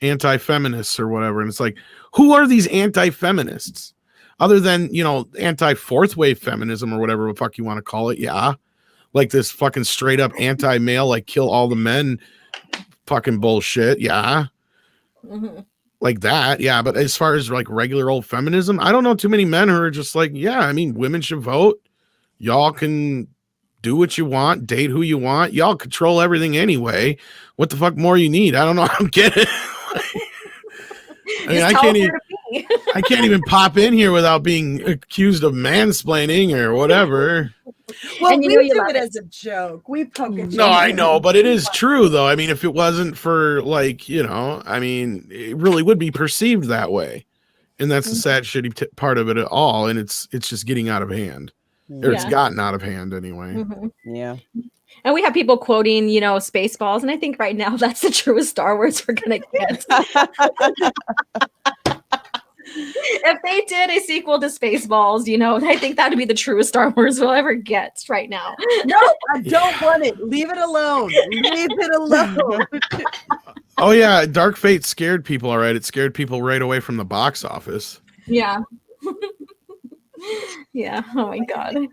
S1: anti-feminists or whatever. And it's like, who are these anti-feminists? Other than, you know, anti-fourth wave feminism or whatever the fuck you want to call it. Yeah. Like this fucking straight up anti-male, like kill all the men fucking bullshit. Yeah. Like that. Yeah. But as far as like regular old feminism, I don't know too many men who are just like, yeah, I mean, women should vote. Y'all can do what you want, date who you want. Y'all control everything anyway. What the fuck more you need? I don't know. I don't get it. I mean, I can't even pop in here without being accused of mansplaining or whatever.
S4: Well, we do it as a joke. We poke at you.
S1: No, I know, but it is true though. I mean, if it wasn't for like, you know, I mean, it really would be perceived that way. And that's the sad, shitty part of it at all. And it's just getting out of hand. Or it's gotten out of hand anyway.
S3: Yeah.
S2: And we have people quoting, you know, Spaceballs. And I think right now that's the truest Star Wars we're going to get. If they did a sequel to Spaceballs, you know, I think that would be the truest Star Wars we'll ever get right now.
S4: No, I don't want it. Leave it alone. Leave it alone.
S1: Oh, yeah. Dark Fate scared people. All right. It scared people right away from the box office.
S2: Yeah. Yeah. Oh, my God.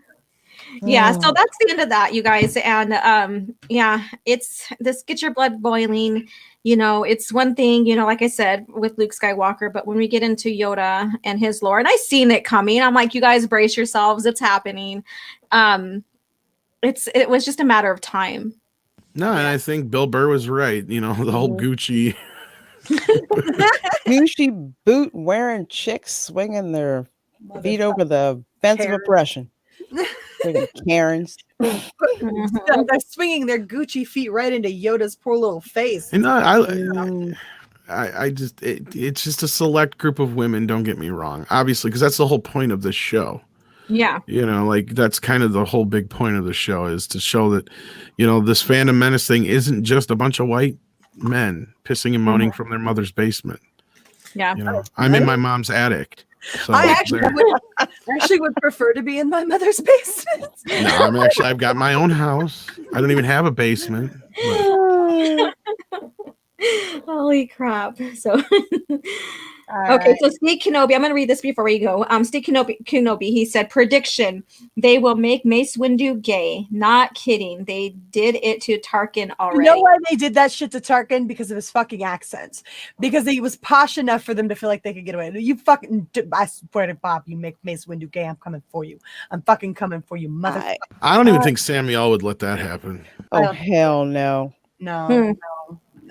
S2: Yeah, so that's the end of that, you guys. And yeah, it's this get your blood boiling. You know, it's one thing, you know, like I said, with Luke Skywalker, but when we get into Yoda and his lore, and I seen it coming, I'm like, you guys brace yourselves, it's happening. It was just a matter of time.
S1: No, and I think Bill Burr was right. You know, the whole Gucci
S3: boot wearing chicks swinging their feet over the fence of oppression. Karens.
S4: They're swinging their Gucci feet right into Yoda's poor little face.
S1: And I just it's just a select group of women. Don't get me wrong, obviously, because that's the whole point of this show.
S2: Yeah,
S1: you know, like that's kind of the whole big point of the show is to show that, you know, this Fandom Menace thing isn't just a bunch of white men pissing and moaning from their mother's basement.
S2: Yeah,
S1: you know, I'm in my mom's attic. So
S4: I actually would prefer to be in my mother's basement.
S1: No, I've got my own house. I don't even have a basement.
S2: Holy crap. So okay, so Steve Kenobi, I'm going to read this before we go. Steve Kenobi, he said, prediction, they will make Mace Windu gay. Not kidding. They did it to Tarkin already.
S4: You know why they did that shit to Tarkin? Because of his fucking accent. Because he was posh enough for them to feel like they could get away. You fucking, I swear to Bob, you make Mace Windu gay, I'm coming for you. I'm fucking coming for you, motherfucker.
S1: I don't even think Samuel would let that happen.
S3: Oh, hell no.
S4: No.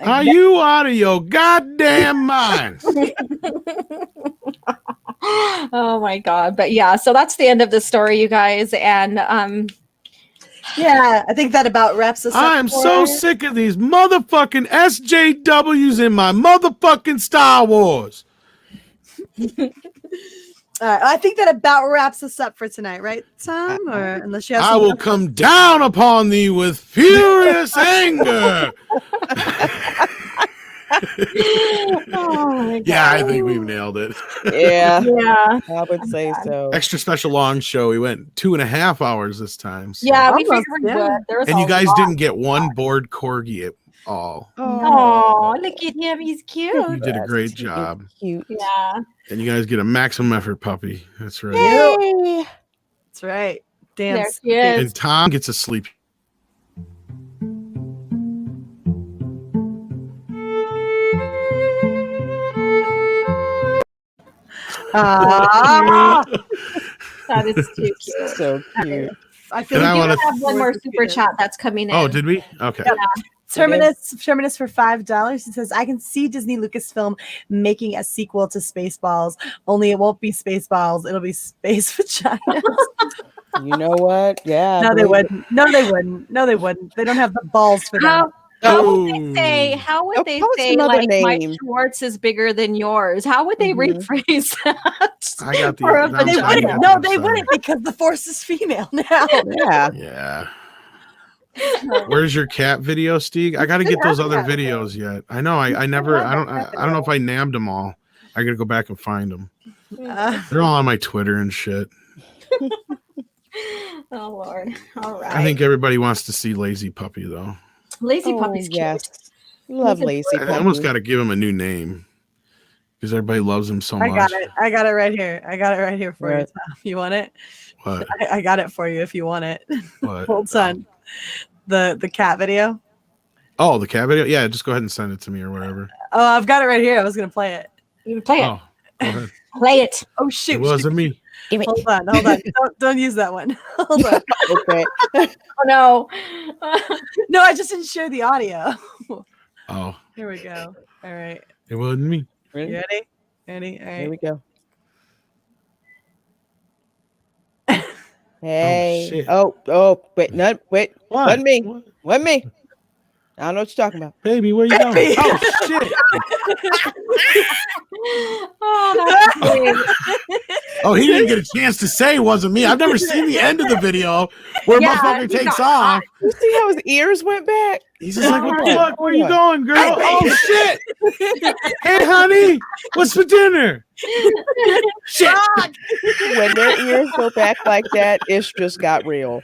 S1: Are you out of your goddamn mind?
S2: Oh my God. But yeah, so that's the end of the story, you guys. And
S4: yeah, I think that about wraps us up.
S1: I'm so sick of these motherfucking SJWs in my motherfucking Star Wars.
S4: I think that about wraps us up for tonight, right, Tom? Or unless you have
S1: I will come down upon thee with furious anger.
S2: Oh
S1: yeah, I think we've nailed it.
S3: Yeah,
S2: yeah,
S3: I would say so.
S1: Extra special long show. We went 2.5 hours this time. So.
S2: Yeah, we figured we would.
S1: And you guys didn't get one bored corgi at all.
S2: Oh, look at him. He's cute.
S1: You did a great job.
S3: Cute.
S2: Yeah.
S1: And you guys get a maximum effort puppy. That's right.
S4: Yay. That's right. Damn.
S1: And Tom gets a sleep.
S2: That is too cute.
S3: So cute.
S4: I feel like
S2: we have one more super chat that's coming in.
S1: Oh, did we? Okay.
S4: Yeah. Terminus for $5. It says, I can see Disney Lucasfilm making a sequel to Spaceballs, only it won't be Spaceballs, it'll be Space Vaginas.
S3: You know what? Yeah.
S4: No, they wouldn't. No, they wouldn't. No, they wouldn't. They don't have the balls for that.
S2: How would they say like Mike
S3: name.
S2: Schwartz is bigger than yours? How would they rephrase that?
S1: I got the.
S2: For a
S1: I'm
S4: They
S1: trying to
S2: vagina?
S1: get
S4: wouldn't. No,
S1: the
S4: they
S1: website.
S4: wouldn't because the Force is female now.
S3: Yeah.
S1: Yeah. Where's your cat video, Steve? I got to get those other videos yet. I know. I don't know if I nabbed them all. I got to go back and find them. They're all on my Twitter and shit.
S2: Oh Lord! All right.
S1: I think everybody wants to see Lazy Puppy though.
S2: Lazy Puppy's cute.
S3: Yes. Love Lazy Puppy.
S1: I almost got to give him a new name because everybody loves him so
S4: I
S1: much.
S4: got it. I got it right here. I got it right here for you, Tom. You want it?
S1: What?
S4: I got it for you if you want it.
S1: What?
S4: Hold on. The cat video.
S1: Oh, the cat video? Yeah, just go ahead and send it to me or whatever.
S4: Oh, I've got it right here. I was gonna play it.
S2: You play it.
S1: Oh, go ahead.
S2: Play it.
S4: Oh shoot!
S1: It wasn't me.
S4: Hold on. Don't use that one. Hold on.
S3: Okay.
S2: Oh no.
S4: No, I just didn't share the audio.
S1: Oh,
S4: Here we go. All right.
S1: it wasn't me.
S4: You ready? Ready? All right.
S3: Here we go. Hey.
S1: shit.
S3: Oh, wait, no, wait.
S1: What?
S3: Wasn't me.
S1: What?
S3: Wasn't me. I don't know what you're talking about.
S1: Baby, where you going? Oh shit!
S2: Oh, that's great.
S1: Oh, he didn't get a chance to say it wasn't me. I've never seen the end of the video where
S2: Yeah,
S1: motherfucker
S2: he
S1: takes
S2: got
S1: off.
S3: You see how his ears went back?
S1: He's just like, what the
S3: Yeah.
S1: fuck? Where you going, girl? Oh shit! Hey, honey, what's for dinner? Shit!
S3: When their ears go back like that, it's just got real.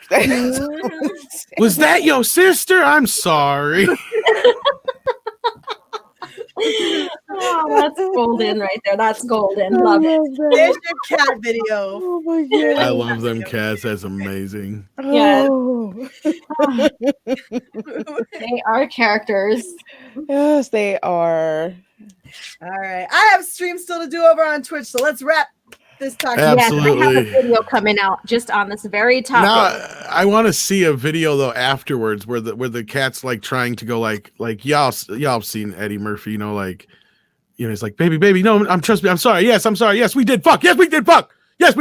S1: Was that your sister? I'm sorry.
S2: Oh, that's golden right there. That's golden. Love it.
S4: There's your cat video.
S3: Oh my god.
S1: I love them cats. That's amazing.
S2: Yes.
S3: Oh.
S2: They are characters.
S3: Yes, they are.
S4: All right. I have streams still to do over on Twitch, so let's wrap this talk.
S1: Absolutely.
S2: Yes, I have a video coming out just on this very topic.
S1: Now I want to see a video though afterwards where the cat's like trying to go like y'all have seen Eddie Murphy, you know, like he's like baby, no, trust me, I'm sorry, yes, we did fuck, yes we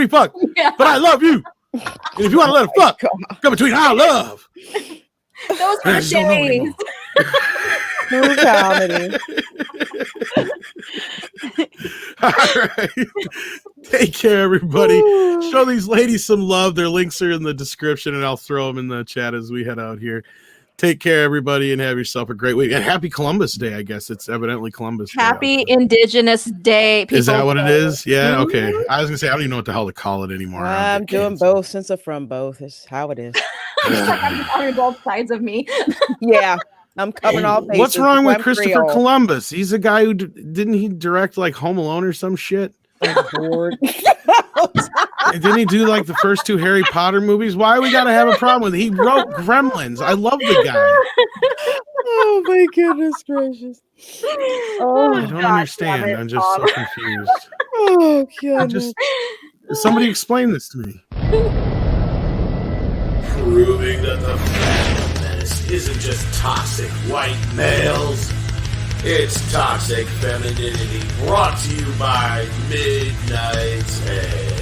S1: fucked,
S2: Yeah.
S1: but I love you, and if you want to let it fuck, go between our love.
S2: Those were
S1: There's no no
S2: days.
S1: anymore.
S3: No comedy.
S1: All right. Take care, everybody. Show these ladies some love. Their links are in the description, and I'll throw them in the chat as we head out here. Take care, everybody, and have yourself a great week. And happy Columbus Day, I guess. It's evidently Columbus Day.
S2: Happy Indigenous Day.
S1: Is that what it
S2: Day.
S1: is? Yeah,
S2: Mhm.
S1: okay. I was going to say, I don't even know what the hell to call it anymore.
S3: I'm doing both since I'm from both. It's how it is.
S2: It's like I'm on both sides of me.
S3: Yeah. I'm covering all bases.
S1: What's wrong with
S3: I'm
S1: Christopher
S3: Creole.
S1: Columbus? He's a guy who didn't he direct like Home Alone or some shit?
S3: I'm bored.
S1: And didn't he do like the first two Harry Potter movies? Why we gotta have a problem with it? He wrote Gremlins. I love the guy.
S3: Oh my goodness gracious. Oh,
S1: I don't understand. I'm just so confused.
S3: oh goodness.
S1: Somebody explain this to me. Proving that the Fandom Menace isn't just toxic white males. It's toxic femininity brought to you by Midnight's Edge.